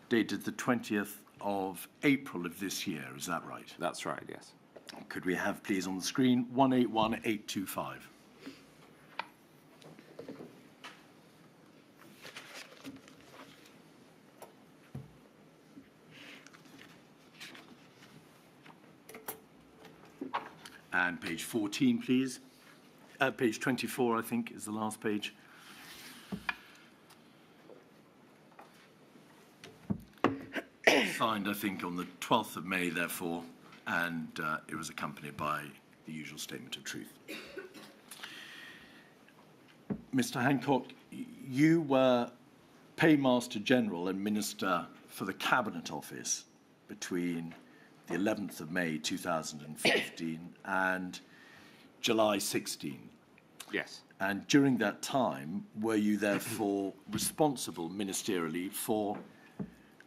dated the 20th of April of this year. Is that right? That's right, yes. Could we have, please, on the screen 181825? And page 14, please. Page 24, I think, is the last page. Signed, I think, on the 12th of May, therefore, and it was accompanied by the usual statement of truth. Mr. Hancock, you were Paymaster General and Minister for the Cabinet Office between the 11th of May 2015 and July 16. Yes. And during that time, were you therefore responsible ministerially for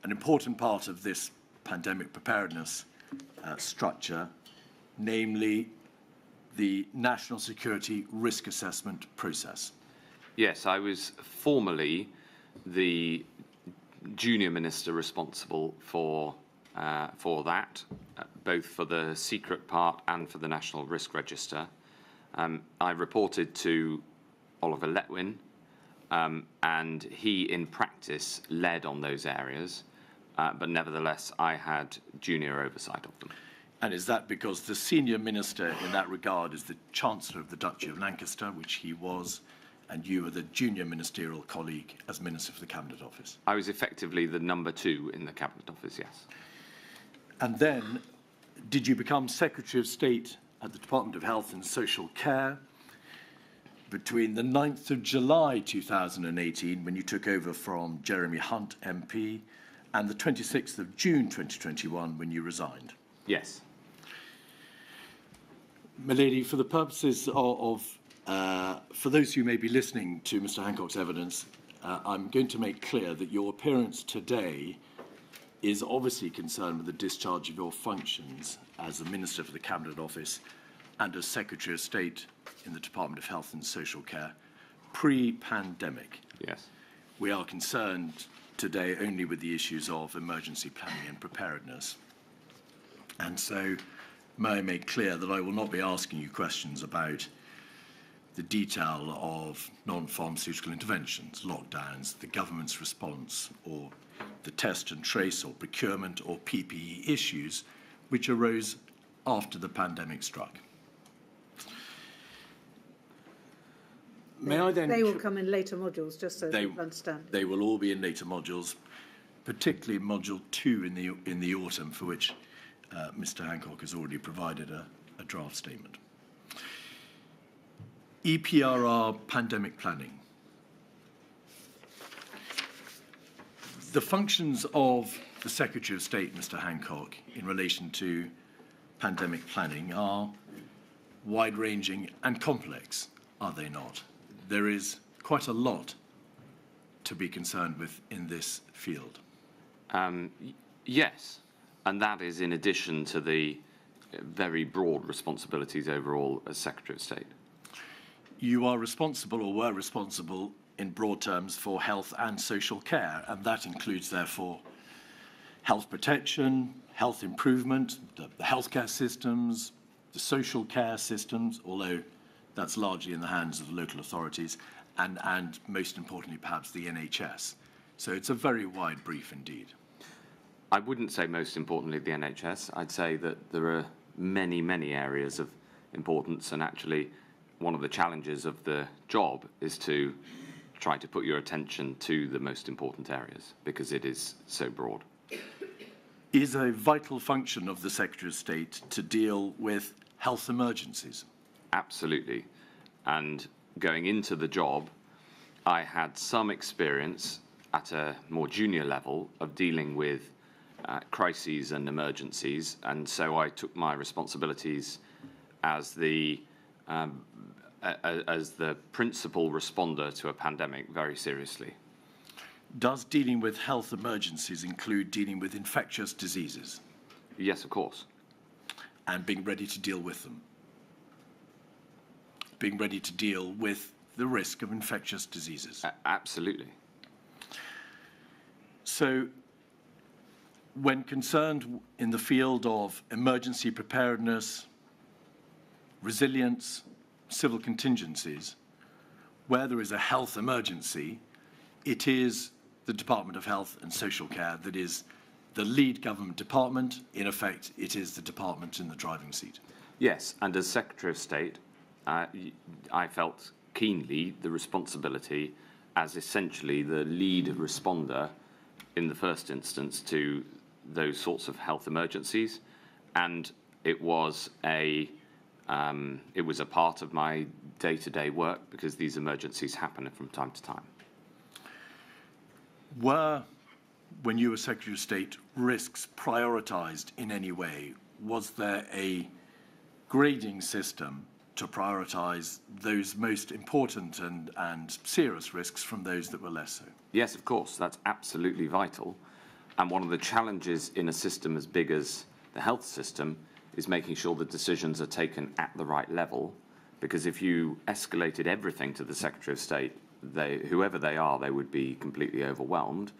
an important part of this pandemic preparedness structure, namely the national security risk assessment process? Yes, I was formally the junior minister responsible for that, both for the secret part and for the National Risk Register. I reported to Oliver Letwin, and he, in practice, led on those areas, but nevertheless, I had junior oversight of them. And is that because the senior minister in that regard is the Chancellor of the Duchy of Lancaster, which he was, and you were the junior ministerial colleague as Minister for the Cabinet Office? I was effectively the number 2 in the Cabinet Office, yes. And then, did you become Secretary of State at the Department of Health and Social Care between the 9th of July 2018, when you took over from Jeremy Hunt MP, and the 26th of June 2021, when you resigned? Yes. Milady, for the purposes for those who may be listening to Mr. Hancock's evidence, I'm going to make clear that your appearance today is obviously concerned with the discharge of your functions as the Minister for the Cabinet Office and as Secretary of State in the Department of Health and Social Care pre-pandemic. Yes. We are concerned today only with the issues of emergency planning and preparedness. And so may I make clear that I will not be asking you questions about the detail of non-pharmaceutical interventions, lockdowns, the government's response, or the test and trace or procurement or PPE issues which arose after the pandemic struck. May I then... They will come in later modules, just so people understand. They will all be in later modules, particularly Module 2 in the autumn, for which Mr. Hancock has already provided a draft statement. EPRR pandemic planning. The functions of the Secretary of State, Mr. Hancock, in relation to pandemic planning are wide-ranging and complex, are they not? There is quite a lot to be concerned with in this field. Yes, and that is in addition to the very broad responsibilities overall as Secretary of State. You are responsible, or were responsible, in broad terms for health and social care, and that includes, therefore, health protection, health improvement, the healthcare systems, the social care systems, although that's largely in the hands of the local authorities, and most importantly, perhaps, the NHS. So it's a very wide brief indeed. I wouldn't say most importantly the NHS. I'd say that there are many, many areas of importance, and actually one of the challenges of the job is to try to put your attention to the most important areas because it is so broad. Is a vital function of the Secretary of State to deal with health emergencies? Absolutely. And going into the job, I had some experience at a more junior level of dealing with crises and emergencies, and so I took my responsibilities as the principal responder to a pandemic very seriously. Does dealing with health emergencies include dealing with infectious diseases? Yes, of course. And being ready to deal with them? Being ready to deal with the risk of infectious diseases? Absolutely. So when concerned in the field of emergency preparedness, resilience, civil contingencies, where there is a health emergency, it is the Department of Health and Social Care that is the lead government department. In effect, it is the department in the driving seat. Yes, and as Secretary of State, I felt keenly the responsibility as essentially the lead responder in the first instance to those sorts of health emergencies, and it was a part of my day-to-day work because these emergencies happen from time to time. Were, when you were Secretary of State, risks prioritised in any way? Was there a grading system to prioritise those most important and serious risks from those that were less so? Yes, of course, that's absolutely vital. And one of the challenges in a system as big as the health system is making sure the decisions are taken at the right level, because if you escalated everything to the Secretary of State, whoever they are, they would be completely overwhelmed.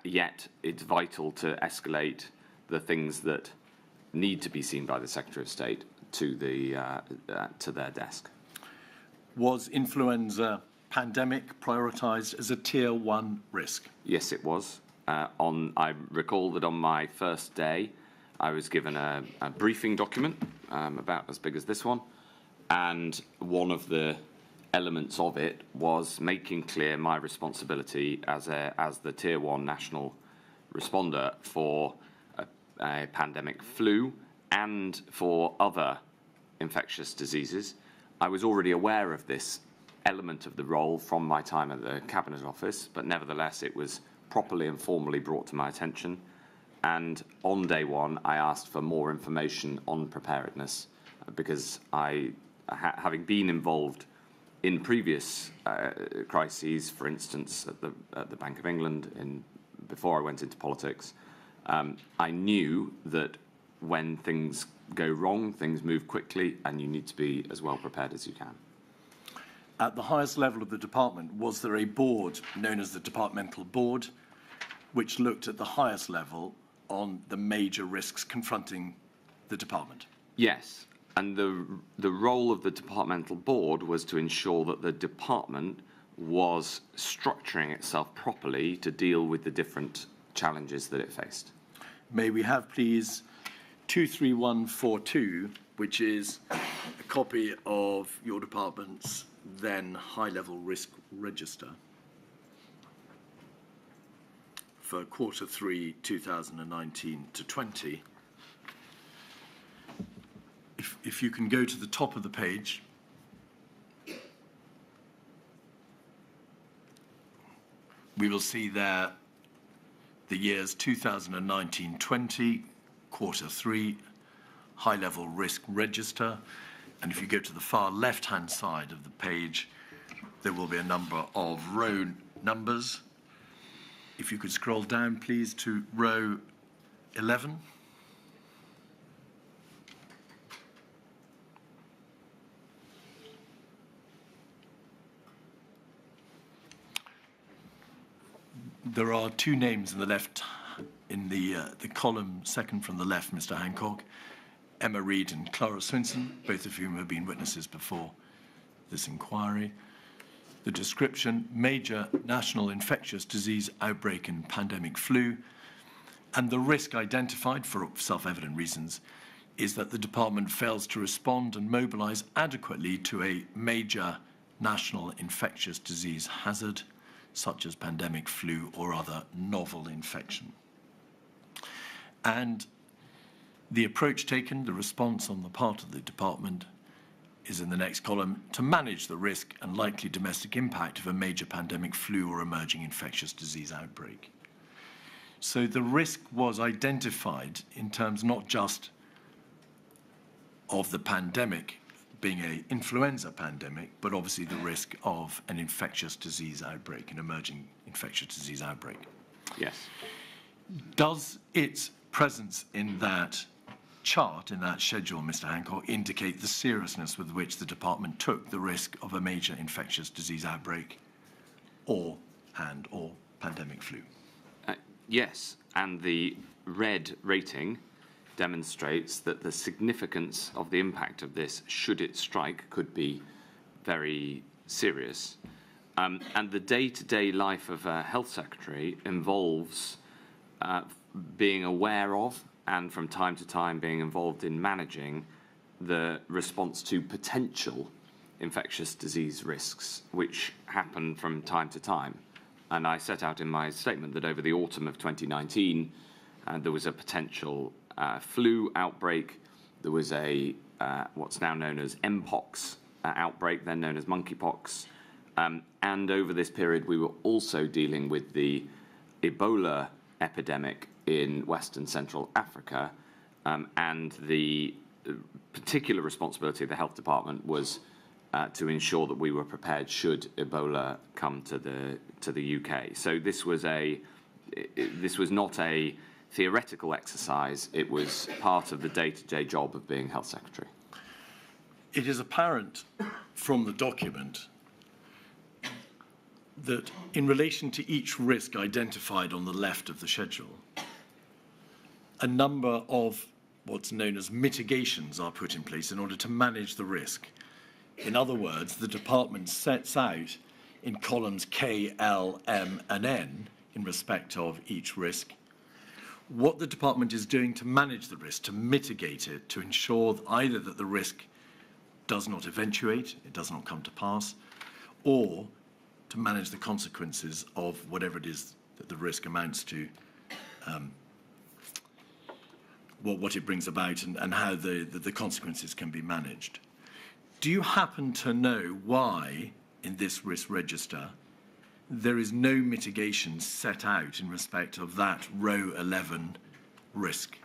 Yet it's vital to escalate the things that need to be seen by the Secretary of State to their desk. Was influenza pandemic prioritised as a Tier 1 risk? Yes, it was. I recall that on my first day, I was given a briefing document about as big as this one, and one of the elements of it was making clear my responsibility as the Tier 1 national responder for a pandemic flu and for other infectious diseases. I was already aware of this element of the role from my time at the Cabinet Office, but nevertheless it was properly and formally brought to my attention. And on day one, I asked for more information on preparedness because having been involved in previous crises, for instance, at the Bank of England, before I went into politics, I knew that when things go wrong, things move quickly, and you need to be as well prepared as you can. At the highest level of the department, was there a board known as the Departmental Board, which looked at the highest level on the major risks confronting the department? Yes, and the role of the Departmental Board was to ensure that the department was structuring itself properly to deal with the different challenges that it faced. May we have, please, 23142, which is a copy of your department's then high-level risk register for Q3 2019 to 20. If you can go to the top of the page. We will see there the years 2019-20, Q3, high-level risk register. And if you go to the far left-hand side of the page, there will be a number of row numbers. If you could scroll down, please, to row 11. There are two names in the left, in the column second from the left, Mr. Hancock, Emma Reid and Clara Swinson, both of whom have been witnesses before this inquiry. The description, major national infectious disease outbreak and pandemic flu, and the risk identified for self-evident reasons is that the department fails to respond and mobilise adequately to a major national infectious disease hazard, such as pandemic flu or other novel infection. And the approach taken, the response on the part of the department, is in the next column, to manage the risk and likely domestic impact of a major pandemic flu or emerging infectious disease outbreak. So the risk was identified in terms not just of the pandemic being an influenza pandemic, but obviously the risk of an infectious disease outbreak, an emerging infectious disease outbreak. Yes. Does its presence in that chart, in that schedule, Mr. Hancock, indicate the seriousness with which the department took the risk of a major infectious disease outbreak or pandemic flu? Yes, And the red rating demonstrates that the significance of the impact of this, should it strike, could be very serious. And the day-to-day life of a health secretary involves being aware of and from time to time being involved in managing the response to potential infectious disease risks, which happen from time to time. And I set out in my statement that over the autumn of 2019, there was a potential flu outbreak. There was a what's now known as Mpox outbreak, then known as monkeypox. And over this period, we were also dealing with the Ebola epidemic in Western Central Africa. And the particular responsibility of the health department was to ensure that we were prepared should Ebola come to the UK. So this was not a theoretical exercise. It was part of the day-to-day job of being health secretary. It is apparent from the document that in relation to each risk identified on the left of the schedule, a number of what's known as mitigations are put in place in order to manage the risk. In other words, the department sets out in columns K, L, M, and N, in respect of each risk, what the department is doing to manage the risk, to mitigate it, to ensure either that the risk does not eventuate, it does not come to pass, or to manage the consequences of whatever it is that the risk amounts to, what it brings about and how the consequences can be managed. Do you happen to know why, in this risk register, there is no mitigation set out in respect of that row 11 risk?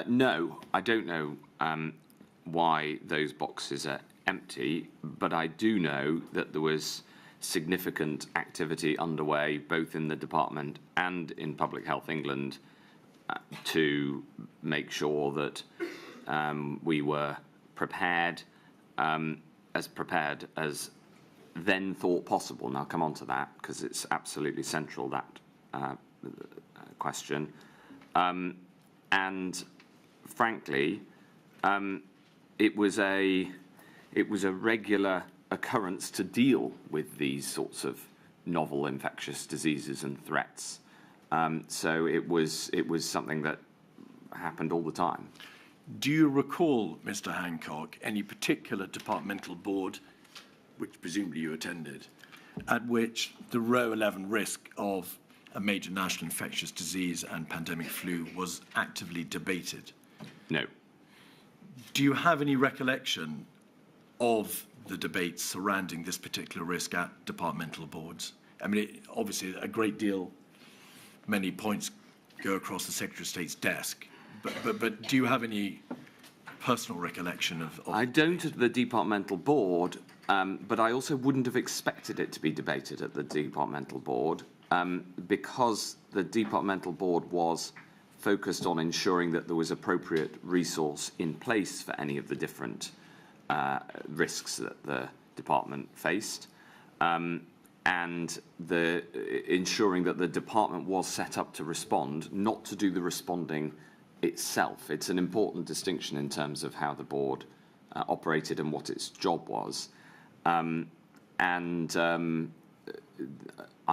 No, I don't know why those boxes are empty, but I do know that there was significant activity underway both in the department and in Public Health England to make sure that we were prepared as then thought possible. Now, I'll come on to that because it's absolutely central, that question. And frankly, it was a regular occurrence to deal with these sorts of novel infectious diseases and threats. So it was something that happened all the time. Do you recall, Mr. Hancock, any particular departmental board, which presumably you attended, at which the row 11 risk of a major national infectious disease and pandemic flu was actively debated? No. Do you have any recollection of the debates surrounding this particular risk at departmental boards? I mean, obviously, a great deal, many points go across the Secretary of State's desk, but do you have any personal recollection of I don't at the departmental board, but I also wouldn't have expected it to be debated at the departmental board because the departmental board was focused on ensuring that there was appropriate resource in place for any of the different risks that the department faced, and ensuring that the department was set up to respond, not to do the responding itself. It's an important distinction in terms of how the board operated and what its job was. I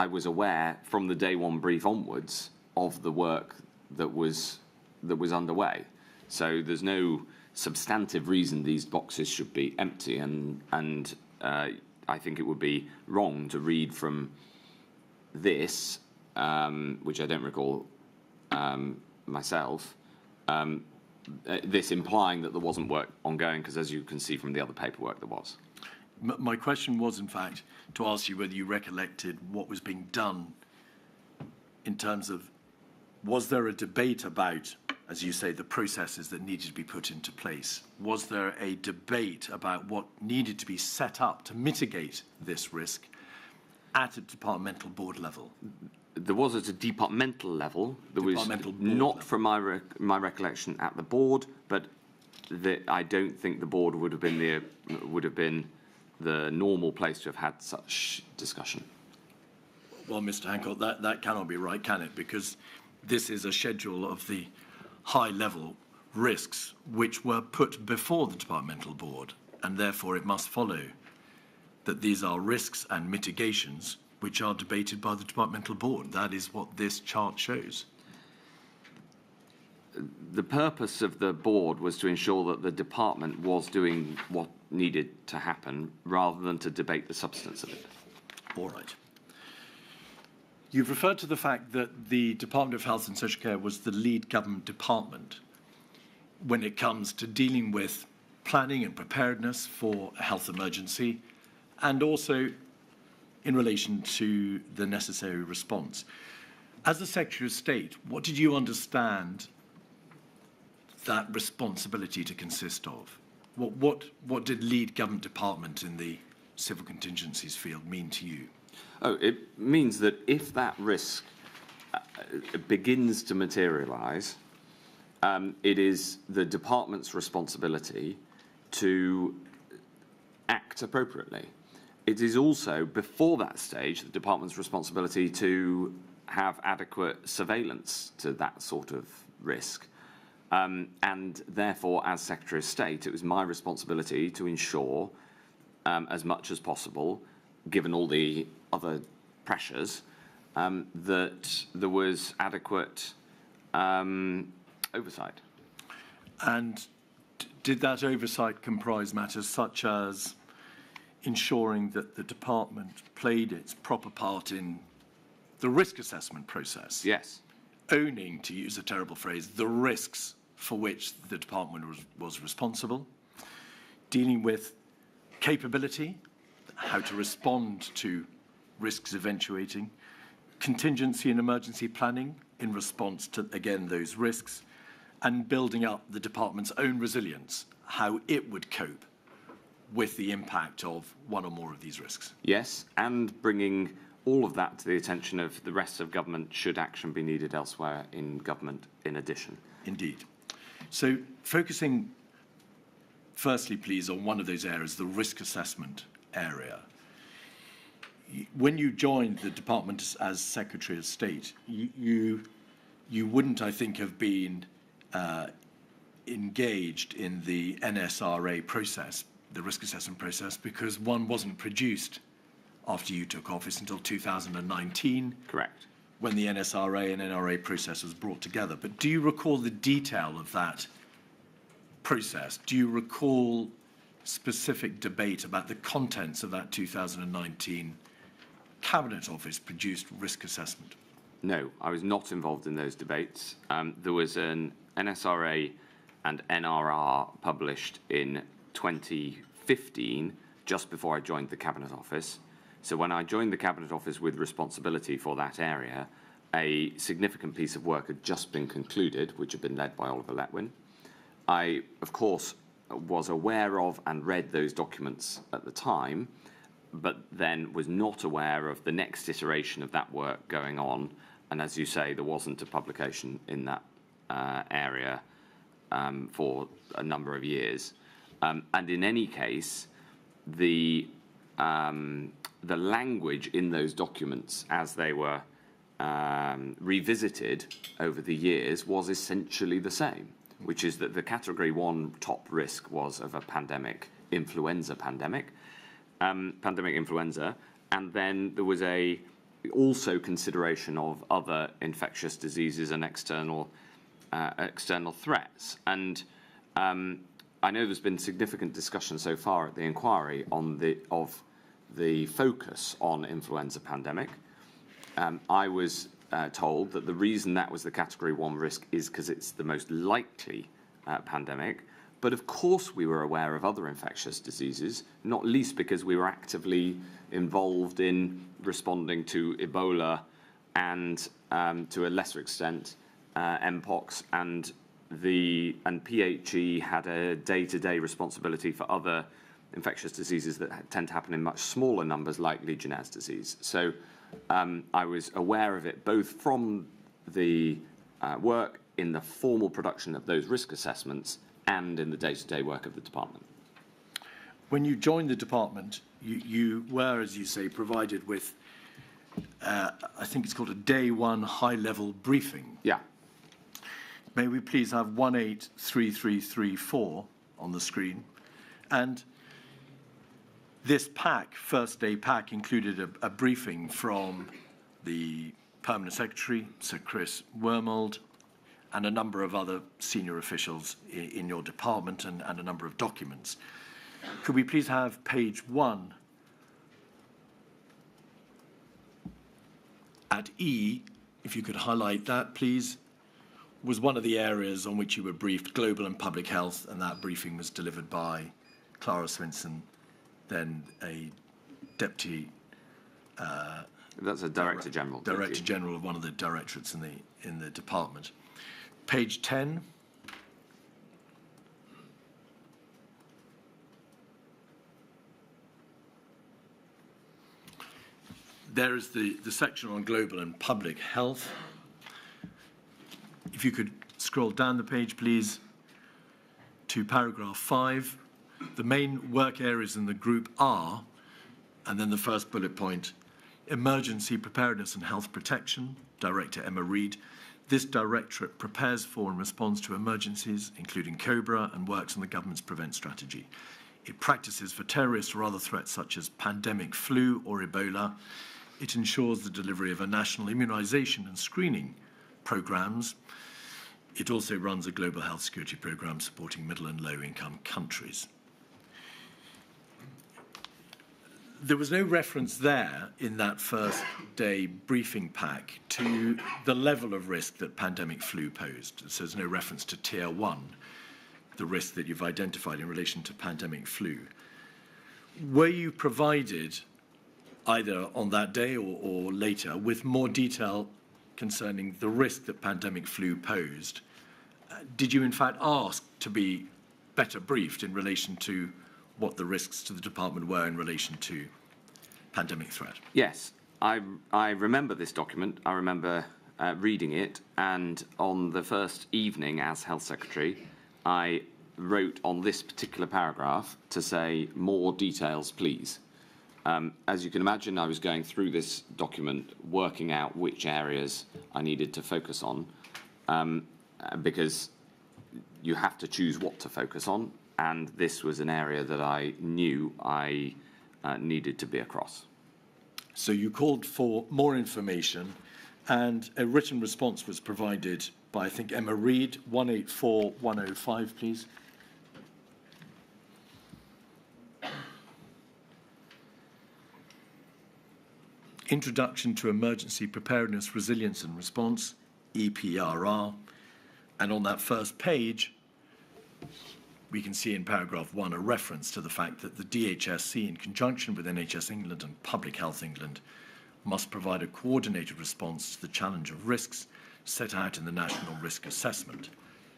was aware from the day one brief onwards of the work that was underway. So there's no substantive reason these boxes should be empty, and I think it would be wrong to read from this, which I don't recall myself, this implying that there wasn't work ongoing, because as you can see from the other paperwork, there was. My question was, in fact, to ask you whether you recollected what was being done in terms of, was there a debate about, as you say, the processes that needed to be put into place? Was there a debate about what needed to be set up to mitigate this risk at a departmental board level? There was at a departmental level. There was not, from my recollection, at the board, but I don't think the board would have been the normal place to have had such discussion. Well, Mr. Hancock, that cannot be right, can it? Because this is a schedule of the high-level risks which were put before the departmental board, and therefore it must follow that these are risks and mitigations which are debated by the departmental board. That is what this chart shows. The purpose of the board was to ensure that the department was doing what needed to happen rather than to debate the substance of it. All right. You've referred to the fact that the Department of Health and Social Care was the lead government department when it comes to dealing with planning and preparedness for a health emergency, and also in relation to the necessary response. As the Secretary of State, what did you understand that responsibility to consist of? What did lead government department in the civil contingencies field mean to you? Oh, it means that if that risk begins to materialise, it is the department's responsibility to act appropriately. It is also, before that stage, the department's responsibility to have adequate surveillance to that sort of risk. And therefore, as Secretary of State, it was my responsibility to ensure, as much as possible, given all the other pressures, that there was adequate oversight. And did that oversight comprise matters such as ensuring that the department played its proper part in the risk assessment process? Yes. Owning, to use a terrible phrase, the risks for which the department was responsible, dealing with capability, how to respond to risks eventuating, contingency and emergency planning in response to, again, those risks, and building up the department's own resilience, how it would cope with the impact of one or more of these risks. Yes, and bringing all of that to the attention of the rest of government should action be needed elsewhere in government in addition. Indeed. So focusing firstly, please, on one of those areas, the risk assessment area. When you joined the department as Secretary of State, you wouldn't, I think, have been engaged in the NSRA process, the risk assessment process, because one wasn't produced after you took office until 2019. Correct. When the NSRA and NRA process was brought together. But do you recall the detail of that process? Do you recall specific debate about the contents of that 2019 Cabinet Office produced risk assessment? No, I was not involved in those debates. There was an NSRA and NRR published in 2015, just before I joined the Cabinet Office. So when I joined the Cabinet Office with responsibility for that area, a significant piece of work had just been concluded, which had been led by Oliver Letwin. I, of course, was aware of and read those documents at the time, but then was not aware of the next iteration of that work going on. And as you say, there wasn't a publication in that area for a number of years. And in any case, the language in those documents as they were revisited over the years was essentially the same, which is that the Category 1 top risk was of a pandemic influenza, and then there was also consideration of other infectious diseases and external threats. And I know there's been significant discussion so far at the inquiry on the focus on influenza pandemic. I was told that the reason that was the Category 1 risk is because it's the most likely pandemic. But of course we were aware of other infectious diseases, not least because we were actively involved in responding to Ebola and to a lesser extent Mpox, and PHE had a day-to-day responsibility for other infectious diseases that tend to happen in much smaller numbers, like Legionnaire's disease. So I was aware of it both from the work in the formal production of those risk assessments and in the day-to-day work of the department. When you joined the department, you were, as you say, provided with I think it's called a day one high-level briefing. Yeah. May we please have 183334 on the screen? And this pack, first day pack, included a briefing from the Permanent Secretary, Sir Chris Wormold, and a number of other senior officials in your department and a number of documents. Could we please have page 1 at E, if you could highlight that, please, was one of the areas on which you were briefed, global and public health, and that briefing was delivered by Clara Swinson, then a deputy That's a Director General. Director General of one of the directorates in the department. Page 10. There is the section on global and public health. If you could scroll down the page, please, to paragraph 5. The main work areas in the group are, and then the first bullet point, emergency preparedness and health protection, Director Emma Reid. This directorate prepares for and responds to emergencies, including COBRA, and works on the government's prevent strategy. It practices for terrorist or other threats such as pandemic flu or Ebola. It ensures the delivery of a national immunisation and screening programmes. It also runs a global health security programme supporting middle and low-income countries. There was no reference there in that first day briefing pack to the level of risk that pandemic flu posed. So there's no reference to tier 1, the risk that you've identified in relation to pandemic flu. Were you provided, either on that day or later, with more detail concerning the risk that pandemic flu posed? Did you in fact ask to be better briefed in relation to what the risks to the department were in relation to pandemic threat? Yes, I remember this document. I remember reading it, and on the first evening as Health Secretary, I wrote on this particular paragraph to say, more details, please. As you can imagine, I was going through this document, working out which areas I needed to focus on, because you have to choose what to focus on, and this was an area that I knew I needed to be across. So you called for more information, and a written response was provided by, I think, Emma Reid, 184105, please. Introduction to Emergency Preparedness, Resilience and Response, EPRR. And on that first page, we can see in paragraph 1 a reference to the fact that the DHSC, in conjunction with NHS England and Public Health England, must provide a coordinated response to the challenge of risks set out in the National Risk Assessment,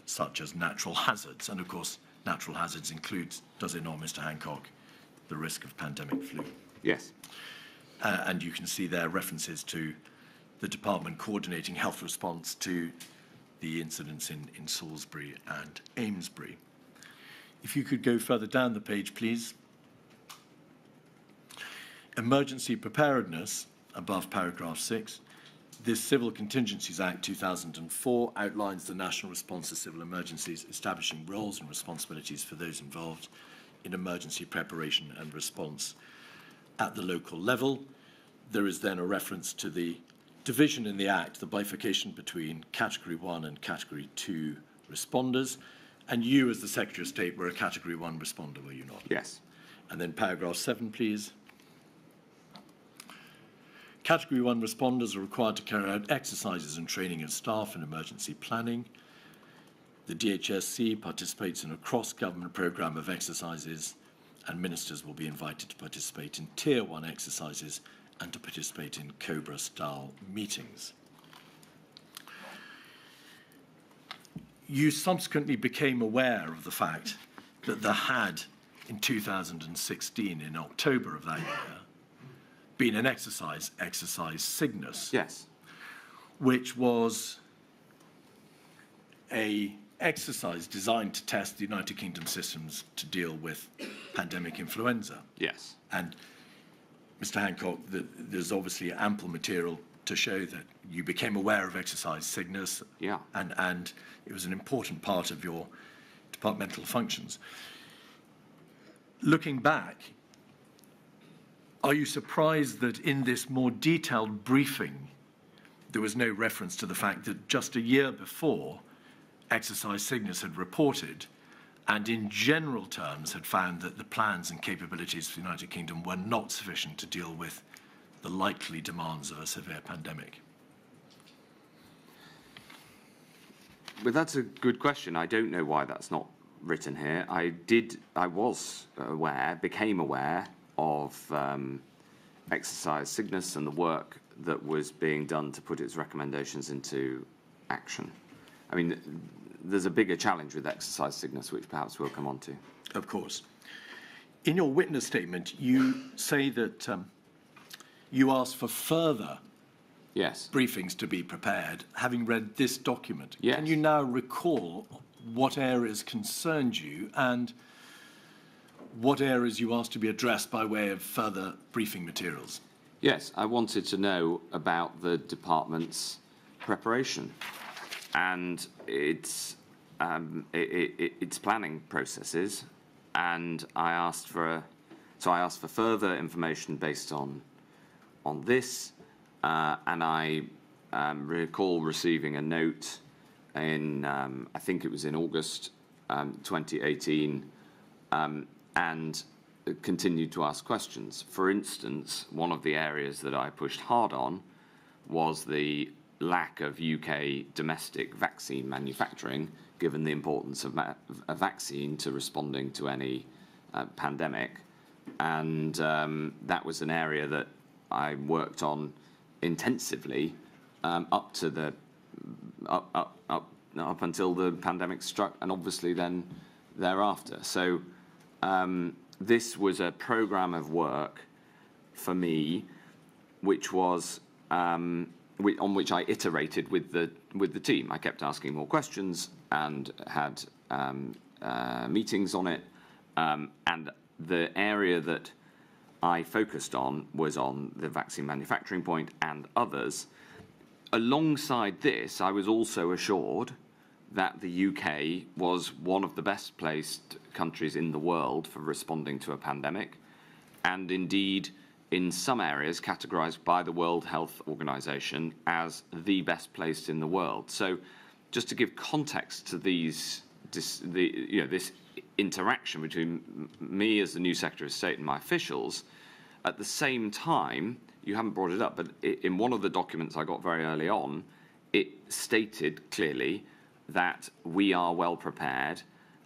such as natural hazards. And of course, natural hazards includes, does it not, Mr. Hancock, the risk of pandemic flu? Yes. And you can see there references to the department coordinating health response to the incidents in Salisbury and Amesbury. If you could go further down the page, please. Emergency preparedness, above paragraph 6. This Civil Contingencies Act 2004 outlines the national response to civil emergencies, establishing roles and responsibilities for those involved in emergency preparation and response at the local level. There is then a reference to the division in the Act, the bifurcation between Category 1 and Category 2 responders. And you, as the Secretary of State, were a Category 1 responder, were you not? Yes. And then paragraph 7, please. Category 1 responders are required to carry out exercises and training of staff in emergency planning. The DHSC participates in a cross-government programme of exercises, and ministers will be invited to participate in Tier 1 exercises and to participate in COBRA-style meetings. You subsequently became aware of the fact that there had, in 2016, in October of that year, been an exercise Cygnus. Yes. Which was an exercise designed to test the United Kingdom systems to deal with pandemic influenza. Yes. And Mr. Hancock, that there's obviously ample material to show that you became aware of exercise Cygnus, Yeah. and it was an important part of your departmental functions. Looking back, are you surprised that in this more detailed briefing, there was no reference to the fact that just a year before, exercise Cygnus had reported and in general terms had found that the plans and capabilities of the United Kingdom were not sufficient to deal with the likely demands of a severe pandemic? Well, that's a good question. I don't know why that's not written here. Became aware of exercise Cygnus and the work that was being done to put its recommendations into action. I mean, there's a bigger challenge with exercise Cygnus, which perhaps we'll come on to. Of course. In your witness statement, you say that you asked for further briefings to be prepared, having read this document. Yes. Can you now recall what areas concerned you and what areas you asked to be addressed by way of further briefing materials? Yes, I wanted to know about the department's preparation and its planning processes, and I asked for further information based on this, and I recall receiving a note in I think it was in August 2018, and continued to ask questions. For instance, one of the areas that I pushed hard on was the lack of UK domestic vaccine manufacturing, given the importance of a vaccine to responding to any pandemic. And that was an area that I worked on intensively up until the pandemic struck, and obviously then thereafter. So this was a program of work for me, which was on which I iterated with the team. I kept asking more questions and had meetings on it. And the area that I focused on was on the vaccine manufacturing point and others. Alongside this, I was also assured that the UK was one of the best placed countries in the world for responding to a pandemic, and indeed in some areas categorized by the World Health Organization as the best placed in the world. So just to give context to this interaction between me as the new Secretary of State and my officials, at the same time, you haven't brought it up, but in one of the documents I got very early on, it stated clearly that we are well prepared,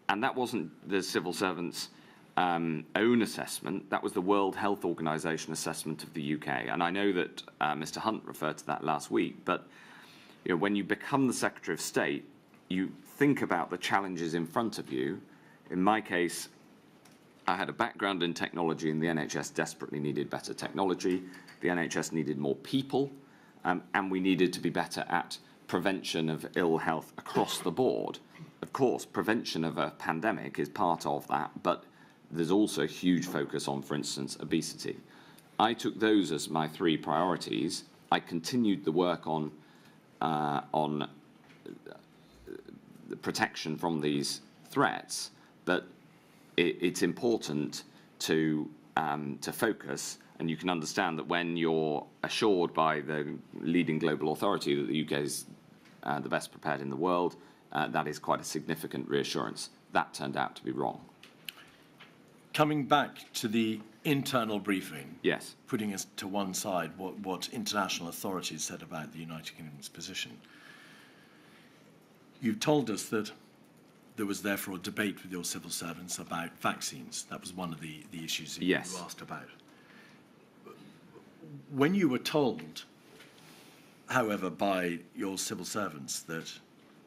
and that wasn't the civil servants' own assessment, that was the World Health Organization assessment of the UK. And I know that Mr. Hunt referred to that last week, but when you become the Secretary of State, you think about the challenges in front of you. In my case, I had a background in technology, and the NHS desperately needed better technology. The NHS needed more people, and we needed to be better at prevention of ill health across the board. Of course, prevention of a pandemic is part of that, but there's also a huge focus on, for instance, obesity. I took those as my three priorities. I continued the work on the protection from these threats, but it's important to focus. And you can understand that when you're assured by the leading global authority that the UK is the best prepared in the world, that is quite a significant reassurance. That turned out to be wrong. Coming back to the internal briefing, yes, putting us to one side what international authorities said about the United Kingdom's position, you've told us that there was therefore a debate with your civil servants about vaccines. That was one of the issues that yes. you asked about. When you were told, however, by your civil servants that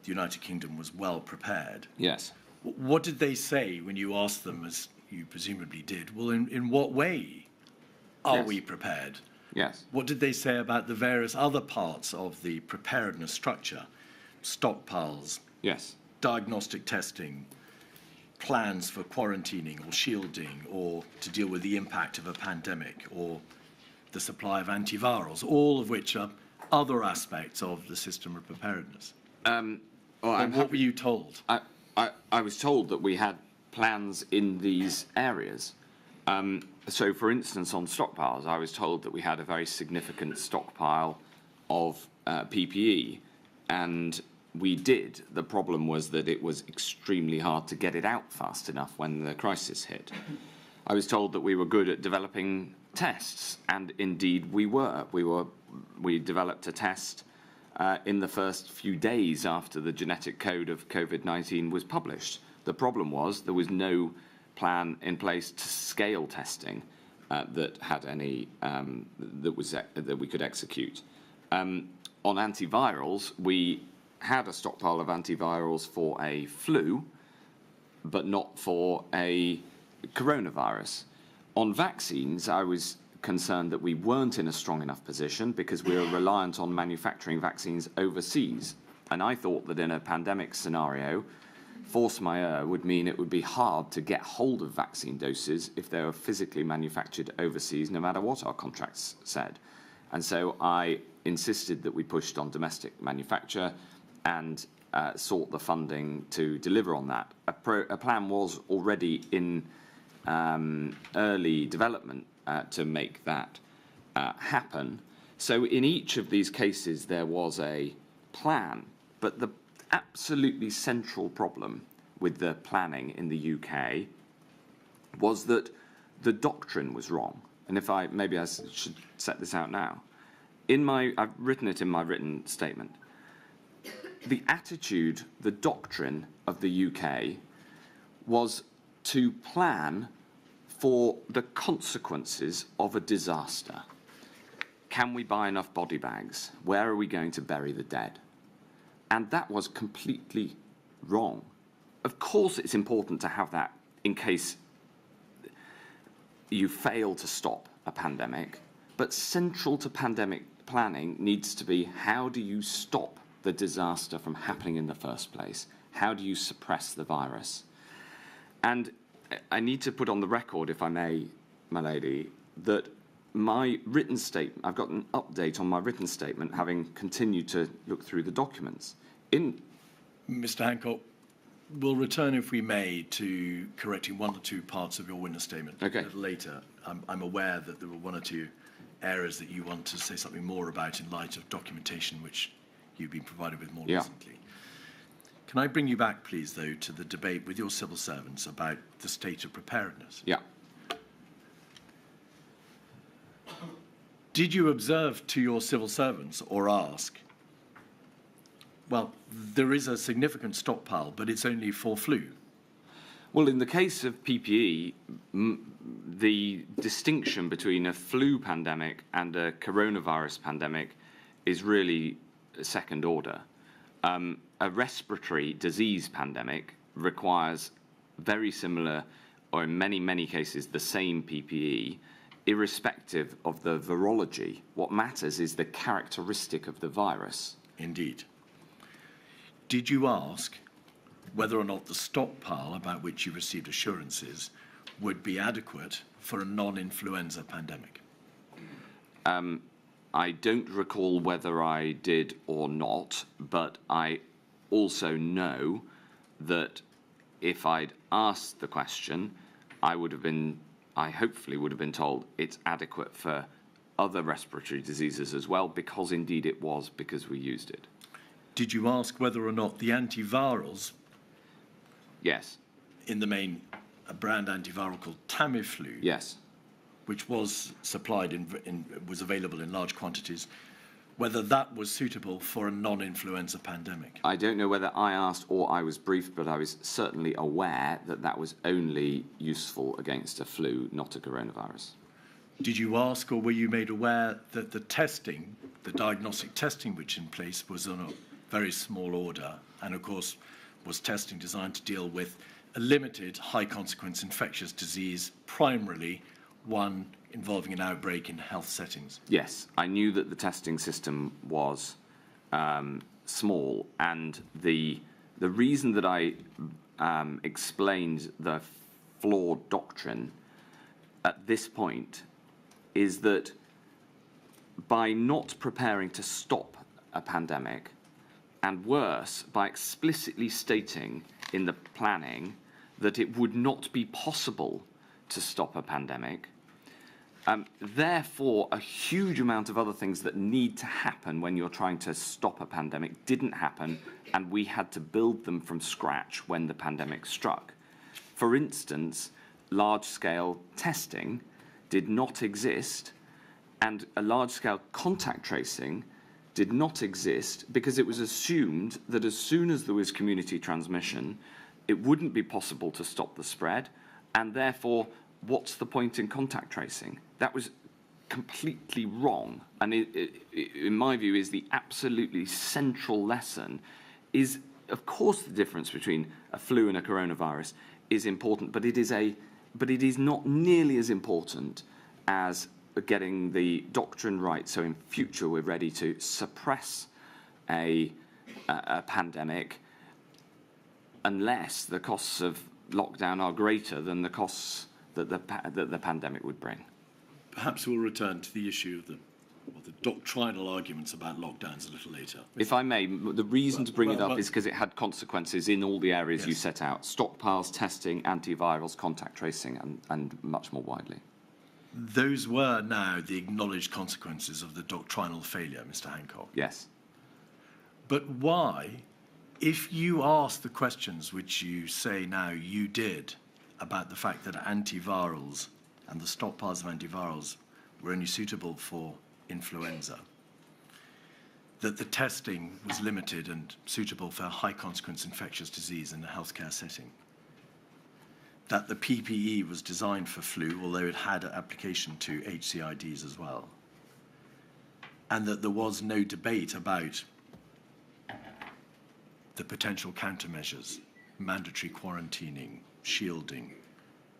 the United Kingdom was well prepared, yes, what did they say when you asked them, as you presumably did, well, in what way are we prepared? Yes. What did they say about the various other parts of the preparedness structure? Stockpiles, yes, diagnostic testing, plans for quarantining or shielding, or to deal with the impact of a pandemic, or the supply of antivirals, all of which are other aspects of the system of preparedness. What were you told? I was told that we had plans in these areas. So, for instance, on stockpiles, I was told that we had a very significant stockpile of PPE, and we did. The problem was that it was extremely hard to get it out fast enough when the crisis hit. I was told that we were good at developing tests, and indeed we were. We developed a test in the first few days after the genetic code of COVID-19 was published. The problem was there was no plan in place to scale testing that had any that we could execute. On antivirals, we had a stockpile of antivirals for a flu, but not for a coronavirus. On vaccines, I was concerned that we weren't in a strong enough position because we were reliant on manufacturing vaccines overseas. And I thought that in a pandemic scenario, force majeure would mean it would be hard to get hold of vaccine doses if they were physically manufactured overseas, no matter what our contracts said. And so I insisted that we pushed on domestic manufacture and sought the funding to deliver on that. A plan was already in early development to make that happen. So in each of these cases, there was a plan, but the absolutely central problem with the planning in the UK was that the doctrine was wrong. And maybe I should set this out now. I've written it in my written statement. The attitude, the doctrine of the UK was to plan for the consequences of a disaster. Can we buy enough body bags? Where are we going to bury the dead? And that was completely wrong. Of course, it's important to have that in case you fail to stop a pandemic, but central to pandemic planning needs to be how do you stop the disaster from happening in the first place? How do you suppress the virus? And I need to put on the record, if I may, my lady, that my written statement, I've got an update on my written statement, having continued to look through the documents. Mr. Hancock, we'll return, if we may, to correcting one or two parts of your witness statement a little later. I'm aware that there were one or two areas that you want to say something more about in light of documentation which you've been provided with more recently. Can I bring you back, please, though, to the debate with your civil servants about the state of preparedness? Yeah. Did you observe to your civil servants or ask, well, there is a significant stockpile, but it's only for flu? Well, in the case of PPE, the distinction between a flu pandemic and a coronavirus pandemic is really second order. A respiratory disease pandemic requires very similar, or in many, many cases, the same PPE, irrespective of the virology. What matters is the characteristic of the virus. Indeed. Did you ask whether or not the stockpile about which you received assurances would be adequate for a non-influenza pandemic? I don't recall whether I did or not, but I also know that if I'd asked the question, I hopefully would have been told it's adequate for other respiratory diseases as well, because indeed it was, because we used it. Did you ask whether or not the antivirals? Yes. In the main, a brand antiviral called Tamiflu. Yes. Which was supplied was available in large quantities, whether that was suitable for a non-influenza pandemic? I don't know whether I asked or I was briefed, but I was certainly aware that that was only useful against a flu, not a coronavirus. Did you ask or were you made aware that the testing, the diagnostic testing which in place was on a very small order and, of course, was testing designed to deal with a limited high-consequence infectious disease, primarily one involving an outbreak in health settings? Yes, I knew that the testing system was small, and the reason that I explained the flawed doctrine at this point is that by not preparing to stop a pandemic, and worse, by explicitly stating in the planning that it would not be possible to stop a pandemic. Therefore, a huge amount of other things that need to happen when you're trying to stop a pandemic didn't happen, and we had to build them from scratch when the pandemic struck. For instance, large-scale testing did not exist, and a large-scale contact tracing did not exist because it was assumed that as soon as there was community transmission, it wouldn't be possible to stop the spread, and therefore, what's the point in contact tracing? That was completely wrong, and in my view, is the absolutely central lesson. Is, of course, the difference between a flu and a coronavirus is important, but it is not nearly as important as getting the doctrine right, so in future we're ready to suppress a pandemic unless the costs of lockdown are greater than the costs that the pandemic would bring. Perhaps we'll return to the issue of the doctrinal arguments about lockdowns a little later. If I may, the reason to bring it up is because it had consequences in all the areas you set out: stockpiles, testing, antivirals, contact tracing, and much more widely. Those were now the acknowledged consequences of the doctrinal failure, Mr. Hancock. Yes. But why, if you ask the questions which you say now you did about the fact that antivirals and the stockpiles of antivirals were only suitable for influenza, that the testing was limited and suitable for high-consequence infectious disease in a healthcare setting, that the PPE was designed for flu, although it had an application to HCIDs as well, and that there was no debate about the potential countermeasures, mandatory quarantining, shielding,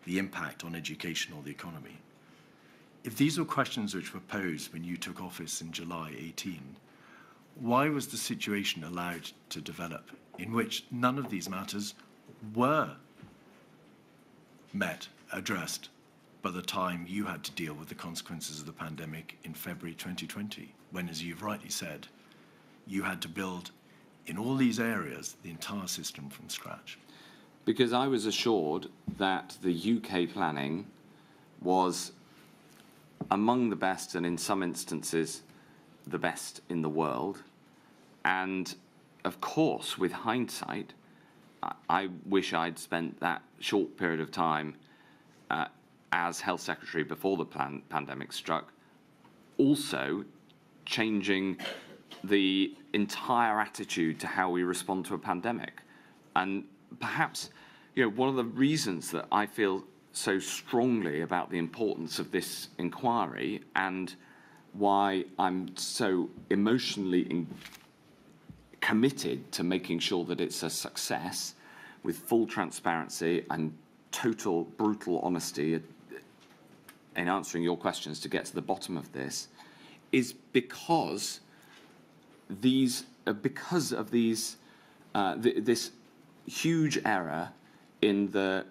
the impact on education or the economy. If these were questions which were posed when you took office in July 18, why was the situation allowed to develop in which none of these matters were addressed by the time you had to deal with the consequences of the pandemic in February 2020, when, as you've rightly said, you had to build in all these areas the entire system from scratch? Because I was assured that the UK planning was among the best, and in some instances the best in the world. And of course, with hindsight, I wish I'd spent that short period of time as Health Secretary before the pandemic struck, also changing the entire attitude to how we respond to a pandemic. And perhaps, one of the reasons that I feel so strongly about the importance of this inquiry, and why I'm so emotionally committed to making sure that it's a success, with full transparency and total brutal honesty in answering your questions to get to the bottom of this, is because of this huge error in the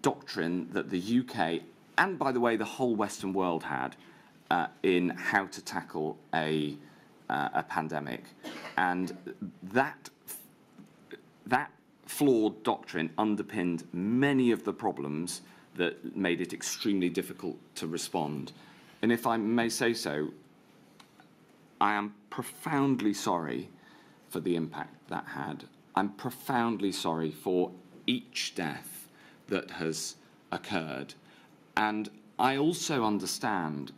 doctrine that the UK, and by the way, the whole Western world had in how to tackle a pandemic, and that flawed doctrine underpinned many of the problems that made it extremely difficult to respond. And if I may say so, I am profoundly sorry for the impact that had. I'm profoundly sorry for each death that has occurred. And I also understand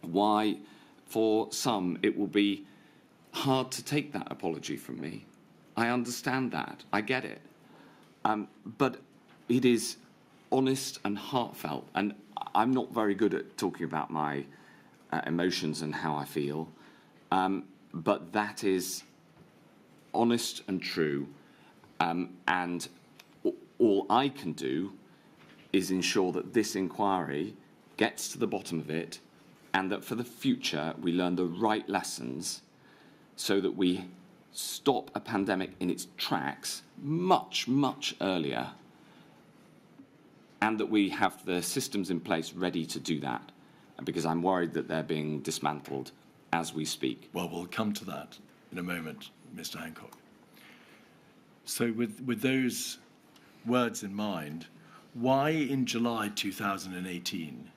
why, for some, it will be hard to take that apology from me. I understand that. I get it. But it is honest and heartfelt. And I'm not very good at talking about my emotions and how I feel. But that is honest and true. And all I can do is ensure that this inquiry gets to the bottom of it, and that for the future we learn the right lessons so that we stop a pandemic in its tracks much, much earlier, and that we have the systems in place ready to do that. because I'm worried that they're being dismantled as we speak. Well, we'll come to that in a moment, Mr. Hancock. So with those words in mind, why in July 2018,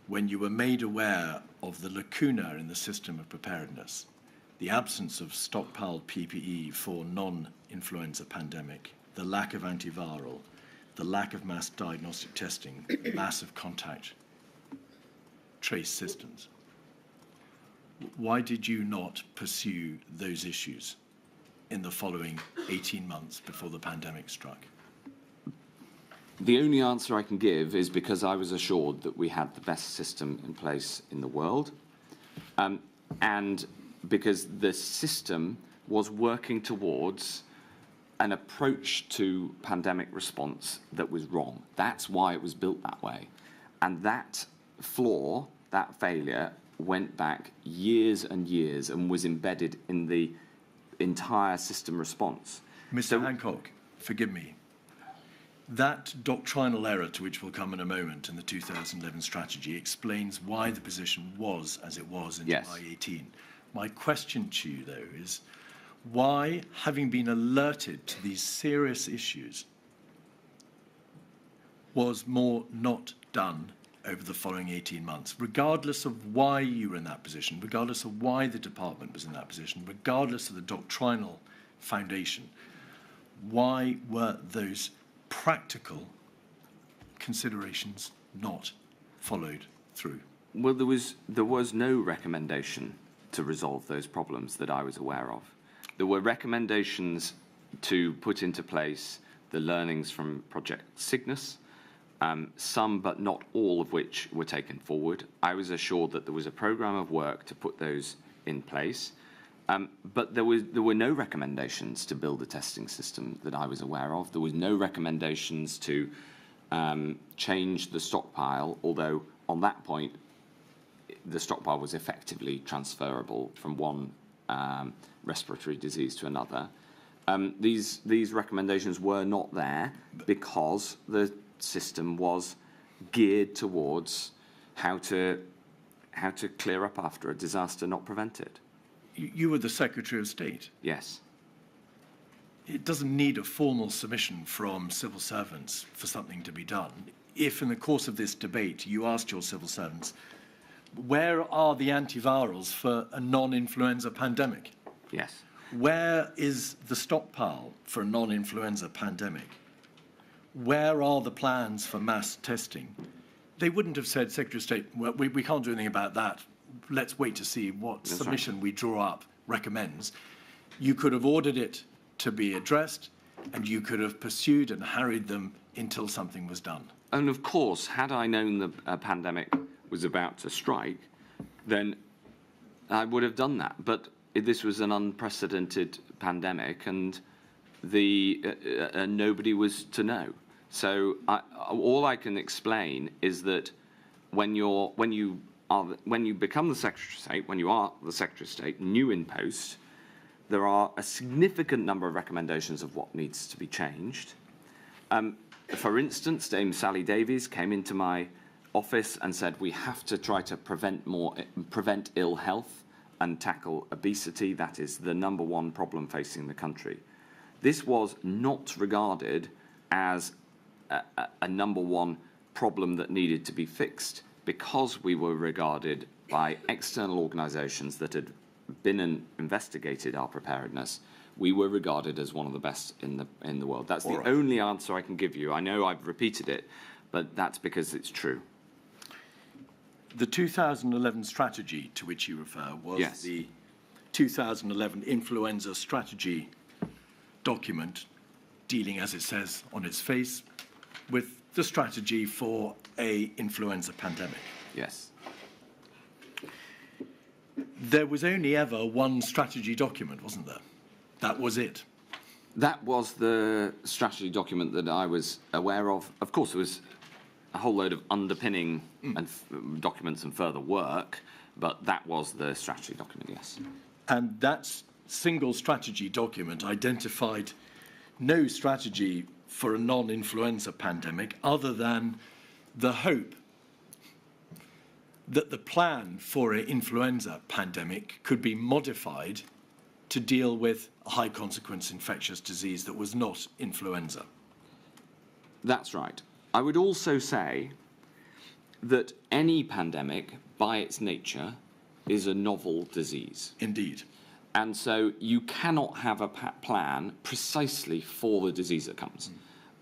when you were made aware of the lacuna in the system of preparedness, the absence of stockpiled PPE for non-influenza pandemic, the lack of antiviral, the lack of mass diagnostic testing, massive contact trace systems, why did you not pursue those issues in the following 18 months before the pandemic struck? The only answer I can give is because I was assured that we had the best system in place in the world, and because the system was working towards an approach to pandemic response that was wrong. That's why it was built that way. And that flaw, that failure, went back years and years and was embedded in the entire system response. Mr. Hancock, forgive me. That doctrinal error, to which we'll come in a moment, in the 2011 strategy explains why the position was as it was in July 18. My question to you, though, is why, having been alerted to these serious issues, was more not done over the following 18 months, regardless of why you were in that position, regardless of why the department was in that position, regardless of the doctrinal foundation? Why were those practical considerations not followed through? Well, there was no recommendation to resolve those problems that I was aware of. There were recommendations to put into place the learnings from Project Cygnus, some but not all of which were taken forward. I was assured that there was a programme of work to put those in place, but there were no recommendations to build a testing system that I was aware of. There was no recommendations to change the stockpile, although on that point the stockpile was effectively transferable from one respiratory disease to another. These recommendations were not there because the system was geared towards how to clear up after a disaster, not prevent it. You were the Secretary of State. Yes. It doesn't need a formal submission from civil servants for something to be done. If in the course of this debate you asked your civil servants, where are the antivirals for a non-influenza pandemic? Yes. Where is the stockpile for a non-influenza pandemic? Where are the plans for mass testing? They wouldn't have said, Secretary of State, well, we can't do anything about that. Let's wait to see what submission we draw up recommends. You could have ordered it to be addressed, and you could have pursued and harried them until something was done. And of course, had I known the pandemic was about to strike, then I would have done that. But this was an unprecedented pandemic, and nobody was to know. So all I can explain is that when you become the Secretary of State, when you are the Secretary of State, new in post, there are a significant number of recommendations of what needs to be changed. For instance, Dame Sally Davies came into my office and said we have to try to prevent ill health and tackle obesity. That is the number one problem facing the country. This was not regarded as a number one problem that needed to be fixed because we were regarded by external organisations that had been and investigated our preparedness. We were regarded as one of the best in the world. That's the only answer I can give you. I know I've repeated it, but that's because it's true. The 2011 strategy to which you refer was the 2011 influenza strategy document dealing, as it says on its face, with the strategy for a influenza pandemic. Yes. There was only ever one strategy document, wasn't there? That was it. That was the strategy document that I was aware of. Of course, there was a whole load of underpinning and documents and further work, but that was the strategy document, yes. And that single strategy document identified no strategy for a non-influenza pandemic other than the hope that the plan for an influenza pandemic could be modified to deal with a high consequence infectious disease that was not influenza. That's right. I would also say that any pandemic, by its nature, is a novel disease. Indeed. And so you cannot have a plan precisely for the disease that comes.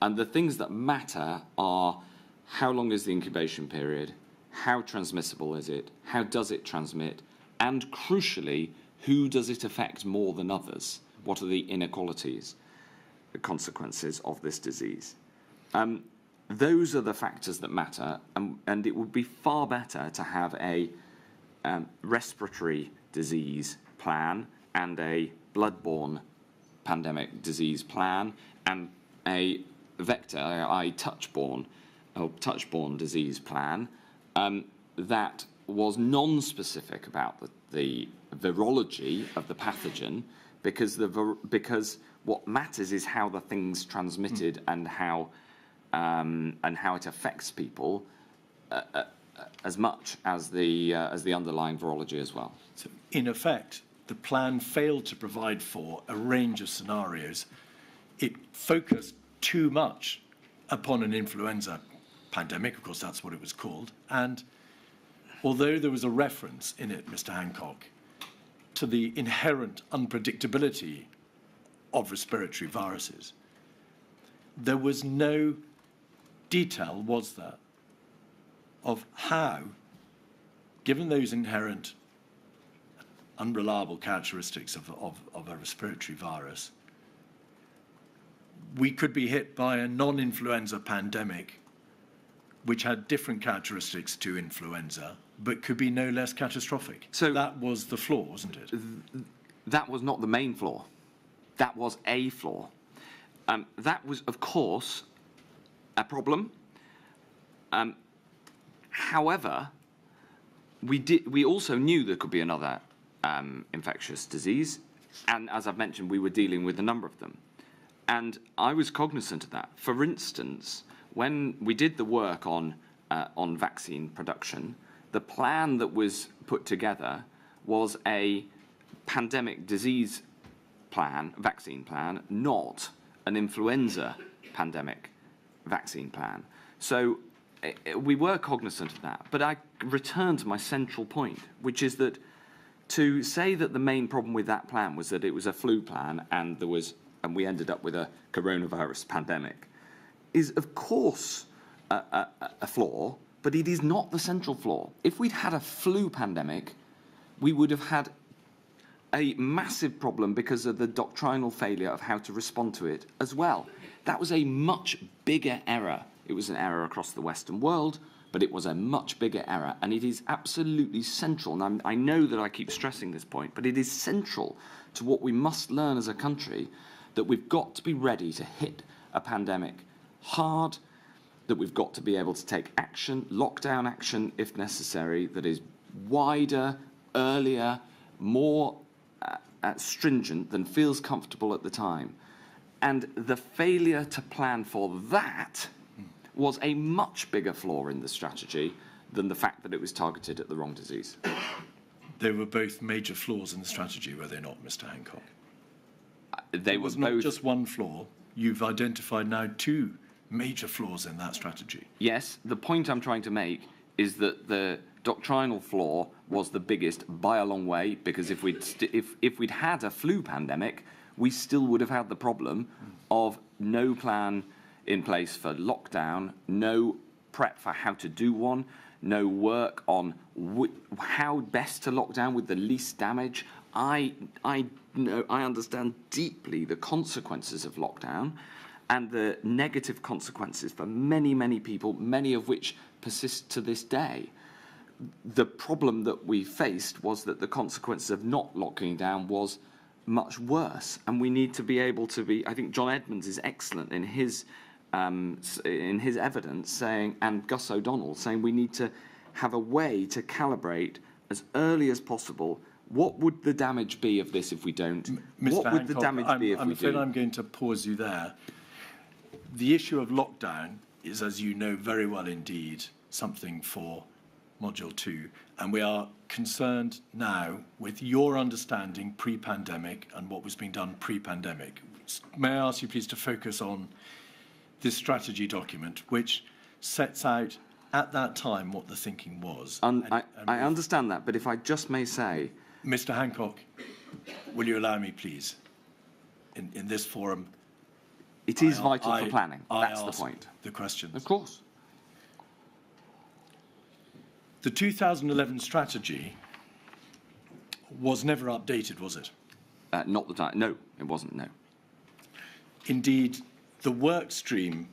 And the things that matter are how long is the incubation period, how transmissible is it, how does it transmit, and crucially, who does it affect more than others? What are the inequalities, the consequences of this disease? Those are the factors that matter, and it would be far better to have a respiratory disease plan and a bloodborne pandemic disease plan and a vector, i.e. touchborne disease plan that was non-specific about the virology of the pathogen, because what matters is how the thing's transmitted and how it affects people as much as the underlying virology as well. So, in effect, the plan failed to provide for a range of scenarios. It focused too much upon an influenza pandemic, of course that's what it was called, and although there was a reference in it, Mr. Hancock, to the inherent unpredictability of respiratory viruses, there was no detail, was there, of how, given those inherent unreliable characteristics of a respiratory virus, we could be hit by a non-influenza pandemic which had different characteristics to influenza, but could be no less catastrophic. So that was the flaw, wasn't it? That was not the main flaw. That was a flaw. That was, of course, a problem. However, we also knew there could be another infectious disease, and as I've mentioned, we were dealing with a number of them. And I was cognizant of that. For instance, when we did the work on vaccine production, the plan that was put together was a pandemic disease plan, vaccine plan, not an influenza pandemic vaccine plan. So we were cognizant of that. But I return to my central point, which is that to say that the main problem with that plan was that it was a flu plan and we ended up with a coronavirus pandemic is, of course, a flaw, but it is not the central flaw. If we'd had a flu pandemic, we would have had a massive problem because of the doctrinal failure of how to respond to it as well. That was a much bigger error. It was an error across the Western world, but it was a much bigger error, and it is absolutely central. And I know that I keep stressing this point, but it is central to what we must learn as a country, that we've got to be ready to hit a pandemic hard, that we've got to be able to take action, lockdown action if necessary, that is wider, earlier, more stringent than feels comfortable at the time. And the failure to plan for that was a much bigger flaw in the strategy than the fact that it was targeted at the wrong disease. They were both major flaws in the strategy, were they not, Mr. Hancock? They were both. It was not just one flaw. You've identified now two major flaws in that strategy. Yes, the point I'm trying to make is that the doctrinal flaw was the biggest by a long way, because if we'd had a flu pandemic, we still would have had the problem of no plan in place for lockdown, no prep for how to do one, no work on how best to lock down with the least damage. I understand deeply the consequences of lockdown and the negative consequences for many, many people, many of which persist to this day. The problem that we faced was that the consequences of not locking down was much worse, and we need to be able to be. I think John Edmonds is excellent in his evidence saying, and Gus O'Donnell saying, we need to have a way to calibrate as early as possible. What would the damage be of this if we don't? Mr. What would Hancock, the damage be if we do? I'm afraid I'm going to pause you there. The issue of lockdown is, as you know very well indeed, something for Module 2, and we are concerned now with your understanding pre-pandemic and what was being done pre-pandemic. May I ask you please to focus on this strategy document, which sets out at that time what the thinking was. I understand that, but if I just may say... Mr. Hancock, will you allow me, please, in this forum? It is vital for planning. That's the point. The questions. Of course. The 2011 strategy was never updated, was it? Not the time. No, it wasn't, no. Indeed, the work stream,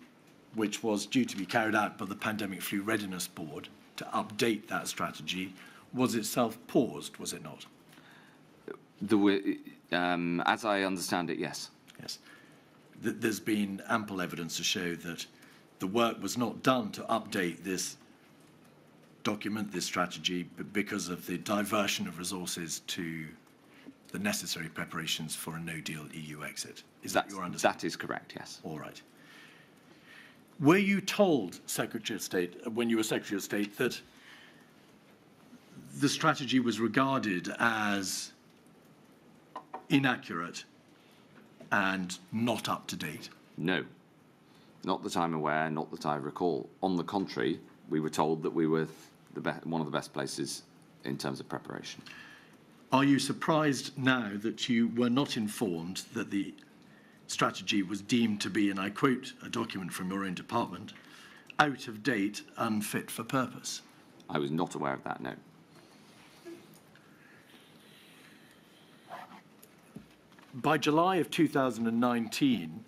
which was due to be carried out by the Pandemic Flu Readiness Board to update that strategy, was itself paused, was it not? As I understand it, yes. Yes. There's been ample evidence to show that the work was not done to update this document, this strategy, but because of the diversion of resources to the necessary preparations for a no-deal EU exit. Is that your understanding? That is correct, yes. All right. Were you told, Secretary of State, when you were Secretary of State, that the strategy was regarded as inaccurate and not up to date? No. Not that I'm aware, not that I recall. On the contrary, we were told that we were one of the best places in terms of preparation. Are you surprised now that you were not informed that the strategy was deemed to be, and I quote a document from your own department, out of date, unfit for purpose? I was not aware of that, no. By July of 2019,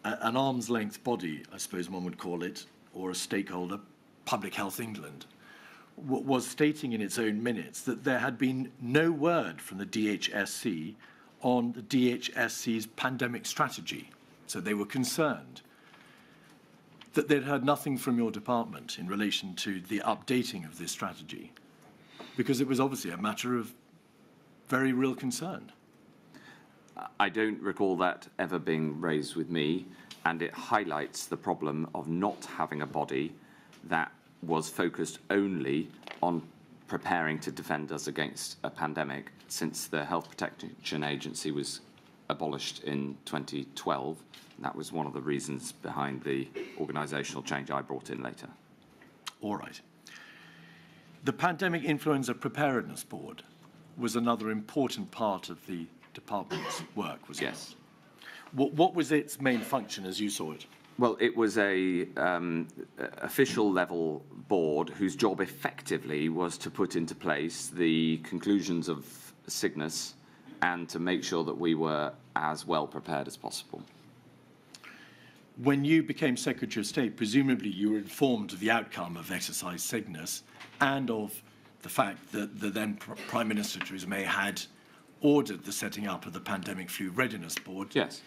an arm's length body, I suppose one would call it, or a stakeholder, Public Health England, was stating in its own minutes that there had been no word from the DHSC on the DHSC's pandemic strategy. So they were concerned that they'd heard nothing from your department in relation to the updating of this strategy, because it was obviously a matter of very real concern. I don't recall that ever being raised with me, and it highlights the problem of not having a body that was focused only on preparing to defend us against a pandemic, since the Health Protection Agency was abolished in 2012. That was one of the reasons behind the organisational change I brought in later. All right. The Pandemic Influenza Preparedness Board was another important part of the department's work, was it? Yes. What was its main function as you saw it? Well, it was a official level board whose job effectively was to put into place the conclusions of Cygnus and to make sure that we were as well prepared as possible. When you became Secretary of State, presumably you were informed of the outcome of exercise Cygnus and of the fact that the then Prime Minister Theresa May had ordered the setting up of the Pandemic Flu Readiness Board. Yes.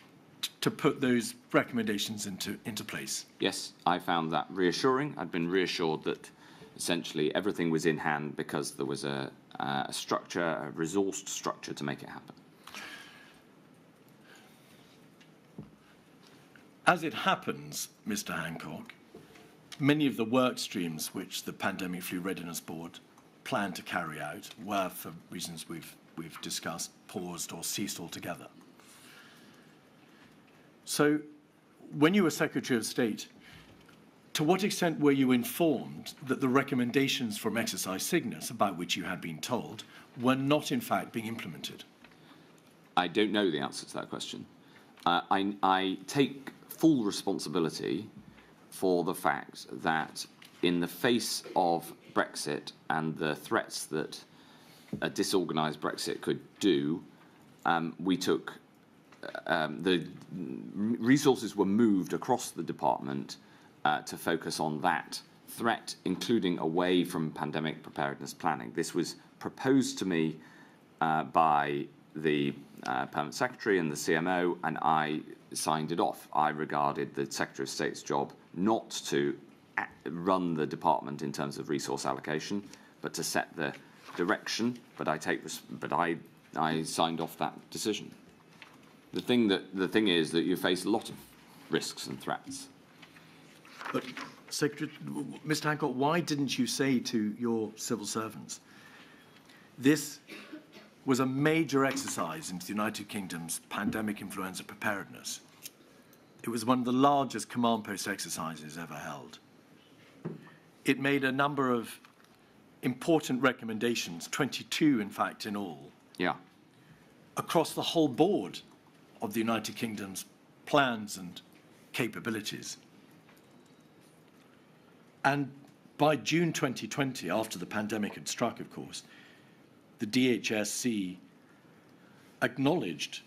To put those recommendations into place. Yes, I found that reassuring. I'd been reassured that essentially everything was in hand because there was a structure, a resourced structure to make it happen. As it happens, Mr. Hancock, many of the work streams which the Pandemic Flu Readiness Board planned to carry out were, for reasons we've discussed, paused or ceased altogether. So, when you were Secretary of State, to what extent were you informed that the recommendations from exercise Cygnus, about which you had been told, were not in fact being implemented? I don't know the answer to that question. I take full responsibility for the fact that in the face of Brexit and the threats that a disorganised Brexit could do, we took the resources were moved across the department to focus on that threat, including away from pandemic preparedness planning. This was proposed to me by the Permanent Secretary and the CMO, and I signed it off. I regarded the Secretary of State's job not to run the department in terms of resource allocation, but to set the direction. But I signed off that decision. The thing is that you face a lot of risks and threats. But Secretary, Mr. Hancock, why didn't you say to your civil servants, this was a major exercise into the United Kingdom's pandemic influenza preparedness. It was one of the largest command post exercises ever held. It made a number of important recommendations, 22 in fact in all, across the whole board of the United Kingdom's plans and capabilities. And by June 2020, after the pandemic had struck, of course, the DHSC acknowledged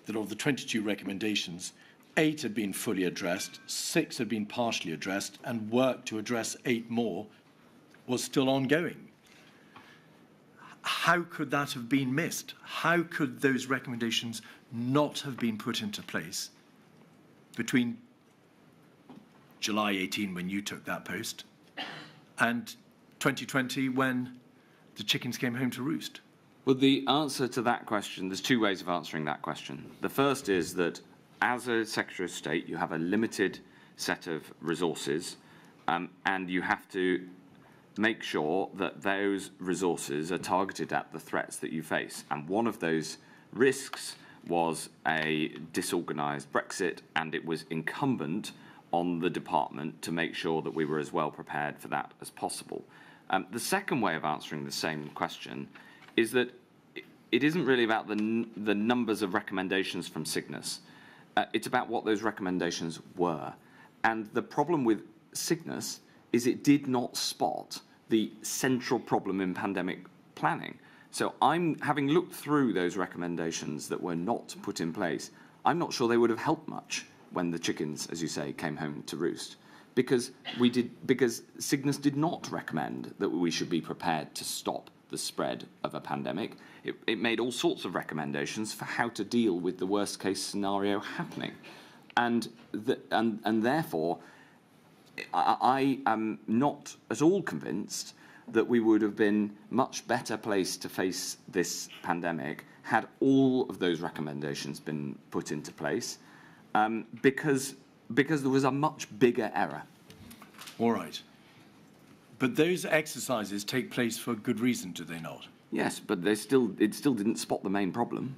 that of the 22 recommendations, 8 had been fully addressed, 6 had been partially addressed, and work to address 8 more was still ongoing. How could that have been missed? How could those recommendations not have been put into place between July 18, when you took that post, and 2020, when the chickens came home to roost? Well, the answer to that question, there's 2 ways of answering that question. The first is that as a Secretary of State, you have a limited set of resources, and you have to make sure that those resources are targeted at the threats that you face. And one of those risks was a disorganised Brexit, and it was incumbent on the department to make sure that we were as well prepared for that as possible. The second way of answering the same question is that it isn't really about the numbers of recommendations from Cygnus. It's about what those recommendations were. And the problem with Cygnus is it did not spot the central problem in pandemic planning. So having looked through those recommendations that were not put in place, I'm not sure they would have helped much when the chickens, as you say, came home to roost. Because Cygnus did not recommend that we should be prepared to stop the spread of a pandemic. It made all sorts of recommendations for how to deal with the worst case scenario happening. And therefore, I am not at all convinced that we would have been much better placed to face this pandemic had all of those recommendations been put into place, because there was a much bigger error. All right. But those exercises take place for good reason, do they not? Yes, but it still didn't spot the main problem.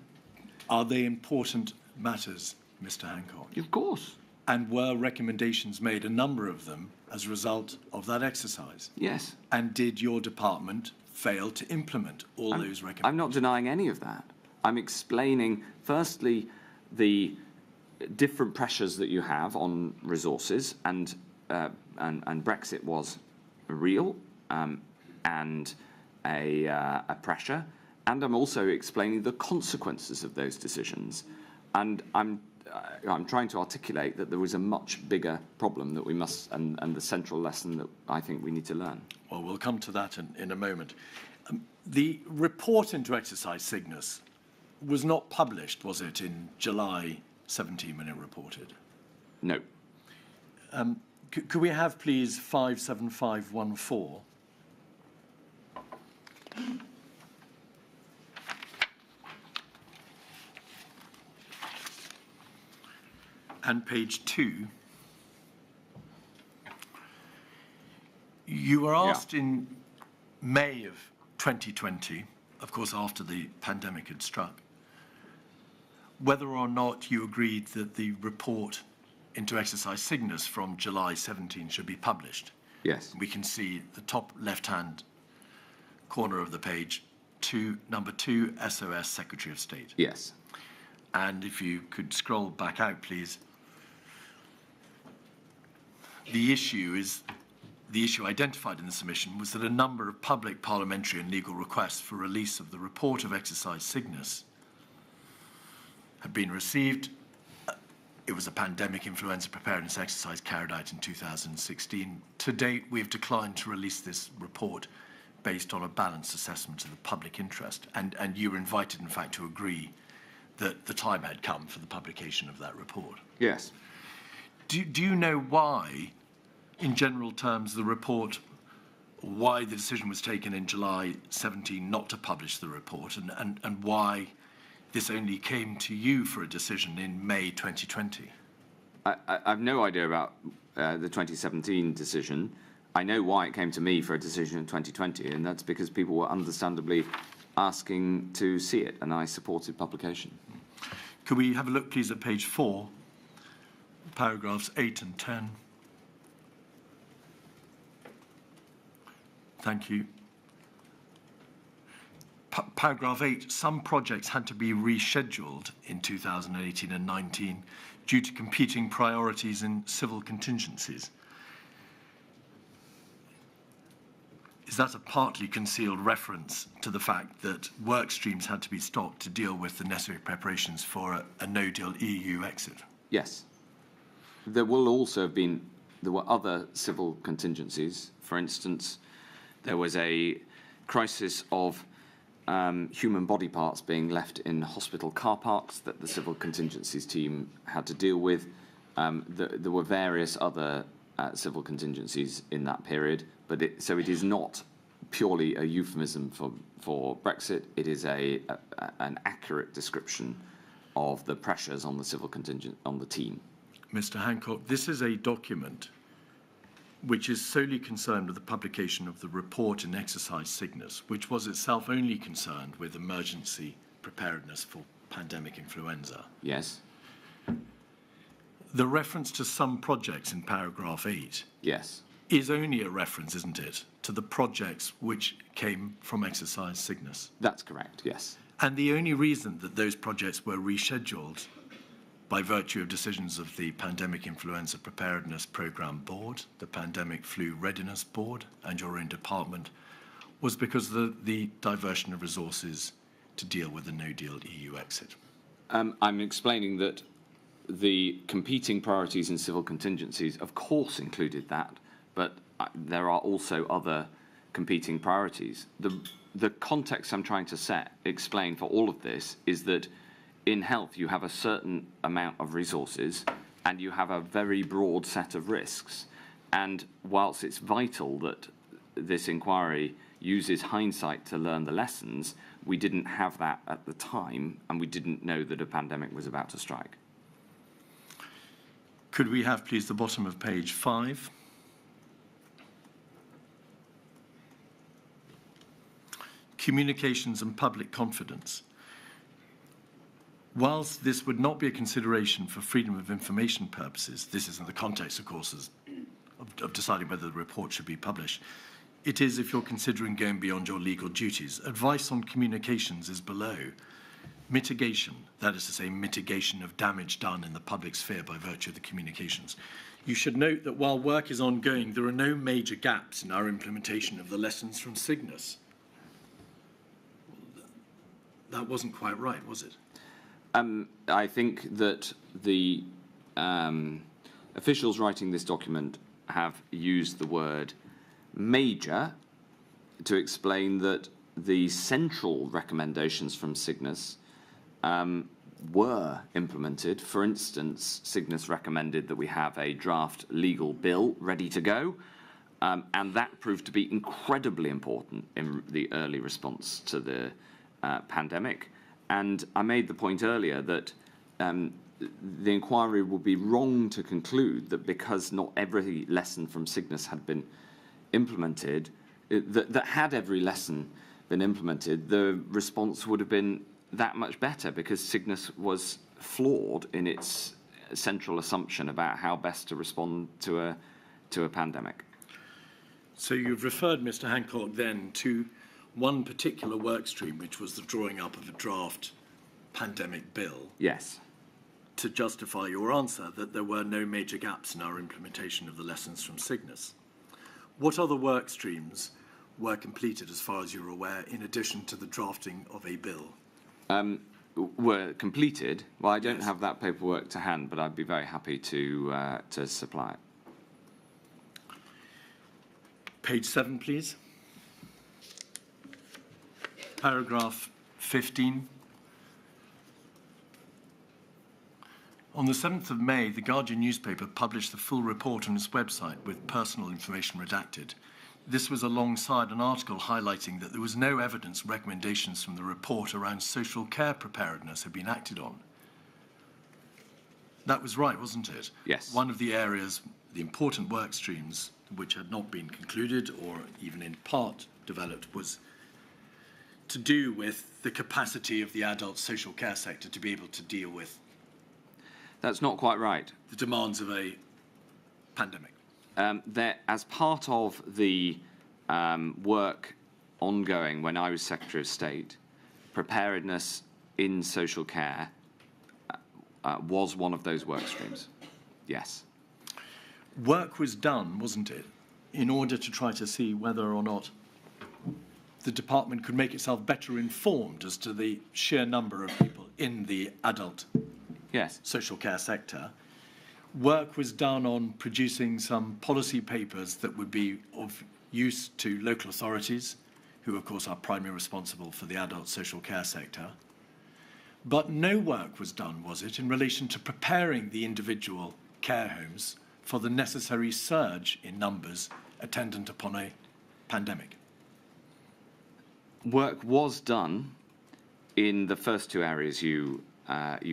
Are they important matters, Mr. Hancock? Of course. And were recommendations made, a number of them, as a result of that exercise? Yes. And did your department fail to implement all those recommendations? I'm not denying any of that. I'm explaining, firstly, the different pressures that you have on resources, and Brexit was real and a pressure, and I'm also explaining the consequences of those decisions. And I'm trying to articulate that there was a much bigger problem that we must, and the central lesson that I think we need to learn. Well, we'll come to that in a moment. The report into Exercise Cygnus was not published, was it, in July 17 when it reported? No. Could we have, please, 57514? And page 2. You were asked in May of 2020, of course after the pandemic had struck, whether or not you agreed that the report into Exercise Cygnus from July 17 should be published. Yes. We can see the top left-hand corner of the page, number 2, SOS, Secretary of State. Yes. And if you could scroll back out, please. The issue identified in the submission was that a number of public, parliamentary and legal requests for release of the report of Exercise Cygnus had been received. It was a pandemic influenza preparedness exercise carried out in 2016. To date, we have declined to release this report based on a balanced assessment of the public interest. And you were invited, in fact, to agree that the time had come for the publication of that report. Yes. Do you know why, in general terms, why the decision was taken in July 17 not to publish the report, and why this only came to you for a decision in May 2020? I've no idea about the 2017 decision. I know why it came to me for a decision in 2020, and that's because people were understandably asking to see it, and I supported publication. Could we have a look, please, at page 4, paragraphs 8 and 10? Thank you. Paragraph 8, some projects had to be rescheduled in 2018 and 19 due to competing priorities in civil contingencies. Is that a partly concealed reference to the fact that work streams had to be stopped to deal with the necessary preparations for a no-deal EU exit? Yes. There will also have been, there were other civil contingencies. For instance, there was a crisis of human body parts being left in hospital car parks that the civil contingencies team had to deal with. There were various other civil contingencies in that period, but so it is not purely a euphemism for Brexit. It is an accurate description of the pressures on the civil contingent, on the team. Mr. Hancock, this is a document which is solely concerned with the publication of the report and exercise Cygnus, which was itself only concerned with emergency preparedness for pandemic influenza. Yes. The reference to some projects in paragraph 8 Yes. is only a reference, isn't it, to the projects which came from exercise Cygnus. That's correct, yes. And the only reason that those projects were rescheduled by virtue of decisions of the Pandemic Influenza Preparedness Programme Board, the Pandemic Flu Readiness Board, and your own department, was because of the diversion of resources to deal with the no-deal EU exit. I'm explaining that the competing priorities in civil contingencies, of course, included that, but there are also other competing priorities. The context I'm trying to explain for all of this is that in health, you have a certain amount of resources and you have a very broad set of risks. And whilst it's vital that this inquiry uses hindsight to learn the lessons, we didn't have that at the time, and we didn't know that a pandemic was about to strike. Could we have, please, the bottom of page 5? Communications and public confidence. Whilst this would not be a consideration for freedom of information purposes, this is in the context, of course, of deciding whether the report should be published, it is if you're considering going beyond your legal duties. Advice on communications is below. Mitigation, that is to say, mitigation of damage done in the public sphere by virtue of the communications. You should note that while work is ongoing, there are no major gaps in our implementation of the lessons from Cygnus. That wasn't quite right, was it? I think that the officials writing this document have used the word major to explain that the central recommendations from Cygnus were implemented. For instance, Cygnus recommended that we have a draft legal bill ready to go, and that proved to be incredibly important in the early response to the pandemic. And I made the point earlier that the inquiry would be wrong to conclude that because not every lesson from Cygnus had been implemented, that had every lesson been implemented, the response would have been that much better, because Cygnus was flawed in its central assumption about how best to respond to a pandemic. So you've referred, Mr. Hancock, then to one particular work stream, which was the drawing up of a draft pandemic bill. Yes. To justify your answer that there were no major gaps in our implementation of the lessons from Cygnus. What other work streams were completed, as far as you're aware, in addition to the drafting of a bill? Were completed? Well, I don't have that paperwork to hand, but I'd be very happy to supply it. Page 7, please. Paragraph 15. On the 7th of May, the Guardian newspaper published the full report on its website with personal information redacted. This was alongside an article highlighting that there was no evidence recommendations from the report around social care preparedness had been acted on. That was right, wasn't it? Yes. One of the areas, the important work streams, which had not been concluded or even in part developed, was to do with the capacity of the adult social care sector to be able to deal with That's not quite right. the demands of a pandemic. As part of the work ongoing when I was Secretary of State, preparedness in social care was one of those work streams. Yes. Work was done, wasn't it, in order to try to see whether or not the department could make itself better informed as to the sheer number of people in the adult Yes. social care sector. Work was done on producing some policy papers that would be of use to local authorities, who of course are primarily responsible for the adult social care sector. But no work was done, was it, in relation to preparing the individual care homes for the necessary surge in numbers attendant upon a pandemic? Work was done in the first two areas you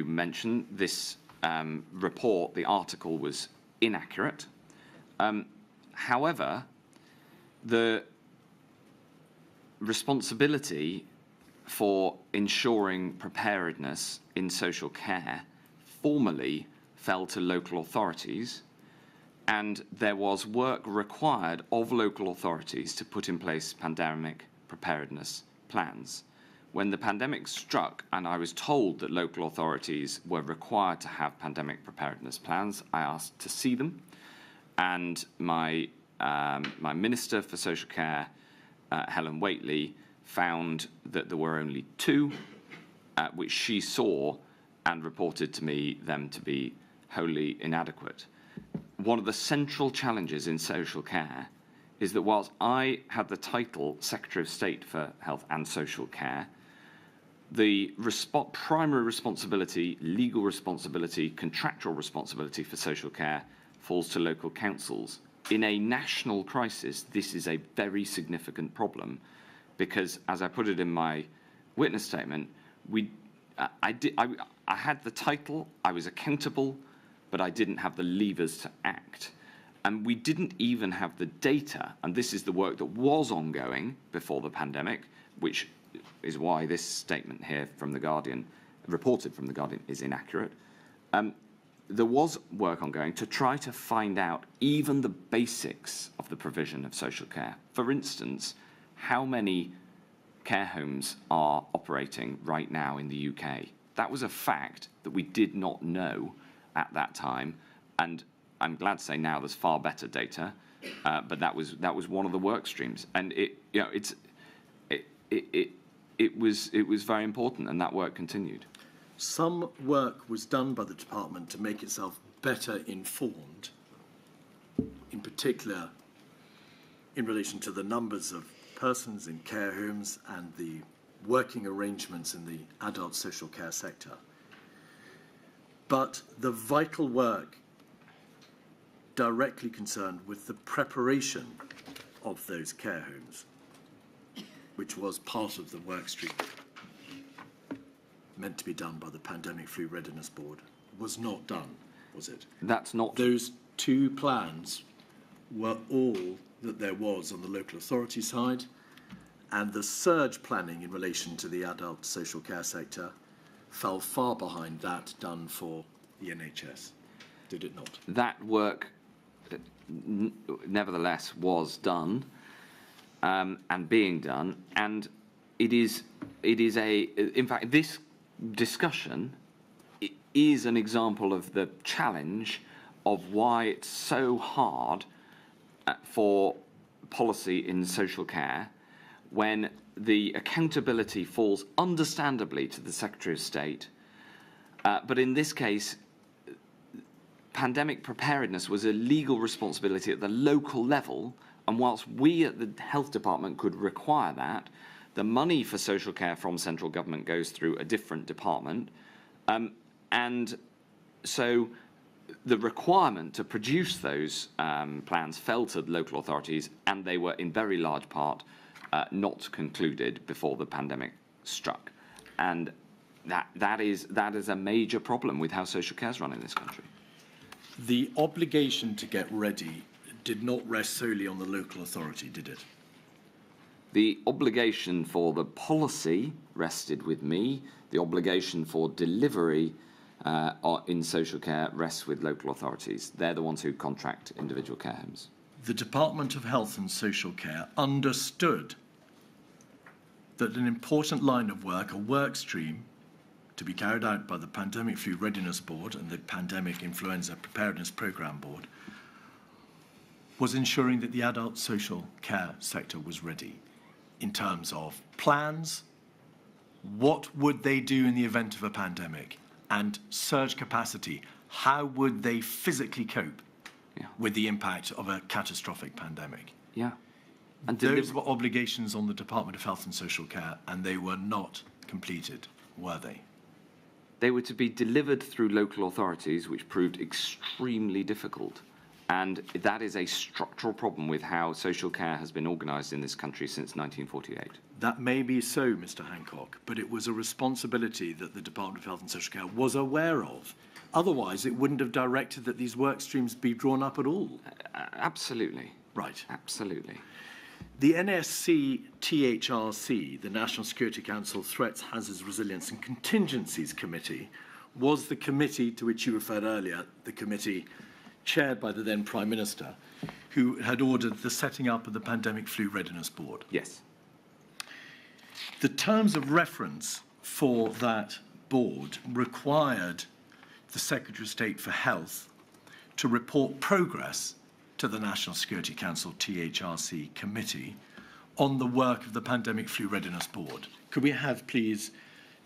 mentioned. This report, the article, was inaccurate. However, the responsibility for ensuring preparedness in social care formally fell to local authorities, and there was work required of local authorities to put in place pandemic preparedness plans. When the pandemic struck and I was told that local authorities were required to have pandemic preparedness plans, I asked to see them, and my Minister for Social Care, Helen Whately, found that there were only two, which she saw and reported to me them to be wholly inadequate. One of the central challenges in social care is that whilst I had the title Secretary of State for Health and Social Care, the primary responsibility, legal responsibility, contractual responsibility for social care falls to local councils. In a national crisis, this is a very significant problem because, as I put it in my witness statement, I had the title, I was accountable, but I didn't have the levers to act. And we didn't even have the data, and this is the work that was ongoing before the pandemic, which is why this statement here from The Guardian, reported from The Guardian, is inaccurate. There was work ongoing to try to find out even the basics of the provision of social care. For instance, how many care homes are operating right now in the UK? That was a fact that we did not know at that time, and I'm glad to say now there's far better data, but that was one of the work streams, and it was very important, and that work continued. Some work was done by the department to make itself better informed, in particular in relation to the numbers of persons in care homes and the working arrangements in the adult social care sector. But the vital work directly concerned with the preparation of those care homes, which was part of the work stream meant to be done by the Pandemic Flu Readiness Board, was not done, was it? That's not. Those two plans were all that there was on the local authority side, and the surge planning in relation to the adult social care sector fell far behind that done for the NHS, did it not? That work, nevertheless, was done and being done, and it is in fact, this discussion is an example of the challenge of why it's so hard for policy in social care when the accountability falls understandably to the Secretary of State, but in this case, pandemic preparedness was a legal responsibility at the local level, and whilst we at the Health Department could require that, the money for social care from central government goes through a different department, and so the requirement to produce those plans fell to the local authorities, and they were in very large part not concluded before the pandemic struck. And that is a major problem with how social care is run in this country. The obligation to get ready did not rest solely on the local authority, did it? The obligation for the policy rested with me. The obligation for delivery in social care rests with local authorities. They're the ones who contract individual care homes. The Department of Health and Social Care understood that an important line of work, a work stream, to be carried out by the Pandemic Flu Readiness Board and the Pandemic Influenza Preparedness Programme Board, was ensuring that the adult social care sector was ready in terms of plans, what would they do in the event of a pandemic, and surge capacity. How would they physically cope with the impact of a catastrophic pandemic? Yeah. And those were obligations on the Department of Health and Social Care, and they were not completed, were they? They were to be delivered through local authorities, which proved extremely difficult. And that is a structural problem with how social care has been organised in this country since 1948. That may be so, Mr. Hancock, but it was a responsibility that the Department of Health and Social Care was aware of. Otherwise, it wouldn't have directed that these work streams be drawn up at all. Absolutely. Right. Absolutely. The NSC THRC, the National Security Council Threats, Hazards, Resilience and Contingencies Committee, was the committee to which you referred earlier, the committee chaired by the then Prime Minister, who had ordered the setting up of the Pandemic Flu Readiness Board. Yes. The terms of reference for that board required the Secretary of State for Health to report progress to the National Security Council THRC committee on the work of the Pandemic Flu Readiness Board. Could we have, please,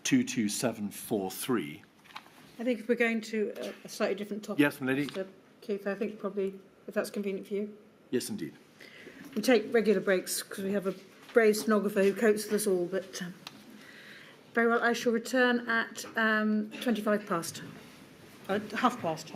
22743? I think if we're going to a slightly different topic, Yes, my lady. Mr. Keith, I think probably, if that's convenient for you. Yes, indeed. We take regular breaks because we have a brave stenographer who copes with us all, but very well, I shall return at 25 past. Half past.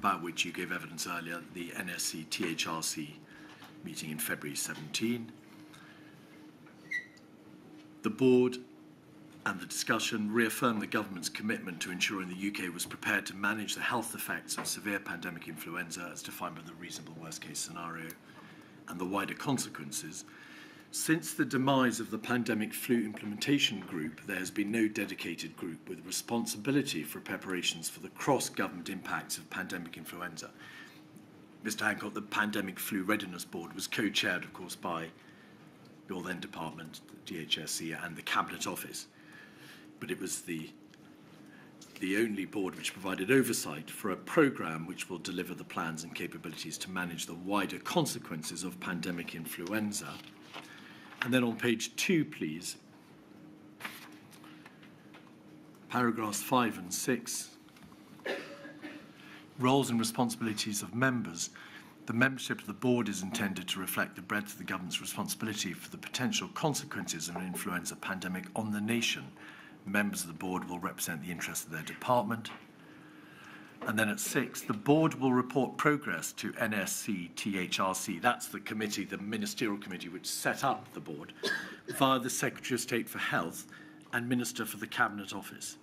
about which you gave evidence earlier, the NSC THRC meeting in February 17. The board and the discussion reaffirmed the government's commitment to ensuring the UK was prepared to manage the health effects of severe pandemic influenza as defined by the reasonable worst-case scenario and the wider consequences. Since the demise of the Pandemic Flu Implementation Group, there has been no dedicated group with responsibility for preparations for the cross-government impacts of pandemic influenza. Mr. Hancock, the Pandemic Flu Readiness Board was co-chaired, of course, by your then department, the DHSC, and the Cabinet Office. But it was the only board which provided oversight for a programme which will deliver the plans and capabilities to manage the wider consequences of pandemic influenza. And then on page 2, please, paragraphs 5 and 6, roles and responsibilities of members. The membership of the board is intended to reflect the breadth of the government's responsibility for the potential consequences of an influenza pandemic on the nation. Members of the board will represent the interests of their department. And then at 6, the board will report progress to NSC THRC, that's the committee, the ministerial committee which set up the board, via the Secretary of State for Health and Minister for the Cabinet Office,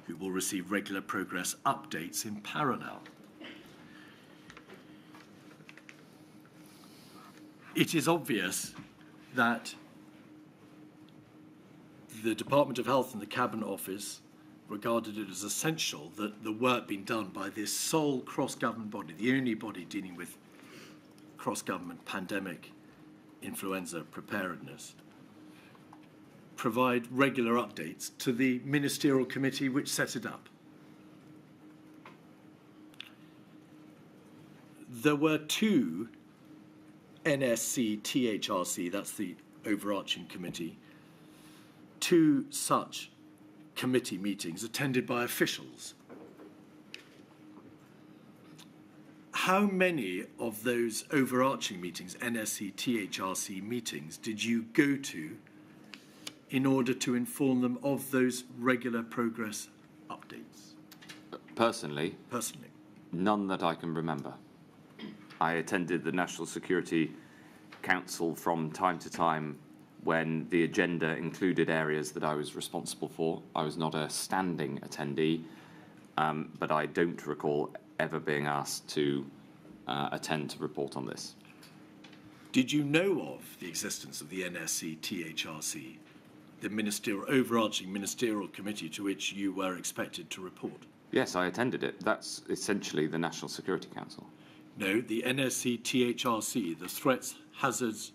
who will receive regular progress updates in parallel. It is obvious that the Department of Health and the Cabinet Office regarded it as essential that the work being done by this sole cross-government body, the only body dealing with cross-government pandemic influenza preparedness, provide regular updates to the ministerial committee which set it up. There were 2 NSC THRC, that's the overarching committee, 2 such committee meetings attended by officials. How many of those overarching meetings, NSC, THRC meetings, did you go to in order to inform them of those regular progress updates? Personally, none that I can remember. I attended the National Security Council from time to time when the agenda included areas that I was responsible for. I was not a standing attendee, but I don't recall ever being asked to attend to report on this. Did you know of the existence of the NSC THRC, the overarching ministerial committee to which you were expected to report? Yes, I attended it. That's essentially the National Security Council. No, the NSC THRC, the Threats, Hazards,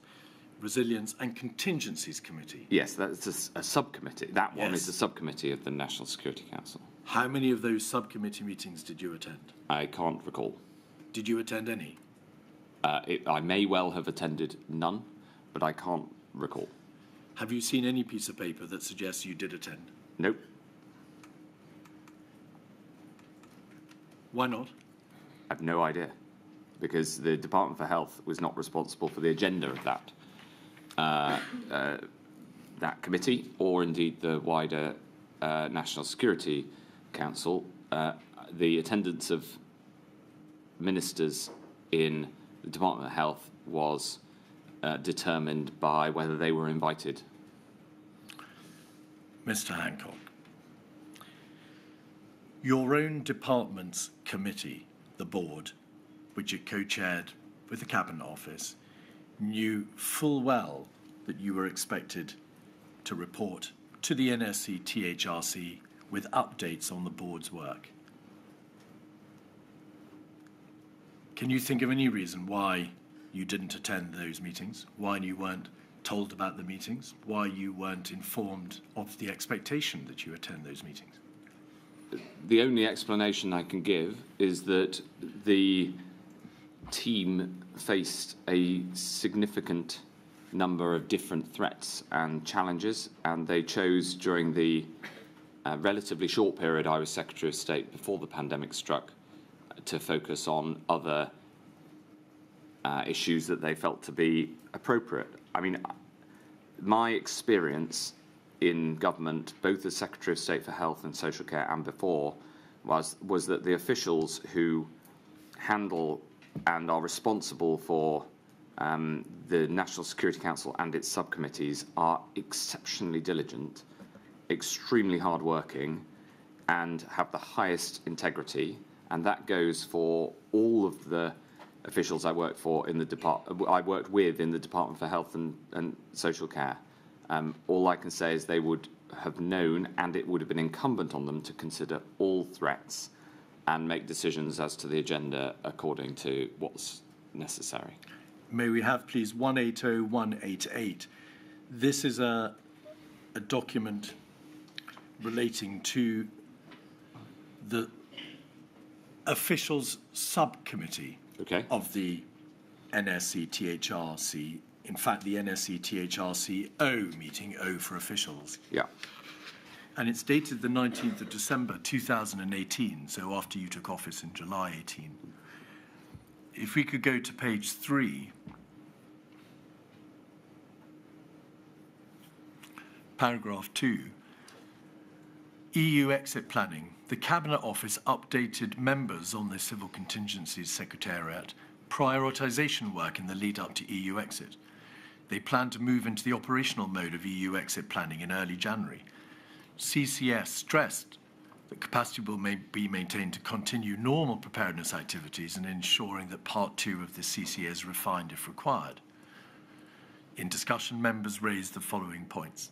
Resilience and Contingencies Committee. Yes, that's a subcommittee. That one is a subcommittee of the National Security Council. How many of those subcommittee meetings did you attend? I can't recall. Did you attend any? I may well have attended none, but I can't recall. Have you seen any piece of paper that suggests you did attend? Nope. Why not? I have no idea, because the Department for Health was not responsible for the agenda of that committee, or indeed the wider National Security Council. The attendance of ministers in the Department of Health was determined by whether they were invited. Mr. Hancock, your own department's committee, the board, which it co-chaired with the Cabinet Office, knew full well that you were expected to report to the NSC THRC with updates on the board's work. Can you think of any reason why you didn't attend those meetings? Why you weren't told about the meetings? Why you weren't informed of the expectation that you attend those meetings? The only explanation I can give is that the team faced a significant number of different threats and challenges, and they chose during the relatively short period I was Secretary of State before the pandemic struck to focus on other issues that they felt to be appropriate. I mean, my experience in government, both as Secretary of State for Health and Social Care and before, was that the officials who handle and are responsible for the National Security Council and its subcommittees are exceptionally diligent, extremely hardworking, and have the highest integrity. And that goes for all of the officials I worked with in the Department for Health and Social Care. All I can say is they would have known, and it would have been incumbent on them to consider all threats and make decisions as to the agenda according to what's necessary. May we have, please, 180188. This is a document relating to the officials subcommittee of the NSC-THRC. In fact, the NSC-THRC-O meeting, O for officials. Yeah. And it's dated the 19th of December 2018, so after you took office in July 18. If we could go to page 3, paragraph 2, EU exit planning. The Cabinet Office updated members on the Civil Contingencies Secretariat prioritisation work in the lead-up to EU exit. They plan to move into the operational mode of EU exit planning in early January. CCS stressed that capacity will be maintained to continue normal preparedness activities and ensuring that Part 2 of the CCA is refined if required. In discussion, members raised the following points.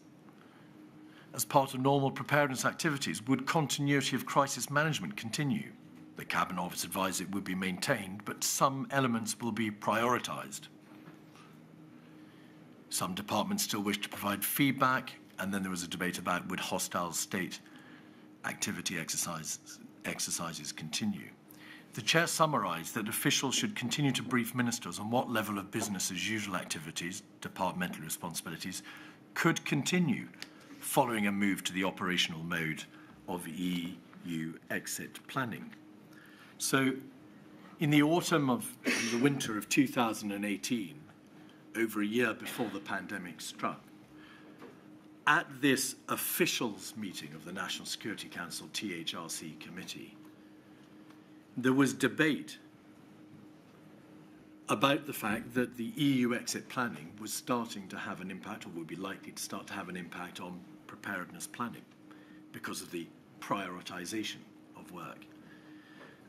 As part of normal preparedness activities, would continuity of crisis management continue? The Cabinet Office advised it would be maintained, but some elements will be prioritised. Some departments still wish to provide feedback, and then there was a debate about would hostile state activity exercises continue. The Chair summarised that officials should continue to brief ministers on what level of business as usual activities, departmental responsibilities, could continue following a move to the operational mode of EU exit planning. So in the autumn of the winter of 2018, over a year before the pandemic struck, at this officials meeting of the National Security Council THRC committee, there was debate about the fact that the EU exit planning was starting to have an impact, or would be likely to start to have an impact on preparedness planning because of the prioritisation of work.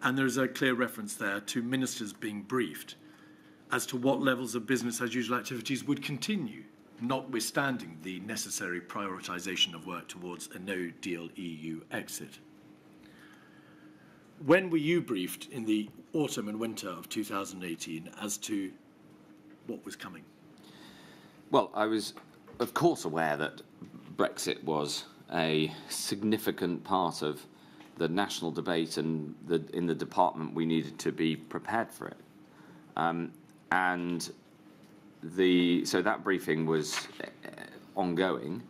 And there's a clear reference there to ministers being briefed as to what levels of business as usual activities would continue, notwithstanding the necessary prioritisation of work towards a no-deal EU exit. When were you briefed in the autumn and winter of 2018 as to what was coming? Well, I was, of course, aware that Brexit was a significant part of the national debate, and in the department we needed to be prepared for it. So that briefing was ongoing.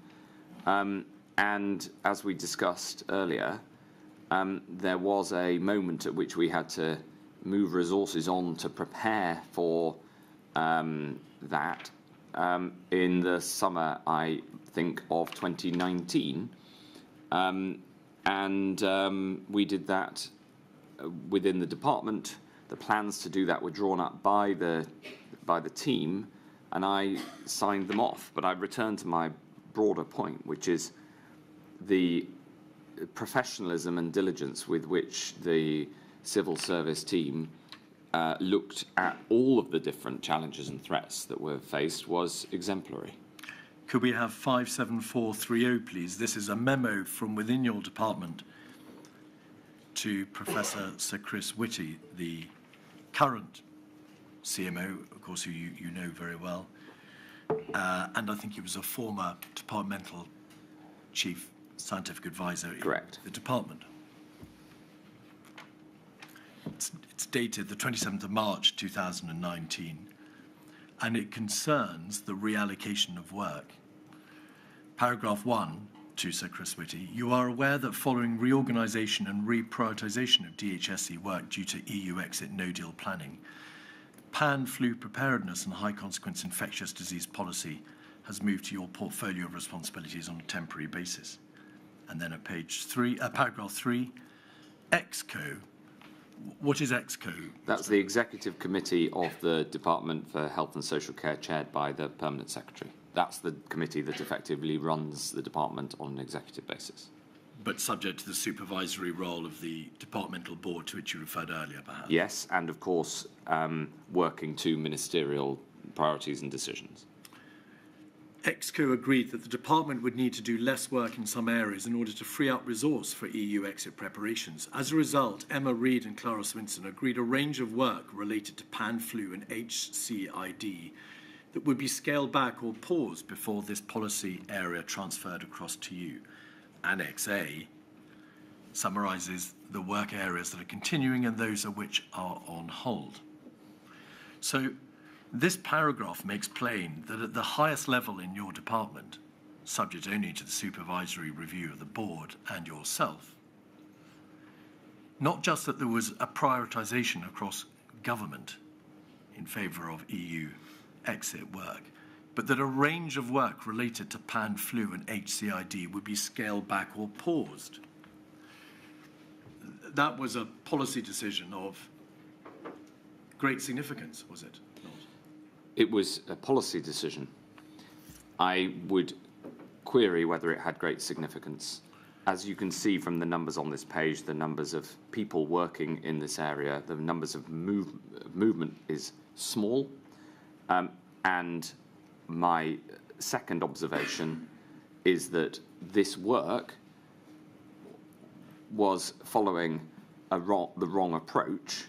And as we discussed earlier, there was a moment at which we had to move resources on to prepare for that in the summer, I think, of 2019. We did that within the department. The plans to do that were drawn up by the team, and I signed them off. But I returned to my broader point, which is the professionalism and diligence with which the civil service team looked at all of the different challenges and threats that were faced was exemplary. Could we have 57430, please? This is a memo from within your department to Professor Sir Chris Whitty, the current CMO, of course, who you know very well, and I think he was a former departmental chief scientific advisor Correct. in the department. It's dated the 27th of March 2019, and it concerns the reallocation of work. Paragraph 1 to Sir Chris Whitty, you are aware that following reorganisation and reprioritisation of DHSC work due to EU exit no-deal planning, pan-flu preparedness and high-consequence infectious disease policy has moved to your portfolio of responsibilities on a temporary basis. And then at paragraph 3, EXCO What is EXCO? That's the Executive Committee of the Department for Health and Social Care, chaired by the Permanent Secretary. That's the committee that effectively runs the department on an executive basis. But subject to the supervisory role of the departmental board to which you referred earlier, perhaps? Yes, and of course, working to ministerial priorities and decisions. EXCO agreed that the department would need to do less work in some areas in order to free up resource for EU exit preparations. As a result, Emma Reid and Clara Swinson agreed a range of work related to pan flu and HCID that would be scaled back or paused before this policy area transferred across to you. Annex A summarises the work areas that are continuing and those of which are on hold. So this paragraph makes plain that at the highest level in your department, subject only to the supervisory review of the board and yourself, not just that there was a prioritisation across government in favour of EU exit work, but that a range of work related to pan flu and HCID would be scaled back or paused. That was a policy decision of great significance, was it not? It was a policy decision. I would query whether it had great significance. As you can see from the numbers on this page, the numbers of people working in this area, the numbers of movement is small. And my second observation is that this work was following the wrong approach,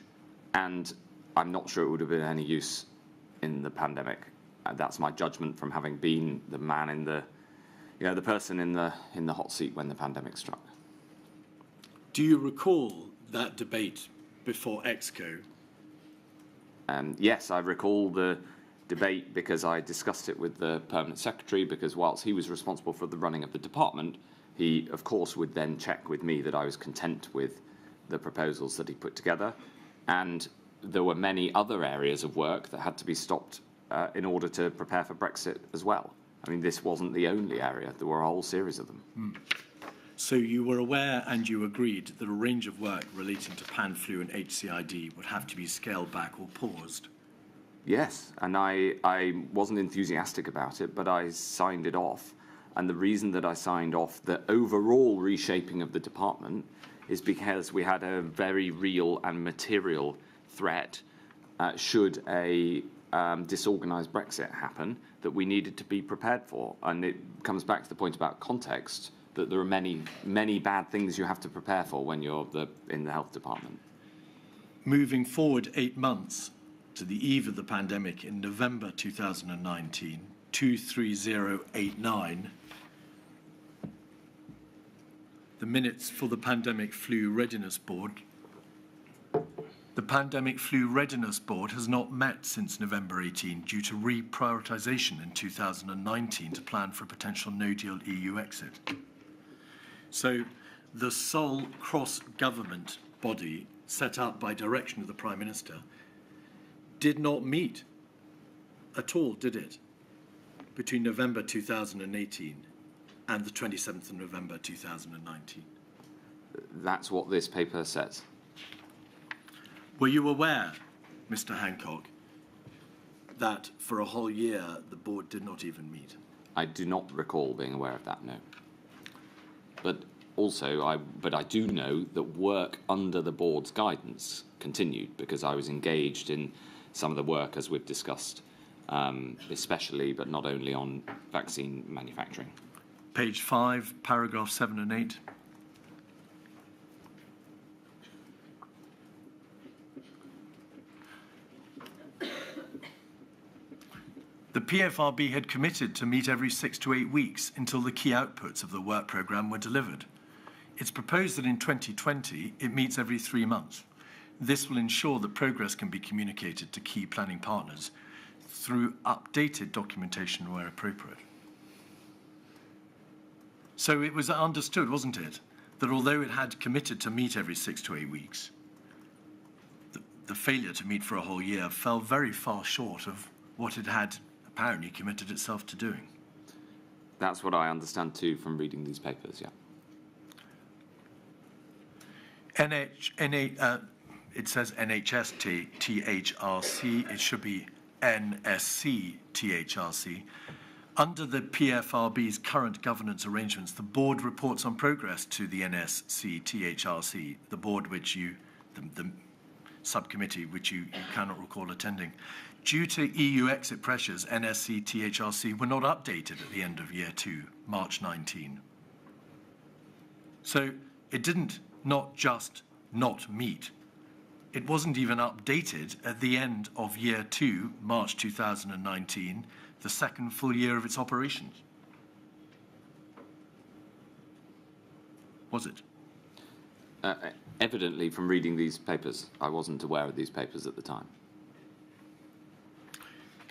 and I'm not sure it would have been any use in the pandemic. That's my judgment from having been the man in the, the person in the hot seat when the pandemic struck. Do you recall that debate before EXCO? Yes, I recall the debate because I discussed it with the Permanent Secretary, because whilst he was responsible for the running of the department, he, of course, would then check with me that I was content with the proposals that he put together. And there were many other areas of work that had to be stopped in order to prepare for Brexit as well. I mean, this wasn't the only area. There were a whole series of them. So you were aware and you agreed that a range of work relating to pan flu and HCID would have to be scaled back or paused? Yes, and I wasn't enthusiastic about it, but I signed it off. And the reason that I signed off the overall reshaping of the department is because we had a very real and material threat should a disorganised Brexit happen that we needed to be prepared for. And it comes back to the point about context, that there are many, many bad things you have to prepare for when you're in the health department. Moving forward 8 months to the eve of the pandemic in November 2019, 23089, the minutes for the Pandemic Flu Readiness Board. The Pandemic Flu Readiness Board has not met since November 18 due to reprioritisation in 2019 to plan for a potential no-deal EU exit. So the sole cross-government body set up by direction of the Prime Minister did not meet at all, did it, between November 2018 and the 27th of November 2019? That's what this paper says. Were you aware, Mr. Hancock, that for a whole year the board did not even meet? I do not recall being aware of that, no. But also, I do know that work under the board's guidance continued, because I was engaged in some of the work, as we've discussed, especially but not only on vaccine manufacturing. Page 5, paragraph 7 and 8. The PFRB had committed to meet every 6 to 8 weeks until the key outputs of the work programme were delivered. It's proposed that in 2020 it meets every 3 months. This will ensure that progress can be communicated to key planning partners through updated documentation where appropriate. So it was understood, wasn't it, that although it had committed to meet every 6 to 8 weeks, the failure to meet for a whole year fell very far short of what it had apparently committed itself to doing. That's what I understand too from reading these papers, yeah. it says NHS THRC, it should be NSC THRC. Under the PFRB's current governance arrangements, the board reports on progress to the NSC THRC, the board which you, the subcommittee which you cannot recall attending. Due to EU exit pressures, NSC THRC were not updated at the end of year 2, March 19. So it didn't not just not meet, it wasn't even updated at the end of year 2, March 2019, the second full year of its operations. Was it? Evidently, from reading these papers, I wasn't aware of these papers at the time.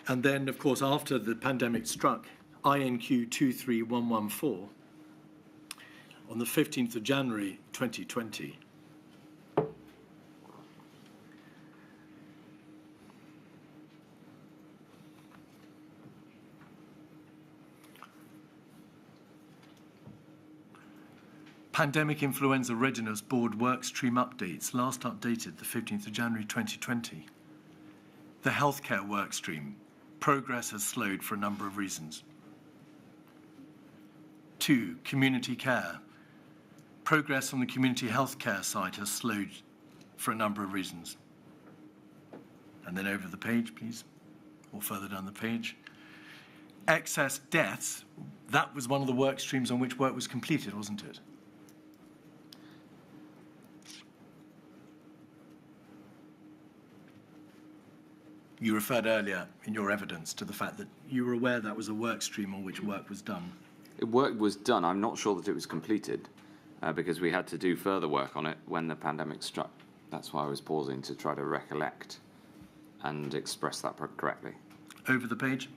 And then, of course, after the pandemic struck, INQ 23114, on the 15th of January 2020, Pandemic Influenza Readiness Board Workstream Updates, last updated the 15th of January 2020. The Healthcare Workstream, progress has slowed for a number of reasons. 2, Community Care. Progress on the community healthcare side has slowed for a number of reasons. And then over the page, please, or further down the page. Excess deaths, that was one of the work streams on which work was completed, wasn't it? You referred earlier in your evidence to the fact that you were aware that was a work stream on which work was done. Work was done. I'm not sure that it was completed because we had to do further work on it when the pandemic struck. That's why I was pausing to try to recollect and express that correctly. Over the page.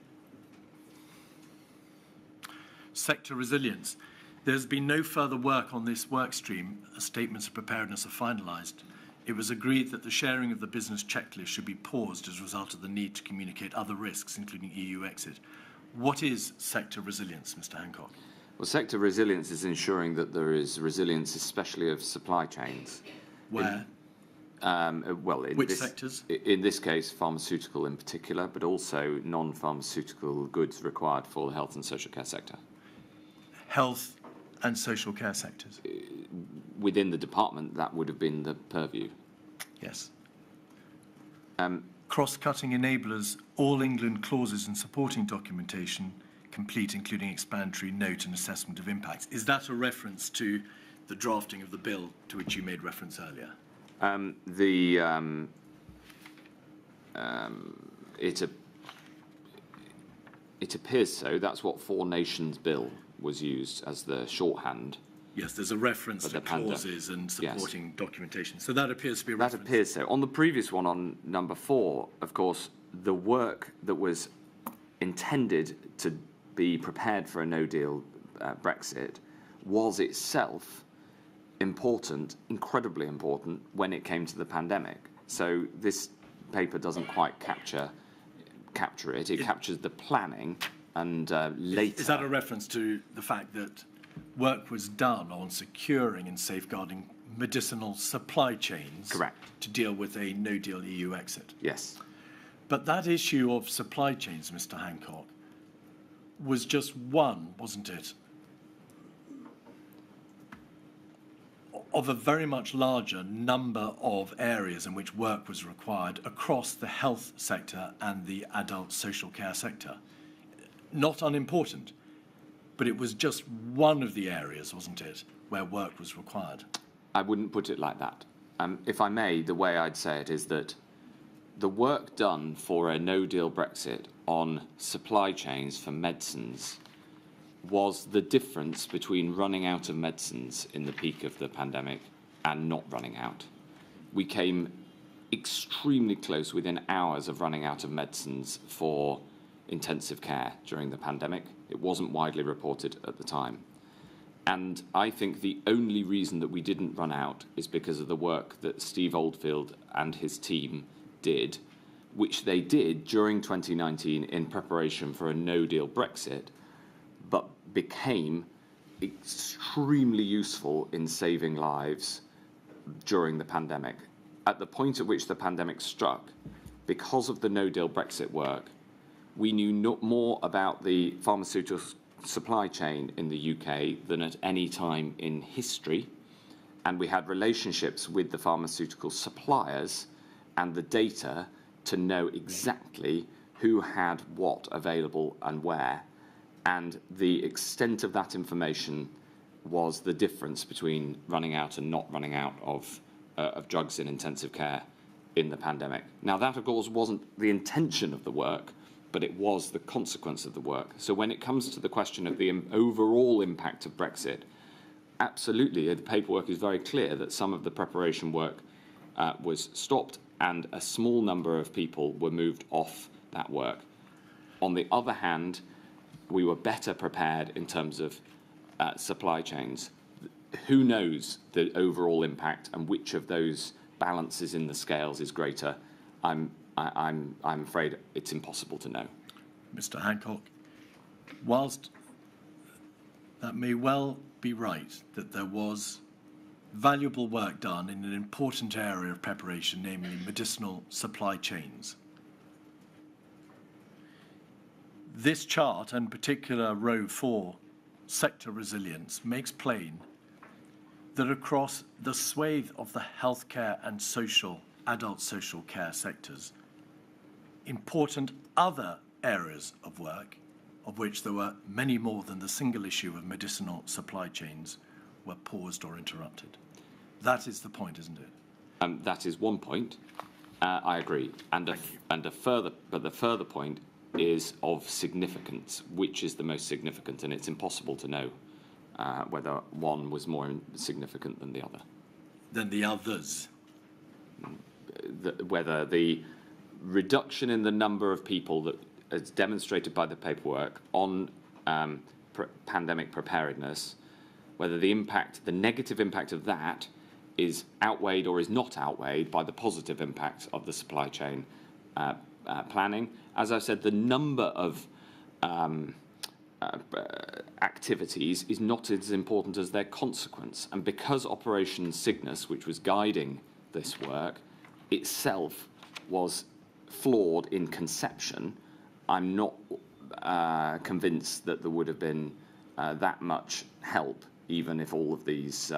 Sector resilience. There's been no further work on this work stream as statements of preparedness are finalised. It was agreed that the sharing of the business checklist should be paused as a result of the need to communicate other risks, including EU exit. What is sector resilience, Mr. Hancock? Well, sector resilience is ensuring that there is resilience, especially of supply chains. Where? Which sectors? In this case, pharmaceutical in particular, but also non-pharmaceutical goods required for the health and social care sector. Health and social care sectors? Within the department, that would have been the purview. Yes. Cross-cutting enablers, all England clauses and supporting documentation complete, including explanatory note and assessment of impacts. Is that a reference to the drafting of the bill to which you made reference earlier? It appears so. That's what Four Nations Bill was used as the shorthand. Yes, there's a reference to clauses and supporting documentation. So that appears to be a reference. That appears so. On the previous one, on number 4, of course, the work that was intended to be prepared for a no-deal Brexit was itself important, incredibly important, when it came to the pandemic. So this paper doesn't quite capture it. It captures the planning and later. Is that a reference to the fact that work was done on securing and safeguarding medicinal supply chains? Correct. To deal with a no-deal EU exit? Yes. But that issue of supply chains, Mr. Hancock, was just one, wasn't it, of a very much larger number of areas in which work was required across the health sector and the adult social care sector. Not unimportant, but it was just one of the areas, wasn't it, where work was required? I wouldn't put it like that. If I may, the way I'd say it is that the work done for a no-deal Brexit on supply chains for medicines was the difference between running out of medicines in the peak of the pandemic and not running out. We came extremely close, within hours of running out of medicines for intensive care during the pandemic. It wasn't widely reported at the time. And I think the only reason that we didn't run out is because of the work that Steve Oldfield and his team did, which they did during 2019 in preparation for a no-deal Brexit, but became extremely useful in saving lives during the pandemic. at the point at which the pandemic struck, because of the no-deal Brexit work, we knew more about the pharmaceutical supply chain in the UK than at any time in history, and we had relationships with the pharmaceutical suppliers and the data to know exactly who had what available and where, and the extent of that information was the difference between running out and not running out of drugs in intensive care in the pandemic. Now, that, of course, wasn't the intention of the work, but it was the consequence of the work. So when it comes to the question of the overall impact of Brexit, absolutely, the paperwork is very clear that some of the preparation work was stopped and a small number of people were moved off that work. On the other hand, we were better prepared in terms of supply chains. Who knows the overall impact and which of those balances in the scales is greater? I'm afraid it's impossible to know. Mr. Hancock, whilst that may well be right that there was valuable work done in an important area of preparation, namely medicinal supply chains, this chart, and particular row 4, sector resilience, makes plain that across the swathe of the healthcare and adult social care sectors, important other areas of work, of which there were many more than the single issue of medicinal supply chains, were paused or interrupted. That is the point, isn't it? That is one point. I agree. The further point is of significance. Which is the most significant? And it's impossible to know whether one was more significant than the other. Than the others. Whether the reduction in the number of people that is demonstrated by the paperwork on pandemic preparedness, whether the negative impact of that is outweighed or is not outweighed by the positive impact of the supply chain planning. As I said, the number of activities is not as important as their consequence. And because Operation Cygnus, which was guiding this work, itself was flawed in conception, I'm not convinced that there would have been that much help, even if all of these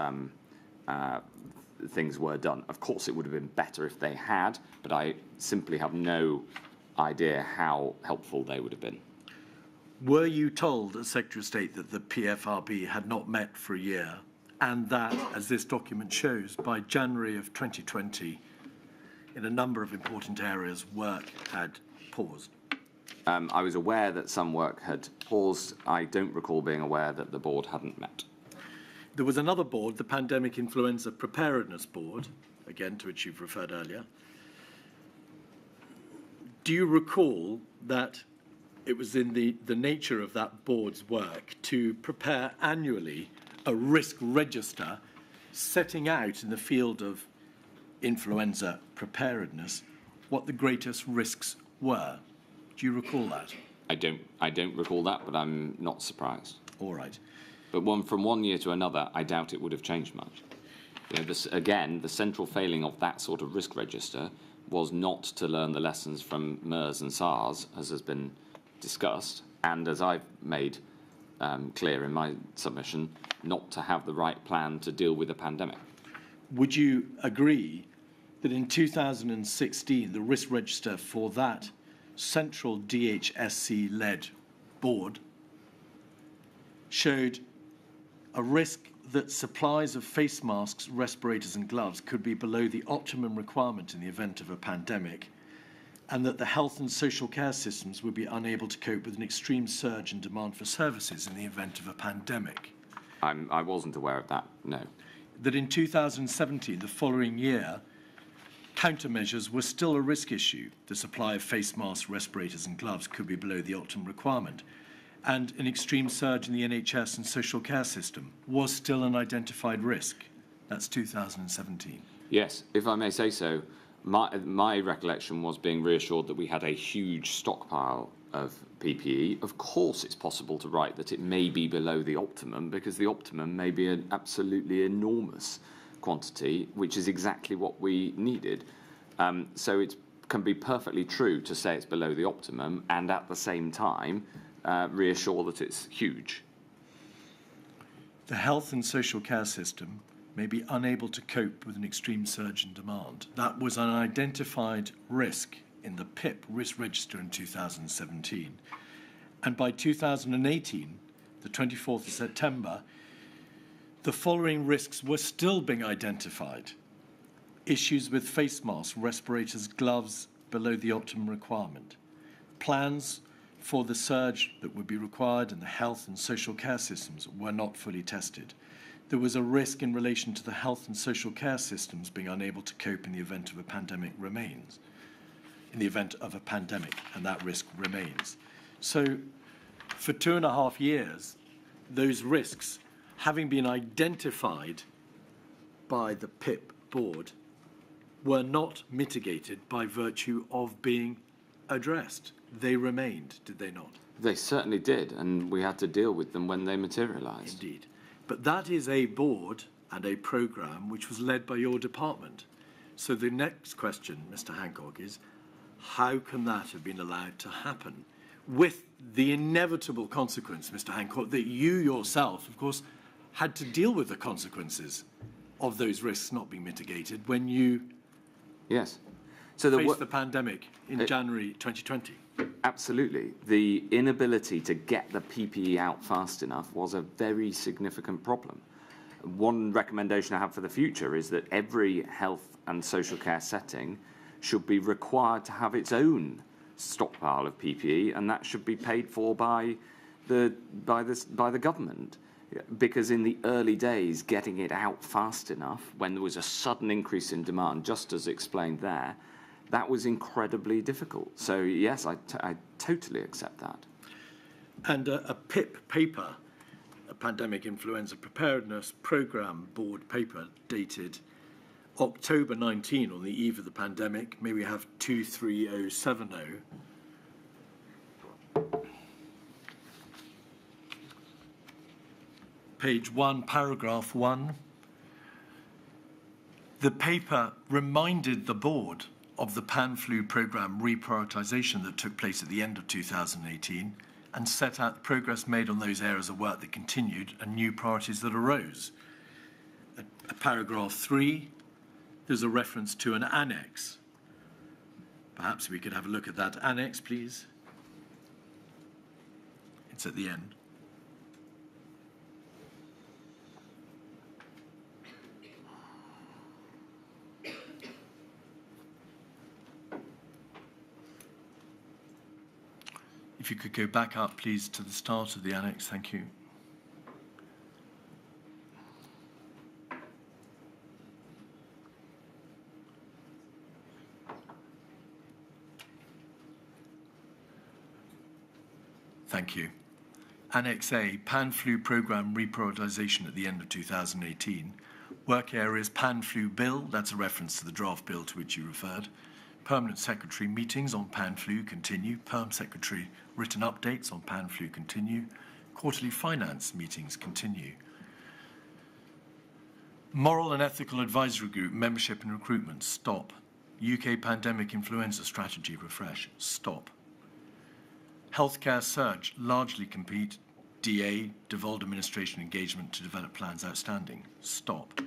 things were done. Of course, it would have been better if they had, but I simply have no idea how helpful they would have been. Were you told as Secretary of State that the PFRB had not met for a year, and that, as this document shows, by January of 2020, in a number of important areas, work had paused? I was aware that some work had paused. I don't recall being aware that the board hadn't met. There was another board, the Pandemic Influenza Preparedness Board, again, to which you've referred earlier. Do you recall that it was in the nature of that board's work to prepare annually a risk register setting out in the field of influenza preparedness what the greatest risks were? Do you recall that? I don't recall that, but I'm not surprised. All right. But from one year to another, I doubt it would have changed much. Again, the central failing of that sort of risk register was not to learn the lessons from MERS and SARS, as has been discussed, and as I've made clear in my submission, not to have the right plan to deal with a pandemic. Would you agree that in 2016, the risk register for that central DHSC-led board showed a risk that supplies of face masks, respirators and gloves could be below the optimum requirement in the event of a pandemic, and that the health and social care systems would be unable to cope with an extreme surge in demand for services in the event of a pandemic? I wasn't aware of that, no. That in 2017, the following year, countermeasures were still a risk issue. The supply of face masks, respirators and gloves could be below the optimum requirement, and an extreme surge in the NHS and social care system was still an identified risk. That's 2017. Yes, if I may say so, my recollection was being reassured that we had a huge stockpile of PPE. Of course, it's possible to write that it may be below the optimum, because the optimum may be an absolutely enormous quantity, which is exactly what we needed. So it can be perfectly true to say it's below the optimum and at the same time reassure that it's huge. The health and social care system may be unable to cope with an extreme surge in demand. That was an identified risk in the PIP risk register in 2017. And by 2018, the 24th of September, the following risks were still being identified. Issues with face masks, respirators, gloves below the optimum requirement. Plans for the surge that would be required in the health and social care systems were not fully tested. There was a risk in relation to the health and social care systems being unable to cope in the event of a pandemic remains. In the event of a pandemic, and that risk remains. So for 2.5 years, those risks, having been identified by the PIP board, were not mitigated by virtue of being addressed. They remained, did they not? They certainly did, and we had to deal with them when they materialised. Indeed. But that is a board and a programme which was led by your department. So the next question, Mr. Hancock, is how can that have been allowed to happen? With the inevitable consequence, Mr. Hancock, that you yourself, of course, had to deal with the consequences of those risks not being mitigated when you Yes. So faced the pandemic in January 2020. Absolutely. The inability to get the PPE out fast enough was a very significant problem. One recommendation I have for the future is that every health and social care setting should be required to have its own stockpile of PPE, and that should be paid for by the government. Because in the early days, getting it out fast enough, when there was a sudden increase in demand, just as explained there, that was incredibly difficult. So yes, I totally accept that. And a PIP paper, a Pandemic Influenza Preparedness Programme Board paper, dated October 19, on the eve of the pandemic. May we have 23070. Page 1, paragraph 1. The paper reminded the board of the pan-flu programme reprioritisation that took place at the end of 2018 and set out the progress made on those areas of work that continued and new priorities that arose. At paragraph 3, there's a reference to an annex. Perhaps we could have a look at that annex, please. It's at the end. If you could go back up, please, to the start of the annex. Thank you. Thank you. Annex A, Pan-Flu Programme Reprioritisation at the end of 2018. Work areas Pan-Flu Bill, that's a reference to the draft bill to which you referred. Permanent Secretary meetings on Pan-Flu continue. Perm Secretary written updates on Pan-Flu continue. Quarterly finance meetings continue. Moral and Ethical Advisory Group membership and recruitment, stop. UK Pandemic Influenza Strategy refresh, stop. Healthcare surge, largely complete. DA, devolved administration engagement to develop plans outstanding, stop.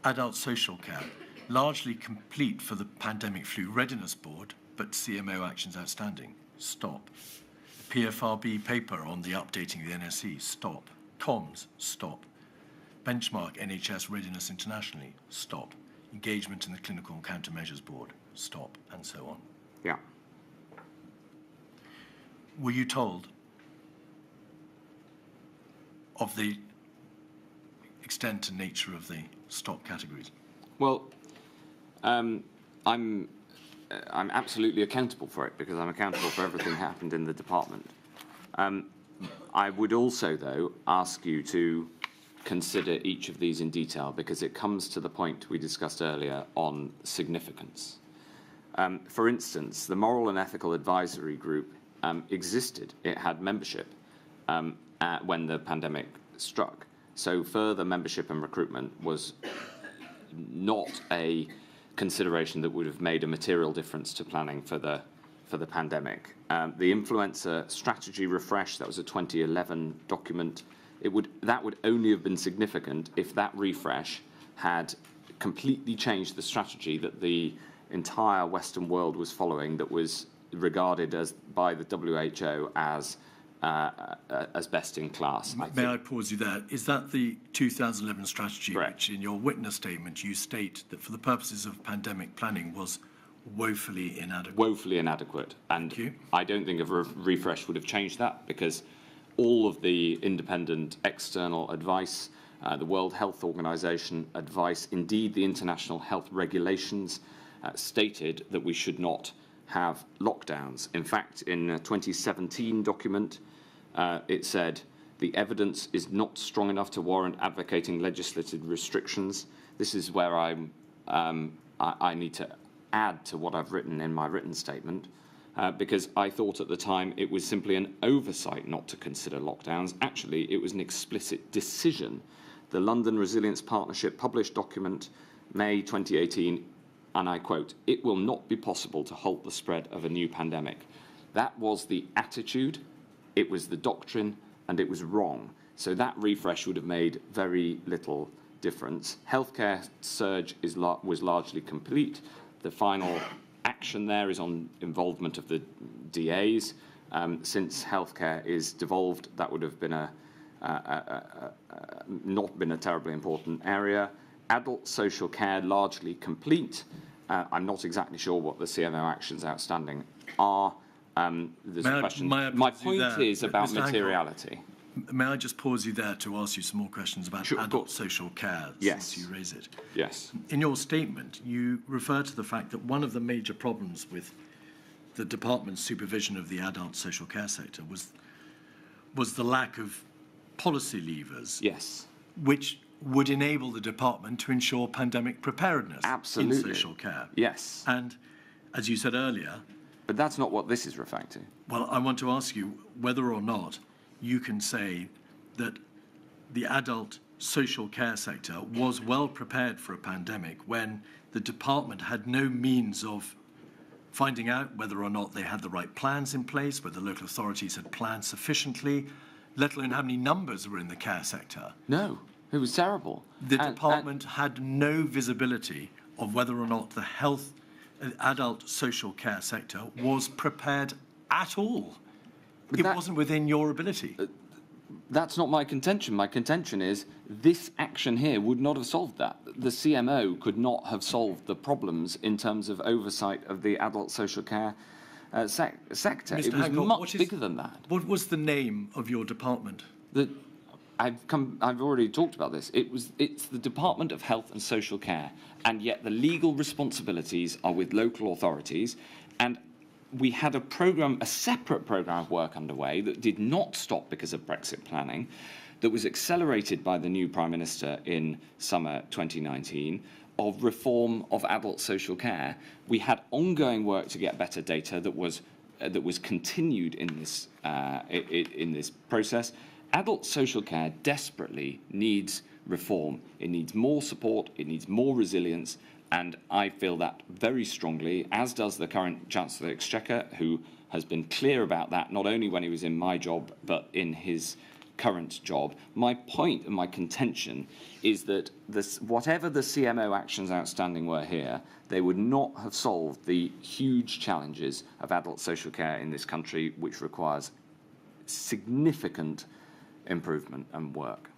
Adult social care, largely complete for the Pandemic Flu Readiness Board, but CMO actions outstanding, stop. PFRB paper on the updating of the NSE, stop. Comms, stop. Benchmark NHS Readiness internationally, stop. Engagement in the Clinical and Countermeasures Board, stop, and so on. Yeah. Were you told of the extent and nature of the stop categories? Well, I'm absolutely accountable for it because I'm accountable for everything that happened in the department. I would also, though, ask you to consider each of these in detail because it comes to the point we discussed earlier on significance. For instance, the Moral and Ethical Advisory Group existed. It had membership when the pandemic struck. So further membership and recruitment was not a consideration that would have made a material difference to planning for the pandemic. The influenza strategy refresh, that was a 2011 document. That would only have been significant if that refresh had completely changed the strategy that the entire Western world was following, that was regarded by the WHO as best in class. May I pause you there? Is that the 2011 strategy, Correct. which in your witness statement you state that for the purposes of pandemic planning was woefully inadequate? Woefully inadequate. And you. I don't think a refresh would have changed that, because all of the independent external advice, the World Health Organization advice, indeed the international health regulations, stated that we should not have lockdowns. In fact, in a 2017 document, it said the evidence is not strong enough to warrant advocating legislative restrictions. This is where I need to add to what I've written in my written statement, because I thought at the time it was simply an oversight not to consider lockdowns. Actually, it was an explicit decision. The London Resilience Partnership published document, May 2018, and I quote, "It will not be possible to halt the spread of a new pandemic." That was the attitude, it was the doctrine, and it was wrong. So that refresh would have made very little difference. Healthcare surge was largely complete. The final action there is on involvement of the DAs. Since healthcare is devolved, that would have been not been a terribly important area. Adult social care largely complete. I'm not exactly sure what the CMO actions outstanding are. There's a question. My point is about Mr. materiality. May I just pause you there to ask you some more questions about Sure, adult social care, Yes. since you raise it? Yes. In your statement, you refer to the fact that one of the major problems with the department's supervision of the adult social care sector was the lack of policy levers, Yes. which would enable the department to ensure pandemic preparedness Absolutely. in social care. Yes. And as you said earlier, But that's not what this is referring to. well, I want to ask you whether or not you can say that the adult social care sector was well prepared for a pandemic when the department had no means of finding out whether or not they had the right plans in place, whether local authorities had planned sufficiently, let alone how many numbers were in the care sector. No, it was terrible. The department had no visibility of whether or not the adult social care sector was prepared at all. It wasn't within your ability. That's not my contention. My contention is this action here would not have solved that. The CMO could not have solved the problems in terms of oversight of the adult social care sector. Mr. It was Hancock, much bigger than that. What was the name of your department? I've already talked about this. It's the Department of Health and Social Care, and yet the legal responsibilities are with local authorities. And we had a separate program of work underway that did not stop because of Brexit planning, that was accelerated by the new Prime Minister in summer 2019, of reform of adult social care. We had ongoing work to get better data that was continued in this process. Adult social care desperately needs reform. It needs more support, it needs more resilience, and I feel that very strongly, as does the current Chancellor of the Exchequer, who has been clear about that, not only when he was in my job, but in his current job. My point and my contention is that whatever the CMO actions outstanding were here, they would not have solved the huge challenges of adult social care in this country, which requires significant improvement and work.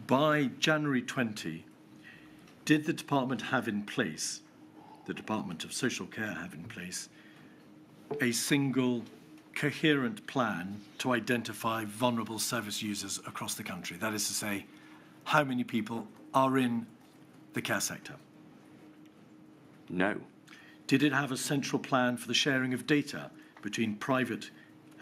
By January 20, did the department have in place, the Department of Social Care have in place, a single coherent plan to identify vulnerable service users across the country? That is to say, how many people are in the care sector? No. Did it have a central plan for the sharing of data between private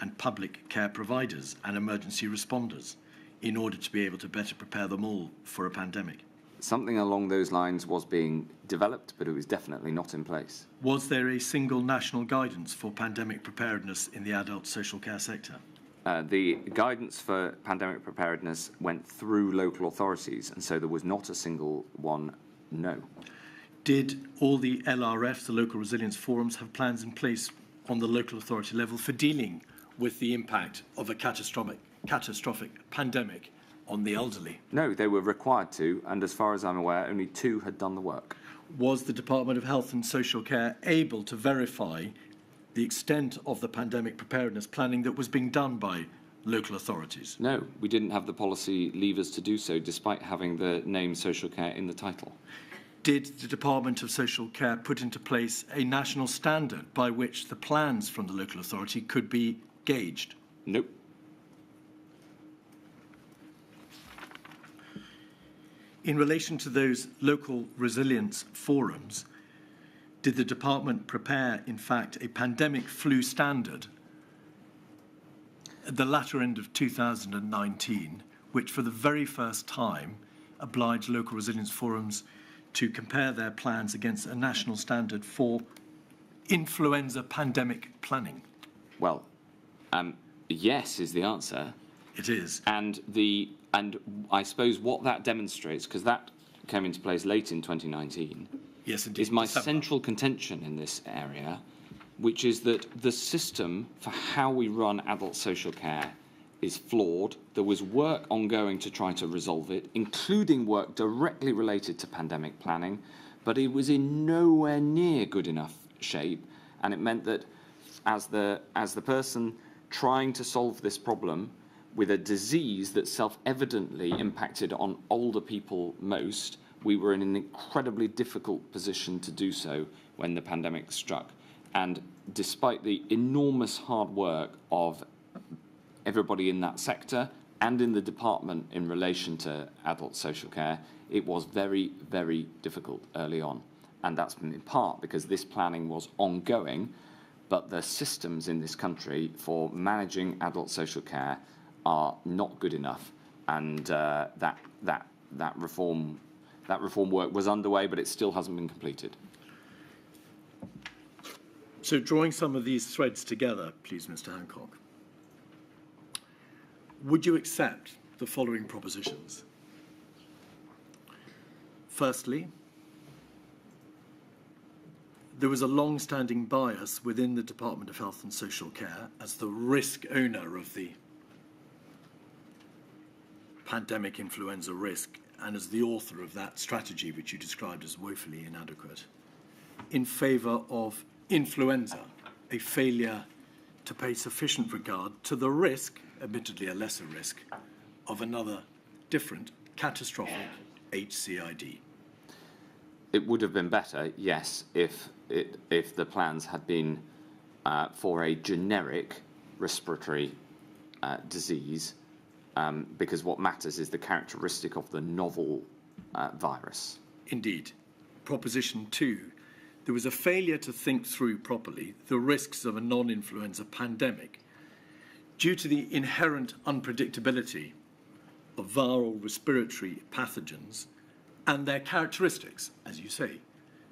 and public care providers and emergency responders in order to be able to better prepare them all for a pandemic? Something along those lines was being developed, but it was definitely not in place. Was there a single national guidance for pandemic preparedness in the adult social care sector? The guidance for pandemic preparedness went through local authorities, and so there was not a single one No. Did all the LRFs, the local resilience forums, have plans in place on the local authority level for dealing with the impact of a catastrophic pandemic on the elderly? No, they were required to, and as far as I'm aware, only 2 had done the work. Was the Department of Health and Social Care able to verify the extent of the pandemic preparedness planning that was being done by local authorities? No, we didn't have the policy levers to do so, despite having the name social care in the title. Did the Department of Social Care put into place a national standard by which the plans from the local authority could be gauged? Nope. In relation to those local resilience forums, did the department prepare, in fact, a pandemic flu standard at the latter end of 2019, which for the very first time obliged local resilience forums to compare their plans against a national standard for influenza pandemic planning? Well, yes is the answer. It is. And I suppose what that demonstrates, because that came into place late in 2019, Yes, indeed. is my December. central contention in this area, which is that the system for how we run adult social care is flawed. There was work ongoing to try to resolve it, including work directly related to pandemic planning, but it was in nowhere near good enough shape, and it meant that as the person trying to solve this problem with a disease that self-evidently impacted on older people most, we were in an incredibly difficult position to do so when the pandemic struck. And despite the enormous hard work of everybody in that sector and in the department in relation to adult social care, it was very, very difficult early on. And that's in part because this planning was ongoing, but the systems in this country for managing adult social care are not good enough. And that reform work was underway, but it still hasn't been completed. So drawing some of these threads together, please, Mr. Hancock, would you accept the following propositions? Firstly, there was a long-standing bias within the Department of Health and Social Care as the risk owner of the pandemic influenza risk and as the author of that strategy, which you described as woefully inadequate, in favour of influenza, a failure to pay sufficient regard to the risk, admittedly a lesser risk, of another different catastrophic HCID. It would have been better, yes, if the plans had been for a generic respiratory disease, because what matters is the characteristic of the novel virus. Indeed. Proposition 2, there was a failure to think through properly the risks of a non-influenza pandemic due to the inherent unpredictability of viral respiratory pathogens and their characteristics, as you say,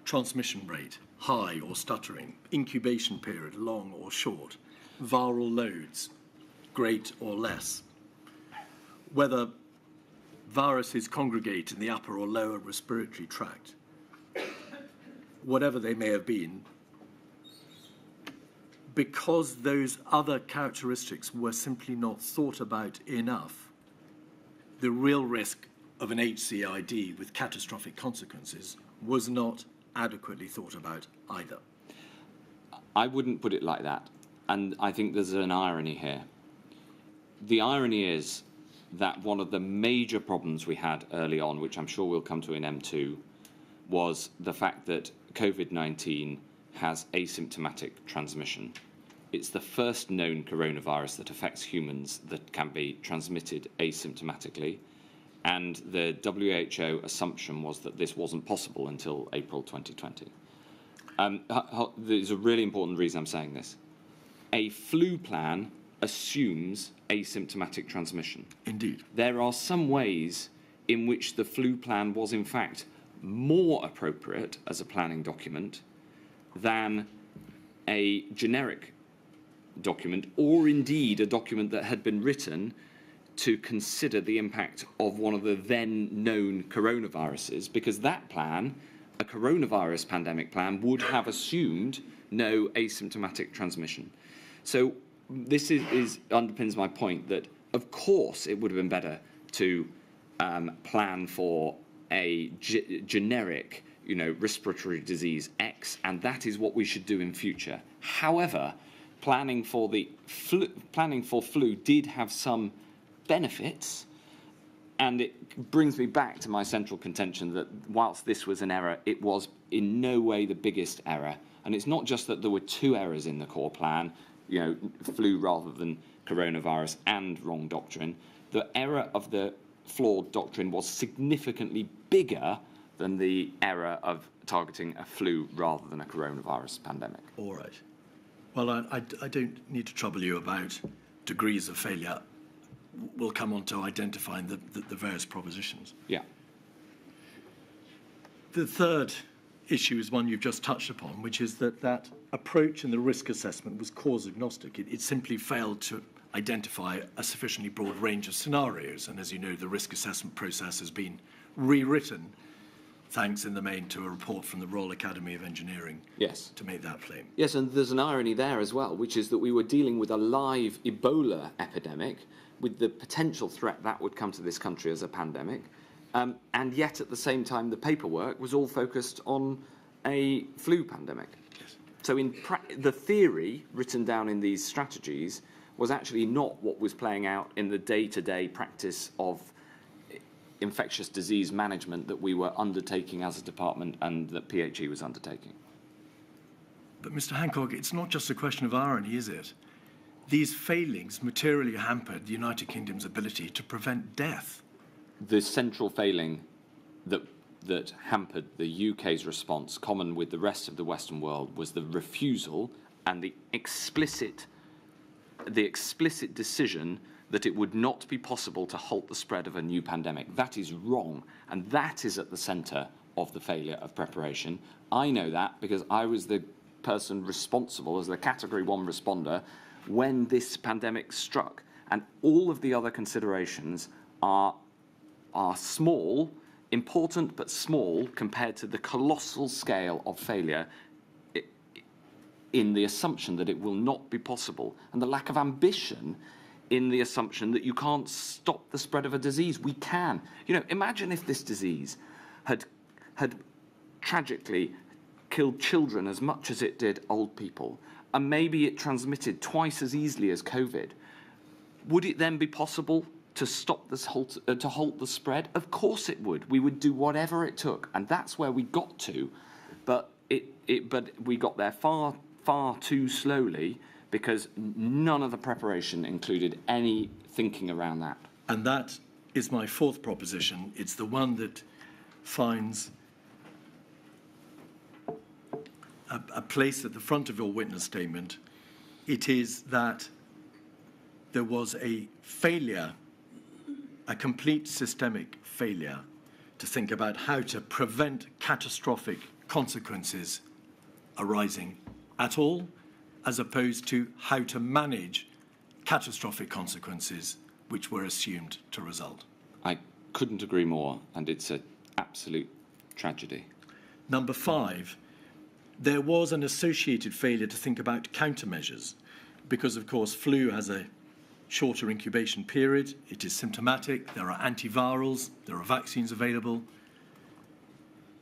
transmission rate, high or stuttering, incubation period, long or short, viral loads, great or less, whether viruses congregate in the upper or lower respiratory tract, whatever they may have been, because those other characteristics were simply not thought about enough, the real risk of an HCID with catastrophic consequences was not adequately thought about either. I wouldn't put it like that, and I think there's an irony here. The irony is that one of the major problems we had early on, which I'm sure we'll come to in M2, was the fact that COVID-19 has asymptomatic transmission. It's the first known coronavirus that affects humans that can be transmitted asymptomatically, and the WHO assumption was that this wasn't possible until April 2020. There's a really important reason I'm saying this. A flu plan assumes asymptomatic transmission. Indeed. There are some ways in which the flu plan was in fact more appropriate as a planning document than a generic document, or indeed a document that had been written to consider the impact of one of the then known coronaviruses, because that plan, a coronavirus pandemic plan, would have assumed no asymptomatic transmission. So this underpins my point that, of course, it would have been better to plan for a generic, respiratory disease X, and that is what we should do in future. However, planning for flu did have some benefits, and it brings me back to my central contention that whilst this was an error, it was in no way the biggest error. And it's not just that there were two errors in the core plan, flu rather than coronavirus, and wrong doctrine. The error of the flawed doctrine was significantly bigger than the error of targeting a flu rather than a coronavirus pandemic. All right. Well, I don't need to trouble you about degrees of failure. We'll come on to identifying the various propositions. Yeah. The third issue is one you've just touched upon, which is that approach in the risk assessment was cause agnostic. It simply failed to identify a sufficiently broad range of scenarios. And as you know, the risk assessment process has been rewritten, thanks in the main to a report from the Royal Academy of Engineering, yes, to make that claim. Yes, and there's an irony there as well, which is that we were dealing with a live Ebola epidemic with the potential threat that would come to this country as a pandemic. And yet, at the same time, the paperwork was all focused on a flu pandemic. Yes. So the theory written down in these strategies was actually not what was playing out in the day-to-day practice of infectious disease management that we were undertaking as a department and that PHE was undertaking. But Mr. Hancock, it's not just a question of irony, is it? These failings materially hampered the United Kingdom's ability to prevent death. The central failing that hampered the UK's response, common with the rest of the Western world, was the refusal and the explicit decision that it would not be possible to halt the spread of a new pandemic. That is wrong, and that is at the centre of the failure of preparation. I know that because I was the person responsible as the Category 1 responder when this pandemic struck, and all of the other considerations are small, important but small compared to the colossal scale of failure in the assumption that it will not be possible, and the lack of ambition in the assumption that you can't stop the spread of a disease. We can. Imagine if this disease had tragically killed children as much as it did old people, and maybe it transmitted twice as easily as COVID. Would it then be possible to stop this halt the spread? Of course it would. We would do whatever it took, and that's where we got to. But we got there far too slowly because none of the preparation included any thinking around that. And that is my fourth proposition. It's the one that finds a place at the front of your witness statement. It is that there was a failure, a complete systemic failure, to think about how to prevent catastrophic consequences arising at all, as opposed to how to manage catastrophic consequences which were assumed to result. I couldn't agree more, and it's an absolute tragedy. Number 5, there was an associated failure to think about countermeasures, because, of course, flu has a shorter incubation period, it is symptomatic, there are antivirals, there are vaccines available.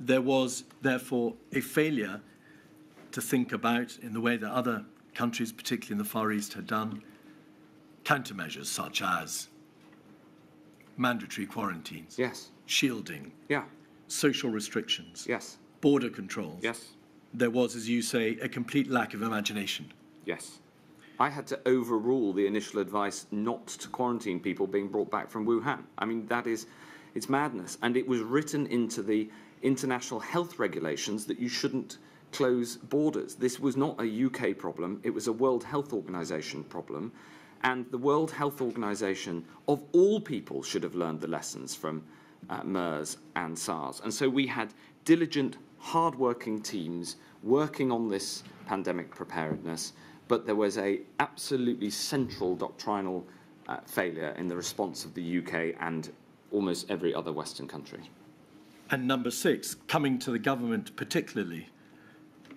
There was, therefore, a failure to think about, in the way that other countries, particularly in the Far East, had done, countermeasures such as mandatory quarantines, yes, shielding, yeah, social restrictions, yes, border controls. yes, There was, as you say, a complete lack of imagination. yes. I had to overrule the initial advice not to quarantine people being brought back from Wuhan. I mean, it's madness. And it was written into the international health regulations that you shouldn't close borders. This was not a UK problem, it was a World Health Organization problem. And the World Health Organization, of all people, should have learned the lessons from MERS and SARS. And so we had diligent, hard-working teams working on this pandemic preparedness, but there was a absolutely central doctrinal failure in the response of the UK and almost every other Western country. And number 6, coming to the government particularly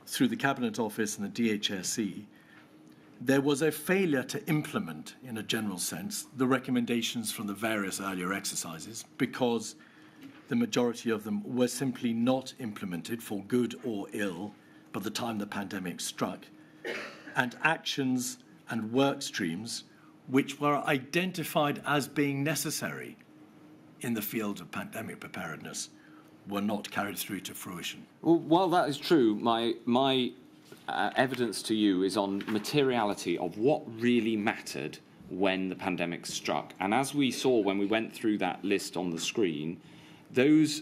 through the Cabinet Office and the DHSE, there was a failure to implement, in a general sense, the recommendations from the various earlier exercises because the majority of them were simply not implemented for good or ill by the time the pandemic struck, and actions and work streams which were identified as being necessary in the field of pandemic preparedness were not carried through to fruition. Well, while that is true, my evidence to you is on materiality of what really mattered when the pandemic struck. And as we saw when we went through that list on the screen, those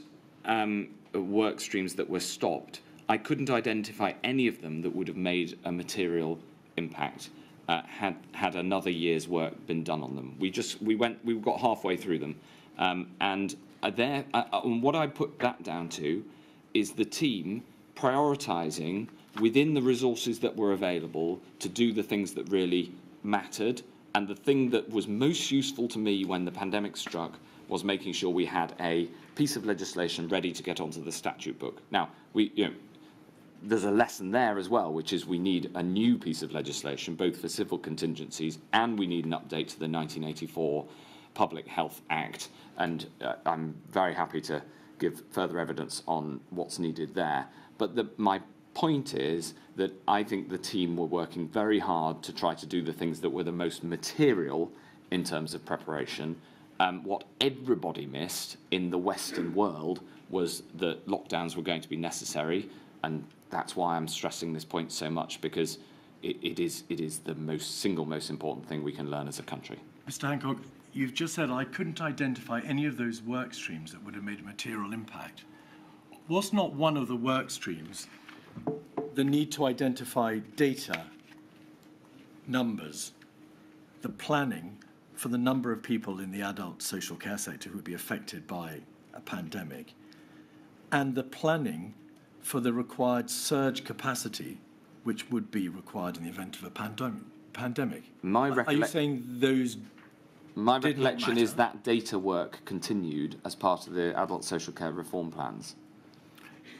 work streams that were stopped, I couldn't identify any of them that would have made a material impact had another year's work been done on them. We got halfway through them, and what I put that down to is the team prioritising within the resources that were available to do the things that really mattered. And the thing that was most useful to me when the pandemic struck was making sure we had a piece of legislation ready to get onto the statute book. Now, there's a lesson there as well, which is we need a new piece of legislation, both for civil contingencies, and we need an update to the 1984 Public Health Act. And I'm very happy to give further evidence on what's needed there. But my point is that I think the team were working very hard to try to do the things that were the most material in terms of preparation. What everybody missed in the Western world was that lockdowns were going to be necessary, and that's why I'm stressing this point so much, because it is the single most important thing we can learn as a country. Mr. Hancock, you've just said I couldn't identify any of those work streams that would have made a material impact. Was not one of the work streams the need to identify data, numbers, the planning for the number of people in the adult social care sector who would be affected by a pandemic, and the planning for the required surge capacity which would be required in the event of a pandemic? Are you saying those? My recollection is that data work continued as part of the adult social care reform plans.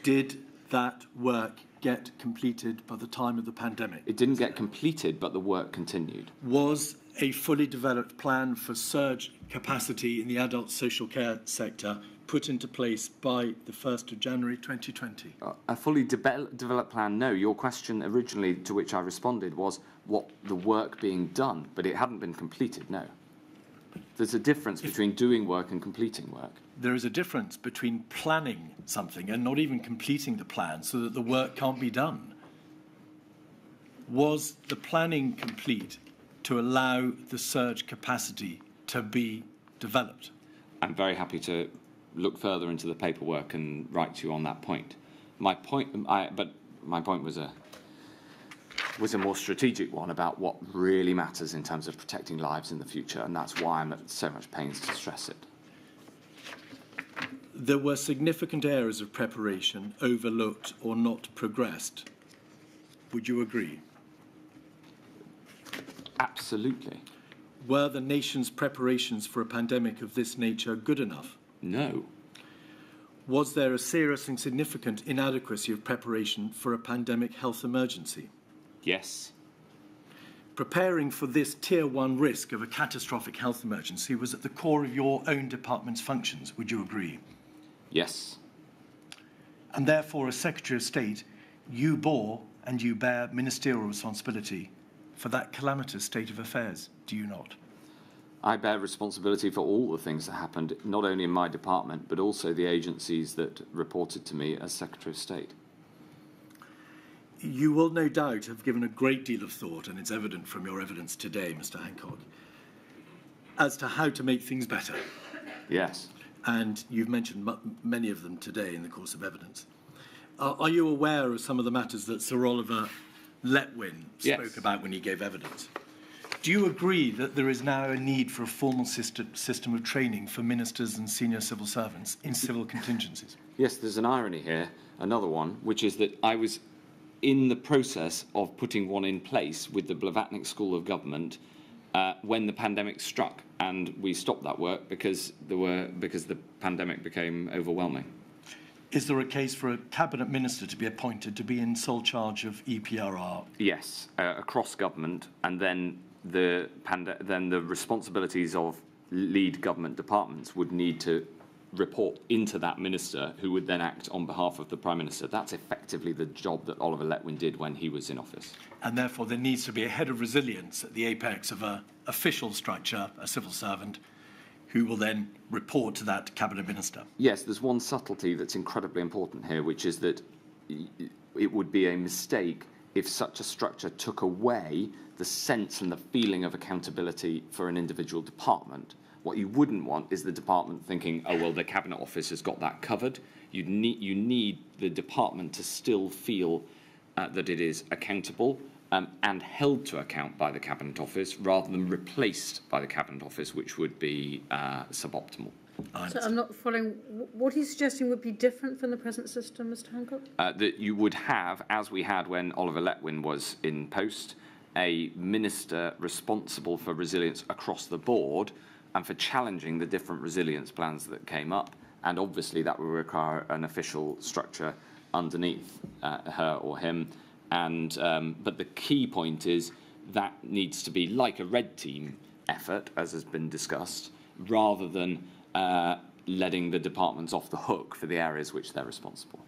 Did that work get completed by the time of the pandemic? It didn't get completed, but the work continued. Was a fully developed plan for surge capacity in the adult social care sector put into place by the 1st of January 2020? A fully developed plan, no. Your question originally, to which I responded, was what the work being done, but it hadn't been completed, no. There's a difference between doing work and completing work. There is a difference between planning something and not even completing the plan so that the work can't be done. Was the planning complete to allow the surge capacity to be developed? I'm very happy to look further into the paperwork and write to you on that point. My point was a more strategic one about what really matters in terms of protecting lives in the future, and that's why I'm at so much pains to stress it. There were significant areas of preparation overlooked or not progressed. Would you agree? Absolutely. Were the nation's preparations for a pandemic of this nature good enough? No. Was there a serious and significant inadequacy of preparation for a pandemic health emergency? Yes. Preparing for this Tier 1 risk of a catastrophic health emergency was at the core of your own department's functions. Would you agree? Yes. And therefore, as Secretary of State, you bore and you bear ministerial responsibility for that calamitous state of affairs, do you not? I bear responsibility for all the things that happened, not only in my department, but also the agencies that reported to me as Secretary of State. You will no doubt have given a great deal of thought, and it's evident from your evidence today, Mr. Hancock, as to how to make things better. Yes. And you've mentioned many of them today in the course of evidence. Are you aware of some of the matters that Sir Oliver Letwin spoke about when he gave evidence? Do you agree that there is now a need for a formal system of training for ministers and senior civil servants in civil contingencies? Yes, there's an irony here, another one, which is that I was in the process of putting one in place with the Blavatnik School of Government when the pandemic struck, and we stopped that work because the pandemic became overwhelming. Is there a case for a cabinet minister to be appointed to be in sole charge of EPRR? Yes, across government, and then the responsibilities of lead government departments would need to report into that minister, who would then act on behalf of the Prime Minister. That's effectively the job that Oliver Letwin did when he was in office. And therefore there needs to be a head of resilience at the apex of an official structure, a civil servant, who will then report to that cabinet minister. Yes, there's one subtlety that's incredibly important here, which is that it would be a mistake if such a structure took away the sense and the feeling of accountability for an individual department. What you wouldn't want is the department thinking, oh, well, the Cabinet Office has got that covered. You need the department to still feel that it is accountable and held to account by the Cabinet Office, rather than replaced by the Cabinet Office, which would be suboptimal. So I'm not following. What he's suggesting would be different from the present system, Mr. Hancock? That you would have, as we had when Oliver Letwin was in post, a minister responsible for resilience across the board and for challenging the different resilience plans that came up. And obviously that will require an official structure underneath her or him. And but the key point is that needs to be like a red team effort, as has been discussed, rather than letting the departments off the hook for the areas which they're responsible.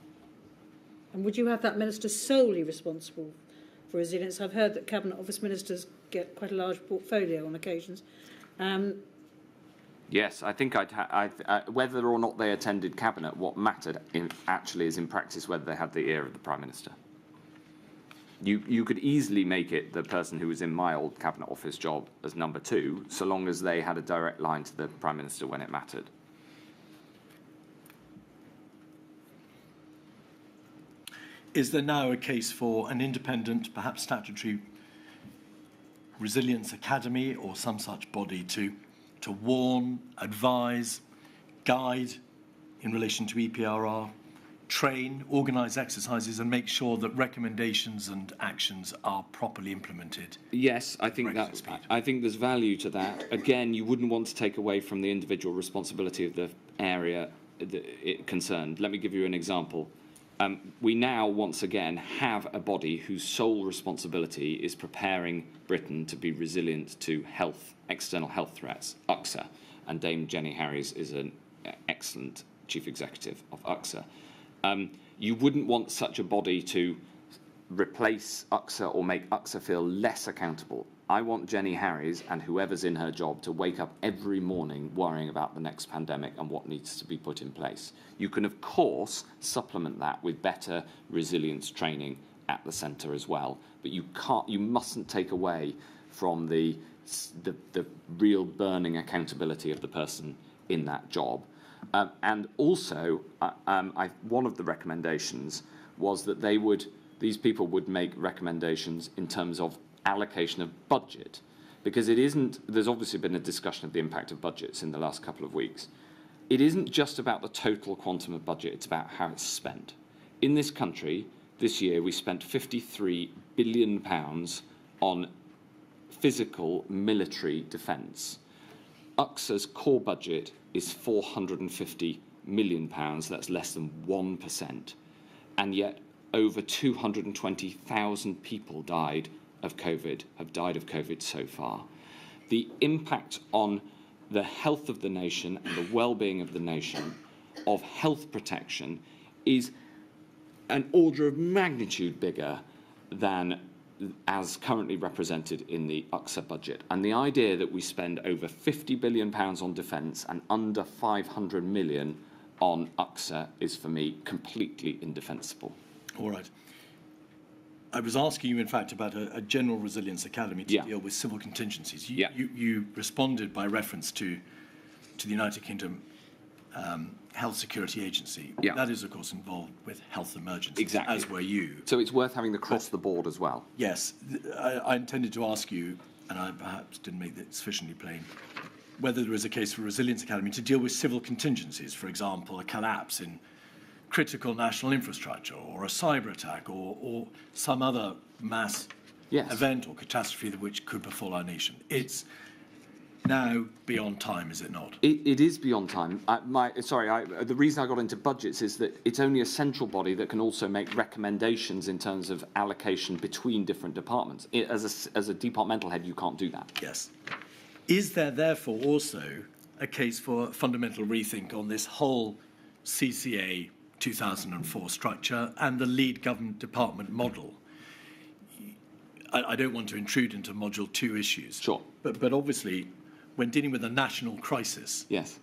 And would you have that minister solely responsible for resilience? I've heard that Cabinet Office ministers get quite a large portfolio on occasions. Yes, I think whether or not they attended Cabinet, what mattered actually is in practice whether they had the ear of the Prime Minister. You could easily make it the person who was in my old Cabinet Office job as number 2, so long as they had a direct line to the Prime Minister when it mattered. Is there now a case for an independent, perhaps statutory resilience academy or some such body to warn, advise, guide in relation to EPRR, train, organise exercises and make sure that recommendations and actions are properly implemented? Yes, I think there's value to that. Again, you wouldn't want to take away from the individual responsibility of the area concerned. Let me give you an example. We now, once again, have a body whose sole responsibility is preparing Britain to be resilient to external health threats, UXA, and Dame Jenny Harries is an excellent chief executive of UXA. You wouldn't want such a body to replace UXA or make UXA feel less accountable. I want Jenny Harries and whoever's in her job to wake up every morning worrying about the next pandemic and what needs to be put in place. You can, of course, supplement that with better resilience training at the centre as well. But you mustn't take away from the real burning accountability of the person in that job. And also, one of the recommendations was that these people would make recommendations in terms of allocation of budget, because there's obviously been a discussion of the impact of budgets in the last couple of weeks. It isn't just about the total quantum of budget, it's about how it's spent. In this country, this year, we spent £53 billion on physical military defence. UXA's core budget is £450 million, that's less than 1%. And yet, over 220,000 people have died of COVID so far. The impact on the health of the nation and the well-being of the nation of health protection is an order of magnitude bigger than as currently represented in the UXA budget. And the idea that we spend over £50 billion on defence and under 500 million on UXA is, for me, completely indefensible. All right. I was asking you, in fact, about a general resilience academy to deal with civil contingencies. You responded by reference to the United Kingdom Health Security Agency. That is, of course, involved with health emergencies, exactly, as were you. So it's worth having across the board as well. Yes. I intended to ask you, and I perhaps didn't make it sufficiently plain, whether there is a case for Resilience Academy to deal with civil contingencies, for example, a collapse in critical national infrastructure or a cyber attack or some other mass Yes. event or catastrophe which could befall our nation. It's now beyond time, is it not? It is beyond time. The reason I got into budgets is that it's only a central body that can also make recommendations in terms of allocation between different departments. As a departmental head, you can't do that. Yes. Is there therefore also a case for fundamental rethink on this whole CCA 2004 structure and the lead government department model? I don't want to intrude into Module 2 issues. Sure. But obviously, when dealing with a national crisis, Yes.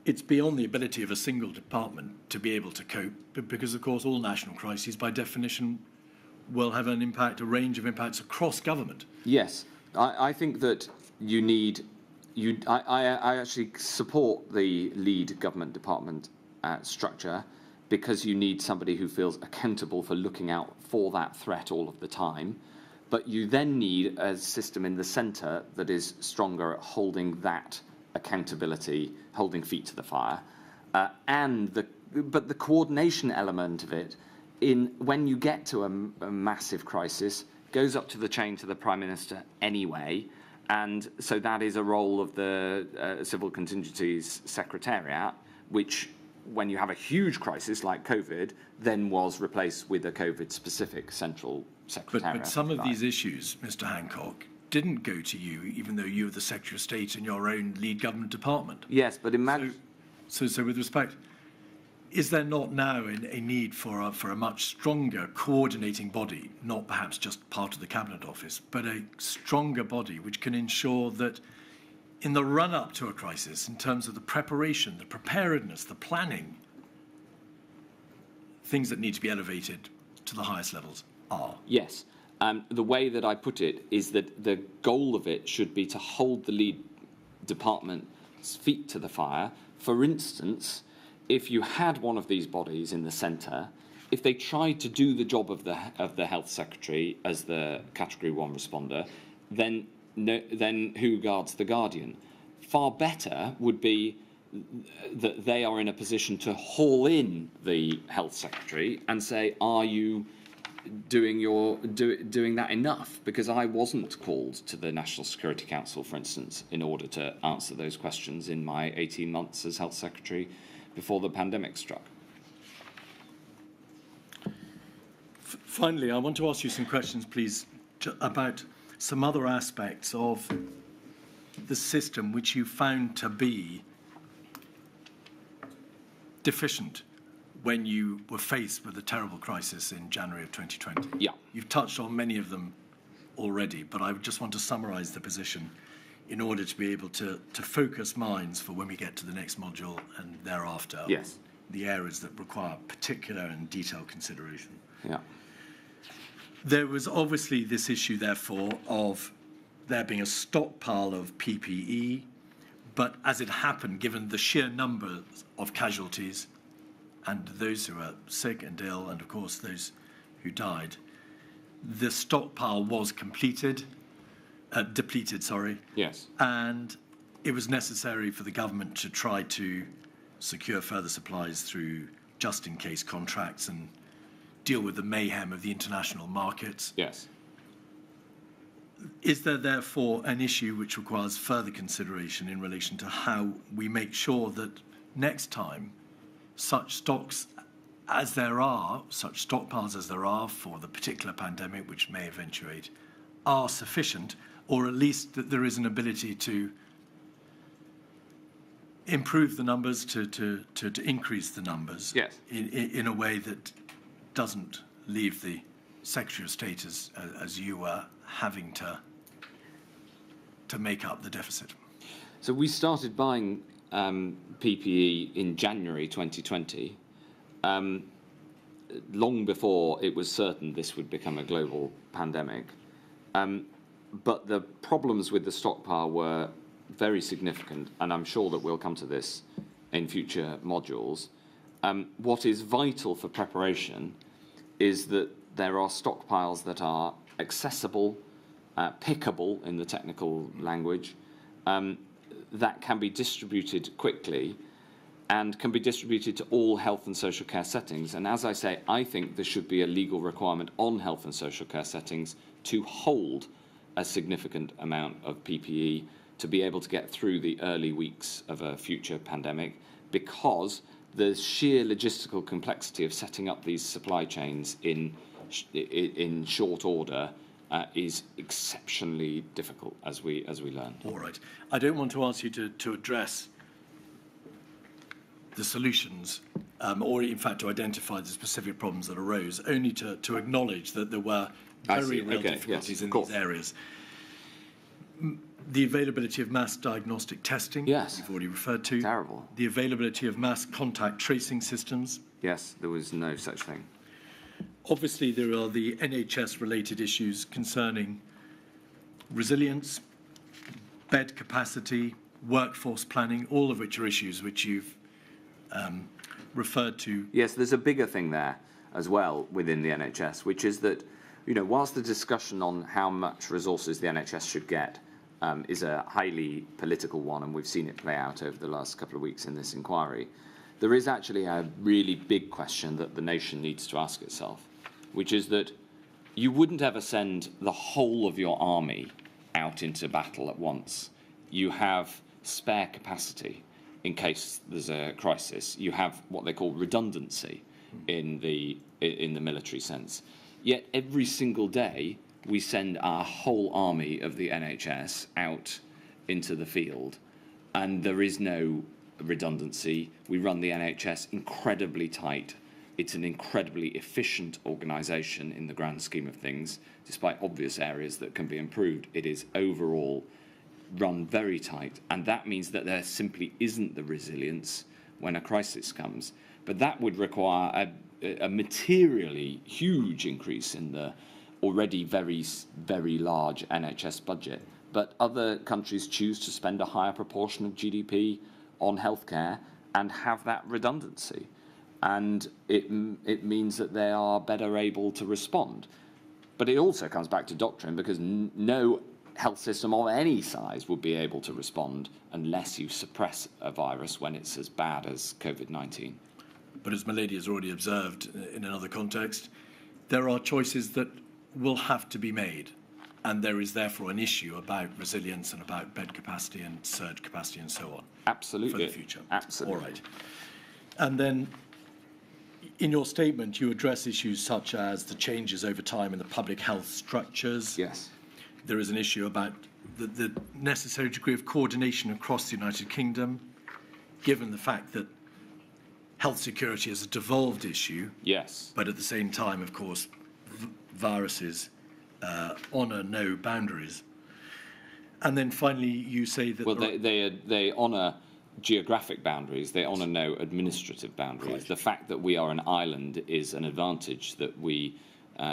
it's beyond the ability of a single department to be able to cope, because, of course, all national crises, by definition, will have an impact, a range of impacts across government. Yes. I think that you need... I actually support the lead government department structure because you need somebody who feels accountable for looking out for that threat all of the time. But you then need a system in the centre that is stronger at holding that accountability, holding feet to the fire, but the coordination element of it, when you get to a massive crisis, goes up to the chain to the Prime Minister anyway, and so that is a role of the Civil Contingencies Secretariat, which, when you have a huge crisis like COVID, then was replaced with a COVID-specific central secretariat. But some of these issues, Mr. Hancock, didn't go to you, even though you were the Secretary of State in your own lead government department. Yes, but imagine... So with respect, is there not now a need for a much stronger coordinating body, not perhaps just part of the Cabinet Office, but a stronger body which can ensure that in the run-up to a crisis, in terms of the preparation, the preparedness, the planning, things that need to be elevated to the highest levels are? Yes. The way that I put it is that the goal of it should be to hold the lead department's feet to the fire. For instance, if you had one of these bodies in the centre, if they tried to do the job of the Health Secretary as the Category 1 responder, then who guards the guardian? Far better would be that they are in a position to haul in the Health Secretary and say, are you doing that enough? Because I wasn't called to the National Security Council, for instance, in order to answer those questions in my 18 months as Health Secretary before the pandemic struck. Finally, I want to ask you some questions, please, about some other aspects of the system which you found to be deficient when you were faced with a terrible crisis in January of 2020. Yeah. You've touched on many of them already, but I just want to summarise the position in order to be able to focus minds for when we get to the next module and thereafter. Yes. The areas that require particular and detailed consideration. Yeah. There was obviously this issue, therefore, of there being a stockpile of PPE, but as it happened, given the sheer numbers of casualties and those who were sick and ill, and of course those who died, the stockpile was depleted, Yes. and it was necessary for the government to try to secure further supplies through just-in-case contracts and deal with the mayhem of the international markets. Yes. Is there therefore an issue which requires further consideration in relation to how we make sure that next time such stocks as there are, such stockpiles as there are for the particular pandemic which may eventuate, are sufficient, or at least that there is an ability to improve the numbers, to increase the numbers, Yes. in a way that doesn't leave the Secretary of State as you were having to make up the deficit? So we started buying PPE in January 2020, long before it was certain this would become a global pandemic. But the problems with the stockpile were very significant, and I'm sure that we'll come to this in future modules. What is vital for preparation is that there are stockpiles that are accessible, pickable in the technical language, that can be distributed quickly and can be distributed to all health and social care settings. And as I say, I think there should be a legal requirement on health and social care settings to hold a significant amount of PPE to be able to get through the early weeks of a future pandemic, because the sheer logistical complexity of setting up these supply chains in short order is exceptionally difficult, as we learn. All right. I don't want to ask you to address the solutions, or in fact to identify the specific problems that arose, only to acknowledge that there were very real difficulties in these areas. The availability of mass diagnostic testing, you've already referred to. Terrible. The availability of mass contact tracing systems. Yes, there was no such thing. Obviously, there are the NHS-related issues concerning resilience, bed capacity, workforce planning, all of which are issues which you've referred to. Yes, there's a bigger thing there as well within the NHS, which is that, whilst the discussion on how much resources the NHS should get is a highly political one, and we've seen it play out over the last couple of weeks in this inquiry, there is actually a really big question that the nation needs to ask itself, which is that you wouldn't ever send the whole of your army out into battle at once. You have spare capacity in case there's a crisis. You have what they call redundancy in the military sense. Yet every single day we send our whole army of the NHS out into the field, and there is no redundancy. We run the NHS incredibly tight. It's an incredibly efficient organisation in the grand scheme of things, despite obvious areas that can be improved. It is overall run very tight, and that means that there simply isn't the resilience when a crisis comes. But that would require a materially huge increase in the already very, very large NHS budget. But other countries choose to spend a higher proportion of GDP on healthcare and have that redundancy. And it means that they are better able to respond. But it also comes back to doctrine, because no health system of any size would be able to respond unless you suppress a virus when it's as bad as COVID-19. But as Milady has already observed in another context, there are choices that will have to be made, and there is therefore an issue about resilience and about bed capacity and surge capacity and so on. Absolutely. For the future. Absolutely. All right. And then in your statement, you address issues such as the changes over time in the public health structures. Yes. There is an issue about the necessary degree of coordination across the United Kingdom, given the fact that health security is a devolved issue. Yes. But at the same time, of course, viruses honour no boundaries. And then finally, you say that... Well, they honour geographic boundaries. They honour no administrative boundaries. Right. The fact that we are an island is an advantage that we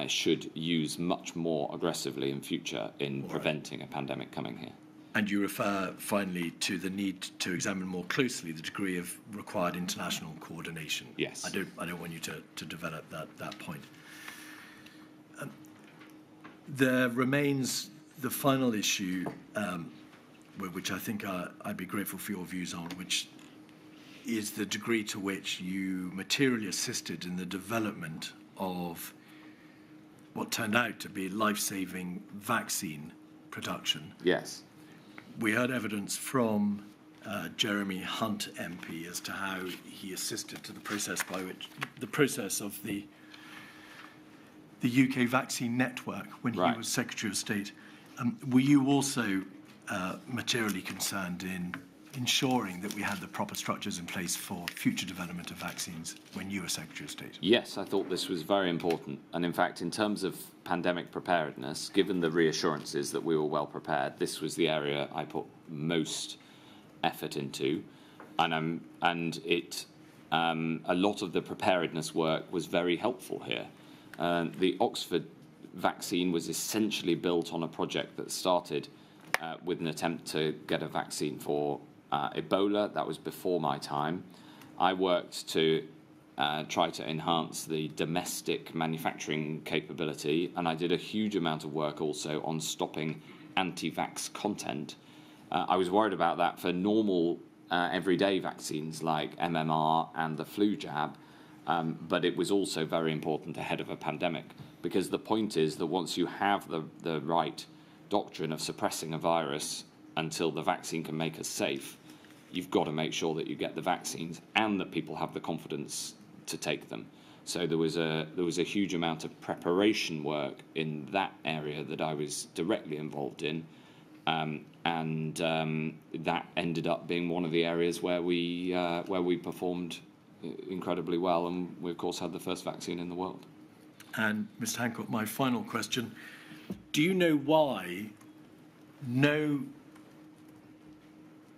should use much more aggressively in future in preventing a pandemic coming here. And you refer, finally, to the need to examine more closely the degree of required international coordination. Yes. I don't want you to develop that point. There remains the final issue, which I think I'd be grateful for your views on, which is the degree to which you materially assisted in the development of what turned out to be life-saving vaccine production. Yes. We heard evidence from Jeremy Hunt MP as to how he assisted to the process of the UK vaccine network when he was Secretary of State. Were you also materially concerned in ensuring that we had the proper structures in place for future development of vaccines when you were Secretary of State? Yes, I thought this was very important. And in fact, in terms of pandemic preparedness, given the reassurances that we were well prepared, this was the area I put most effort into. And a lot of the preparedness work was very helpful here. The Oxford vaccine was essentially built on a project that started with an attempt to get a vaccine for Ebola. That was before my time. I worked to try to enhance the domestic manufacturing capability, and I did a huge amount of work also on stopping anti-vax content. I was worried about that for normal everyday vaccines like MMR and the flu jab, but it was also very important ahead of a pandemic. because the point is that once you have the right doctrine of suppressing a virus until the vaccine can make us safe, you've got to make sure that you get the vaccines and that people have the confidence to take them. So there was a huge amount of preparation work in that area that I was directly involved in, and that ended up being one of the areas where we performed incredibly well, and we of course had the first vaccine in the world. And Mr. Hancock, my final question: do you know why no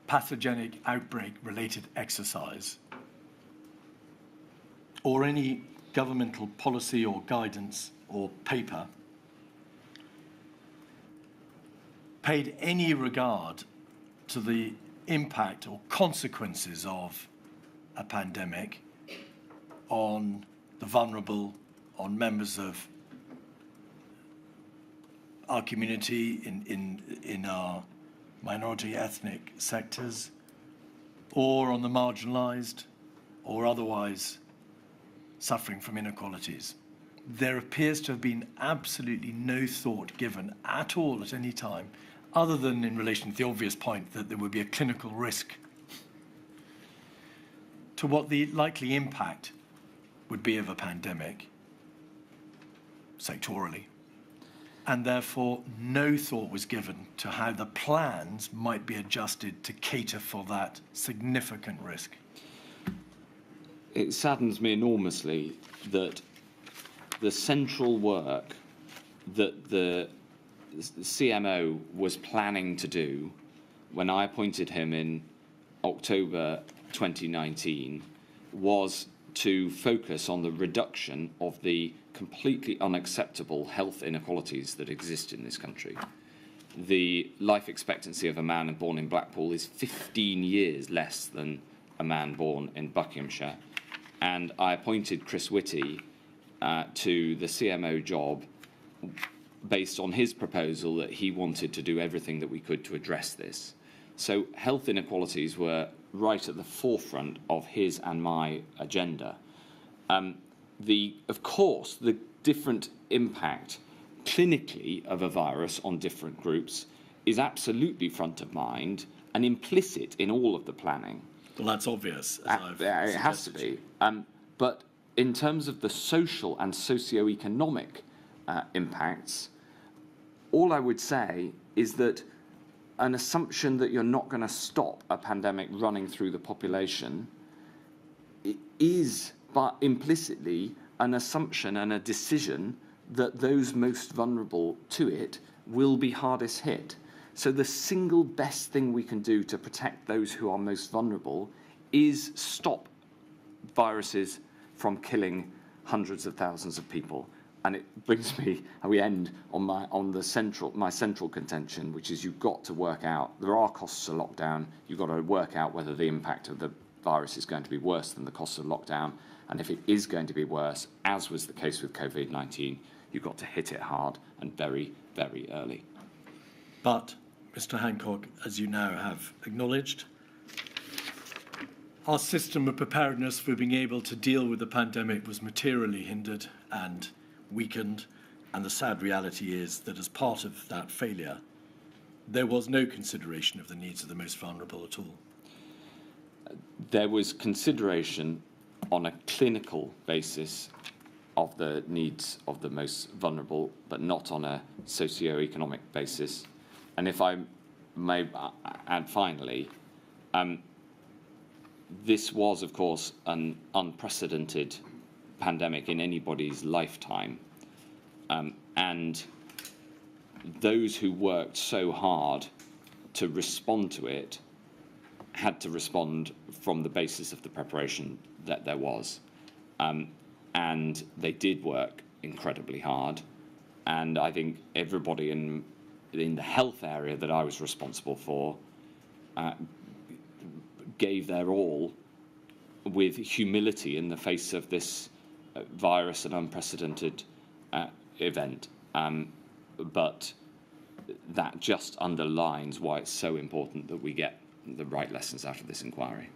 pathogenic outbreak-related exercise or any governmental policy or guidance or paper paid any regard to the impact or consequences of a pandemic on the vulnerable, on members of our community in our minority ethnic sectors, or on the marginalised or otherwise suffering from inequalities? There appears to have been absolutely no thought given at all at any time, other than in relation to the obvious point that there would be a clinical risk, to what the likely impact would be of a pandemic sectorally. And therefore, no thought was given to how the plans might be adjusted to cater for that significant risk. It saddens me enormously that the central work that the CMO was planning to do when I appointed him in October 2019 was to focus on the reduction of the completely unacceptable health inequalities that exist in this country. The life expectancy of a man born in Blackpool is 15 years less than a man born in Buckinghamshire. And I appointed Chris Whitty to the CMO job based on his proposal that he wanted to do everything that we could to address this. So health inequalities were right at the forefront of his and my agenda. Of course, the different impact clinically of a virus on different groups is absolutely front of mind and implicit in all of the planning. Well, that's obvious. It has to be. But in terms of the social and socio-economic impacts, all I would say is that an assumption that you're not going to stop a pandemic running through the population is, but implicitly, an assumption and a decision that those most vulnerable to it will be hardest hit. So the single best thing we can do to protect those who are most vulnerable is stop viruses from killing hundreds of thousands of people. And it brings me, and we end on my central contention, which is you've got to work out, there are costs of lockdown, you've got to work out whether the impact of the virus is going to be worse than the costs of lockdown, and if it is going to be worse, as was the case with COVID-19, you've got to hit it hard and very, very early. But, Mr. Hancock, as you now have acknowledged, our system of preparedness for being able to deal with the pandemic was materially hindered and weakened, and the sad reality is that as part of that failure, there was no consideration of the needs of the most vulnerable at all. There was consideration on a clinical basis of the needs of the most vulnerable, but not on a socio-economic basis. And if I may add finally, this was, of course, an unprecedented pandemic in anybody's lifetime. And those who worked so hard to respond to it had to respond from the basis of the preparation that there was. And they did work incredibly hard. And I think everybody in the health area that I was responsible for gave their all with humility in the face of this virus and unprecedented event. But that just underlines why it's so important that we get the right lessons out of this inquiry.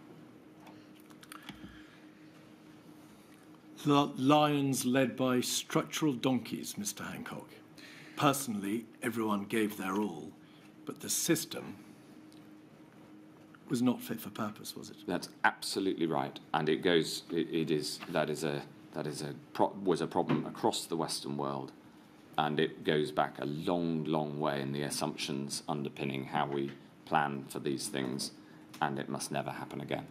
lions led by structural donkeys, Mr. Hancock. Personally, everyone gave their all, but the system was not fit for purpose, was it? That's absolutely right, and it goes. Was a problem across the Western world, and it goes back a long, long way in the assumptions underpinning how we plan for these things, and it must never happen again.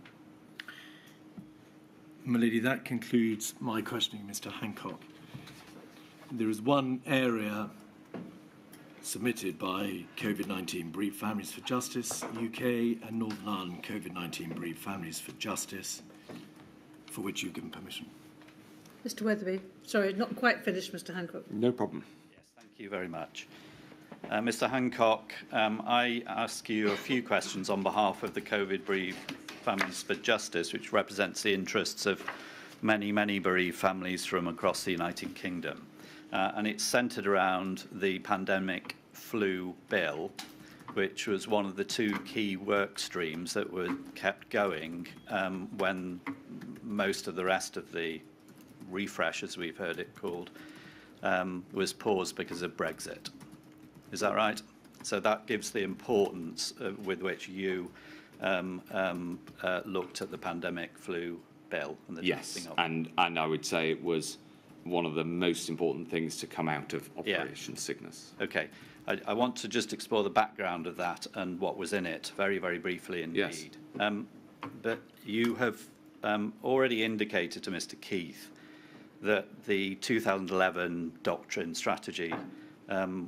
My lady, that concludes my questioning, Mr. Hancock. There is one area submitted by COVID-19 Bereaved Families for Justice UK and Northern Ireland COVID-19 Bereaved Families for Justice, for which you've given permission. Mr. Weatherby. Sorry, not quite finished, Mr. Hancock. No problem. Yes, thank you very much. Mr. Hancock, I ask you a few questions on behalf of the COVID Bereaved Families for Justice, which represents the interests of many, many bereaved families from across the United Kingdom. And it's centred around the pandemic flu bill, which was one of the two key work streams that were kept going when most of the rest of the refresh, as we've heard it called, was paused because of Brexit. Is that right? So that gives the importance with which you looked at the pandemic flu bill and the Yes, of it. and I would say it was one of the most important things to come out of Operation Cygnus. Okay. I want to just explore the background of that and what was in it very, very briefly indeed. Yes. But you have already indicated to Mr. Keith that the 2011 doctrine strategy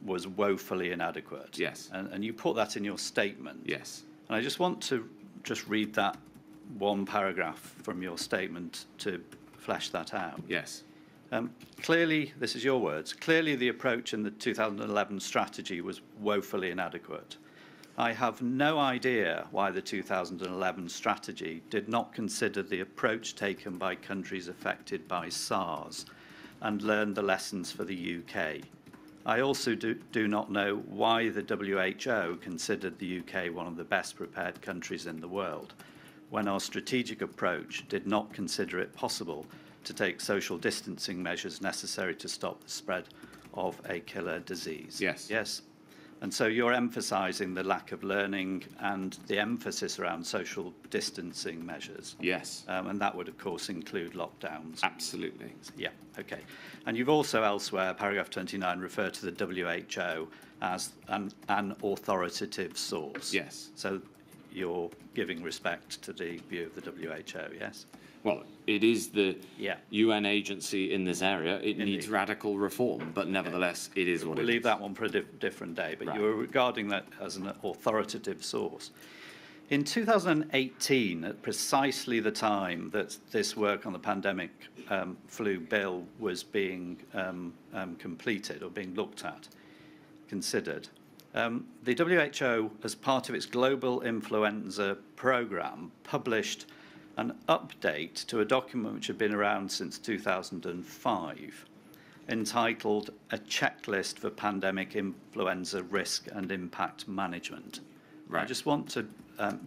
was woefully inadequate. Yes. And you put that in your statement. Yes. And I just want to just read that one paragraph from your statement to flesh that out. Yes. Clearly, this is your words, clearly the approach in the 2011 strategy was woefully inadequate. I have no idea why the 2011 strategy did not consider the approach taken by countries affected by SARS and learn the lessons for the UK. I also do not know why the WHO considered the UK one of the best prepared countries in the world, when our strategic approach did not consider it possible to take social distancing measures necessary to stop the spread of a killer disease. Yes. Yes. And so you're emphasising the lack of learning and the emphasis around social distancing measures. Yes. And that would, of course, include lockdowns. Absolutely. Yeah, okay. And you've also elsewhere, paragraph 29, referred to the WHO as an authoritative source. Yes. So you're giving respect to the view of the WHO, yes? Well, it is the Yeah. UN agency in this area. It needs Indeed. radical reform, but nevertheless, it is what We'll it leave is. that one for a different day, but Right. you were regarding that as an authoritative source. In 2018, at precisely the time that this work on the pandemic flu bill was being completed or being looked at, considered, the WHO, as part of its global influenza programme, published an update to a document which had been around since 2005, entitled A Checklist for Pandemic Influenza Risk and Impact Management. Right. I just want to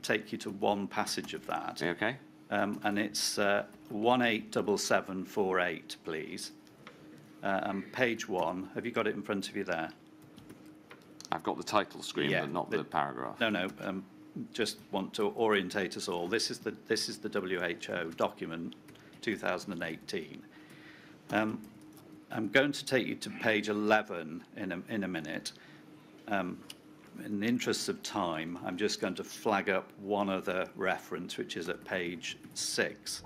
take you to one passage of that. Okay. And it's 187748, please. And page 1. Have you got it in front of you there? I've got the title screen, Yeah, but not the paragraph. No. Just want to orientate us all. This is the WHO document, 2018. I'm going to take you to page 11 in a minute. In the interests of time, I'm just going to flag up one other reference, which is at page 6.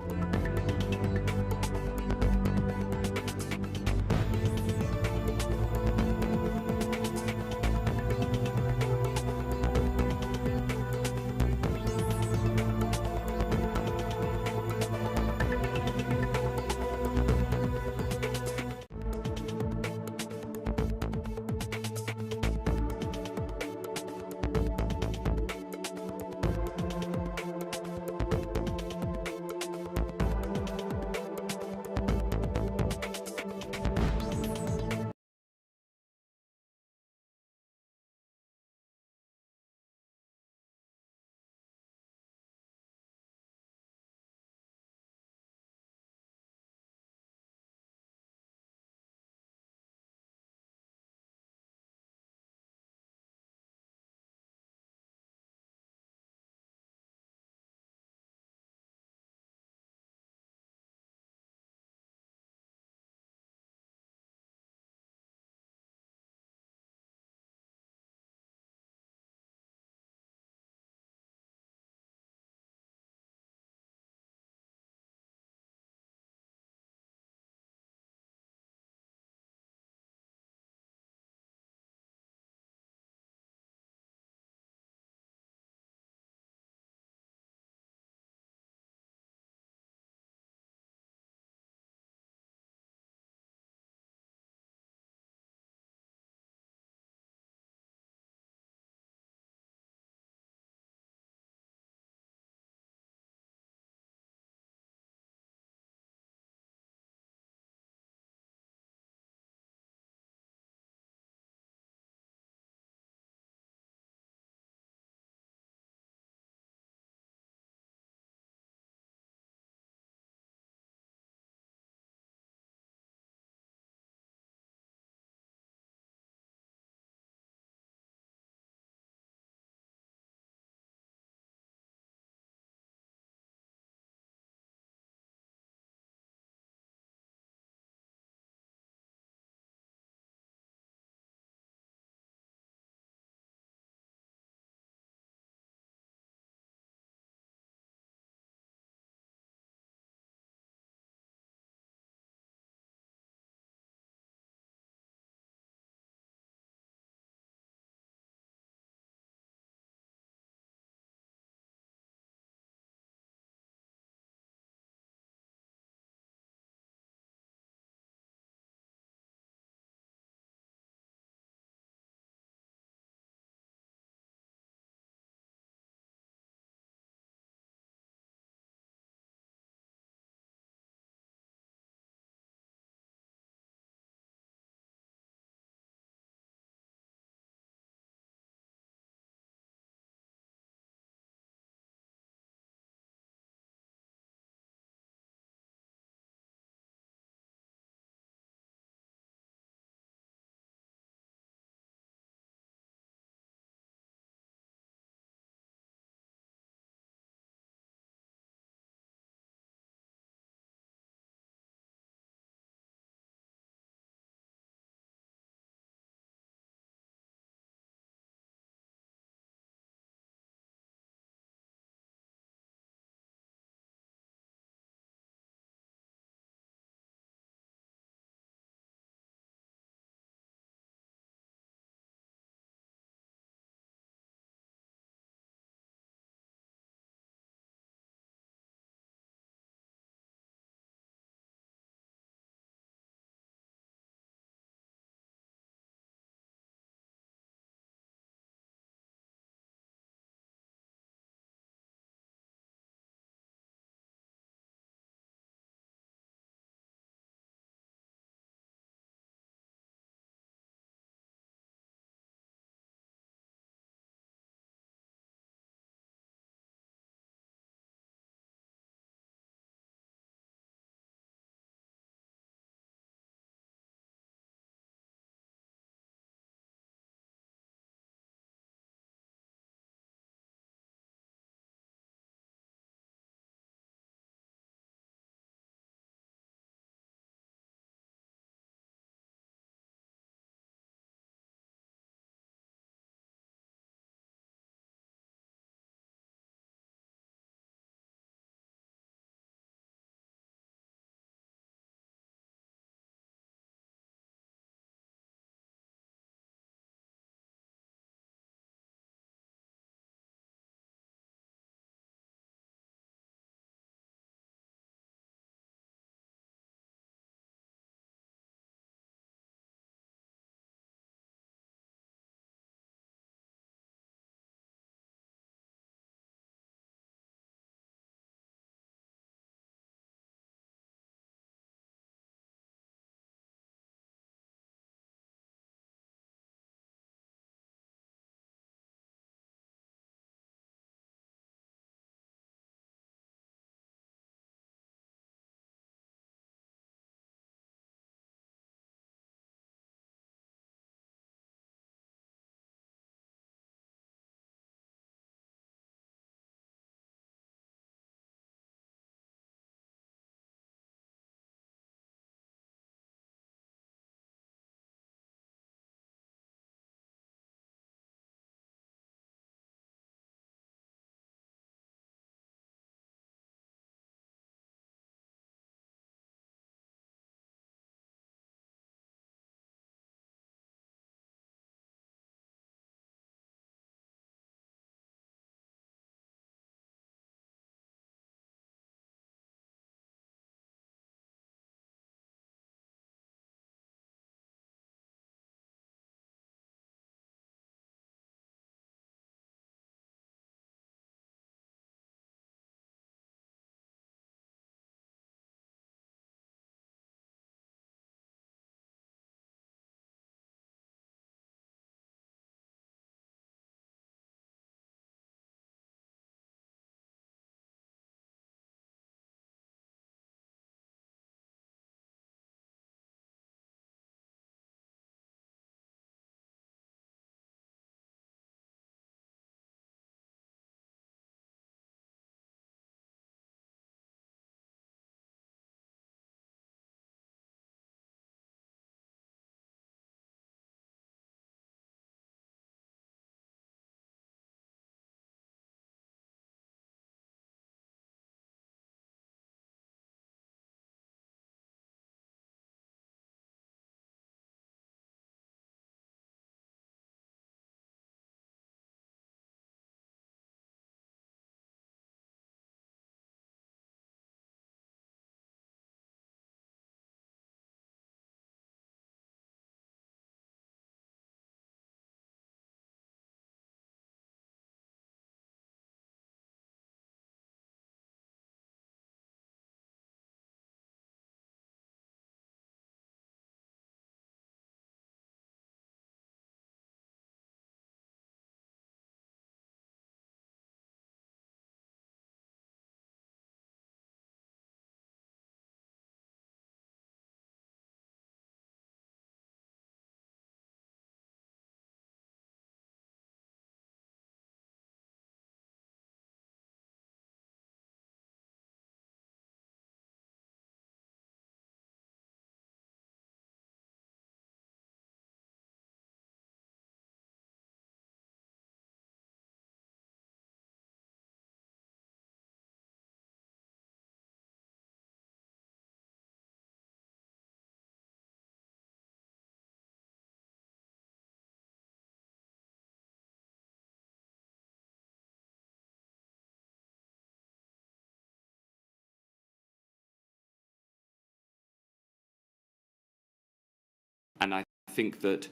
think that,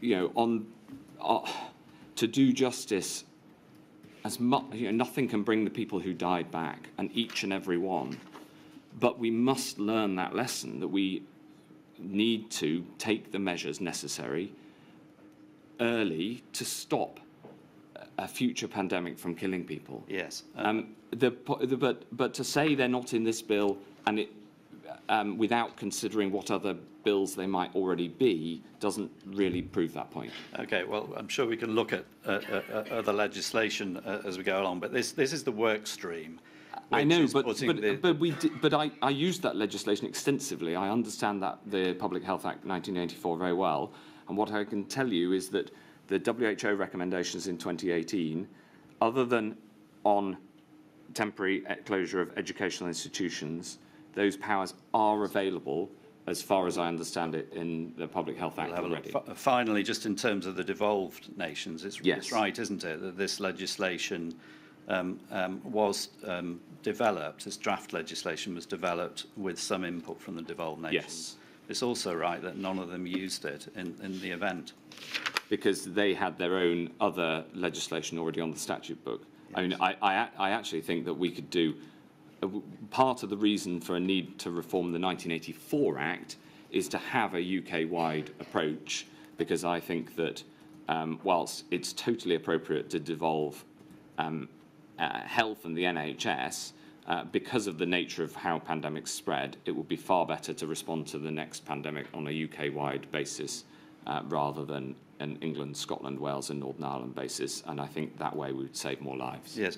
to do justice, as much, nothing can bring the people who died back, and each and every one. But we must learn that lesson, that we need to take the measures necessary early to stop a future pandemic from killing people. Yes. But to say they're not in this bill and without considering what other bills they might already be doesn't really prove that point. Okay, well, I'm sure we can look at other legislation as we go along, but this is the work stream. I know, but I used that legislation extensively. I understand that the Public Health Act 1984 very well, and what I can tell you is that the WHO recommendations in 2018, other than on temporary closure of educational institutions, those powers are available, as far as I understand it, in the Public Health Act already. Finally, just in terms of the devolved nations, it's right, isn't it, that this legislation was developed, this draft legislation was developed with some input from the devolved nations. Yes. It's also right that none of them used it in the event. Because they had their own other legislation already on the statute book. Yes. I mean, I actually think that we could do... part of the reason for a need to reform the 1984 Act is to have a UK-wide approach, because I think that whilst it's totally appropriate to devolve health and the NHS, because of the nature of how pandemics spread, it would be far better to respond to the next pandemic on a UK-wide basis rather than an England, Scotland, Wales and Northern Ireland basis, and I think that way we would save more lives. Yes.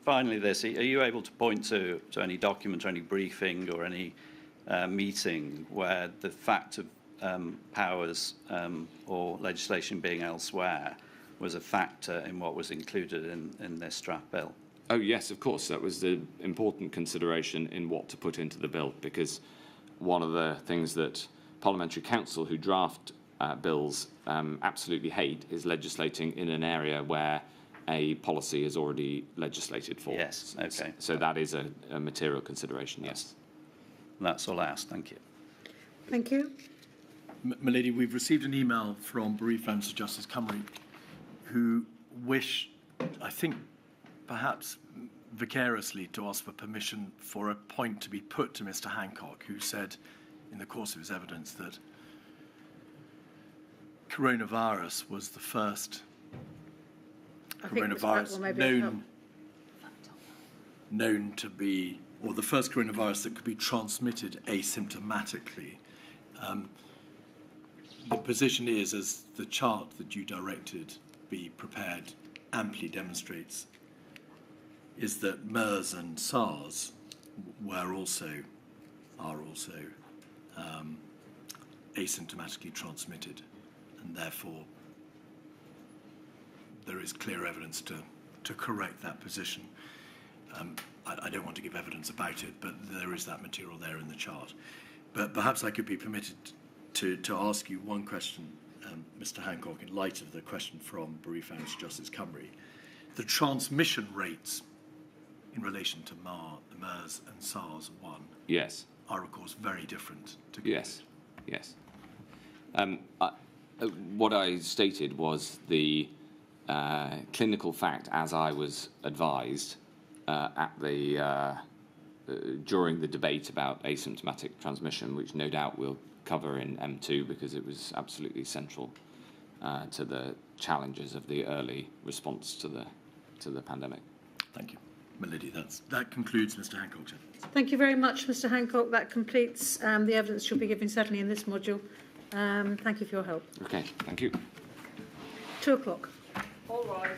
Finally, are you able to point to any document or any briefing or any meeting where the fact of powers or legislation being elsewhere was a factor in what was included in this draft bill? Oh yes, of course. That was the important consideration in what to put into the bill, because one of the things that Parliamentary Council who draft bills absolutely hate is legislating in an area where a policy is already legislated for. Yes, okay. So that is a material consideration, yes. That's all I asked. Thank you. Thank you. My lady, we've received an email from Bereaved Families of Justice Cymru, who wish, I think, perhaps vicariously, to ask for permission for a point to be put to Mr. Hancock, who said in the course of his evidence that coronavirus was the first coronavirus known to be, or the first coronavirus that could be transmitted asymptomatically. The position is, as the chart that you directed be prepared amply demonstrates, is that MERS and SARS are also asymptomatically transmitted, and therefore there is clear evidence to correct that position. I don't want to give evidence about it, but there is that material there in the chart. But perhaps I could be permitted to ask you one question, Mr. Hancock, in light of the question from Bereaved Families of Justice Cymru. The transmission rates in relation to MERS and SARS-1 yes. are, of course, very different to COVID. Yes, yes. What I stated was the clinical fact, as I was advised during the debate about asymptomatic transmission, which no doubt we'll cover in M2 because it was absolutely central to the challenges of the early response to the pandemic. Thank you. Melody, that concludes Mr. Hancock's evidence. Thank you very much, Mr. Hancock. That completes the evidence you'll be giving, certainly in this module. Thank you for your help. Okay, thank you. 2 o'clock. All right.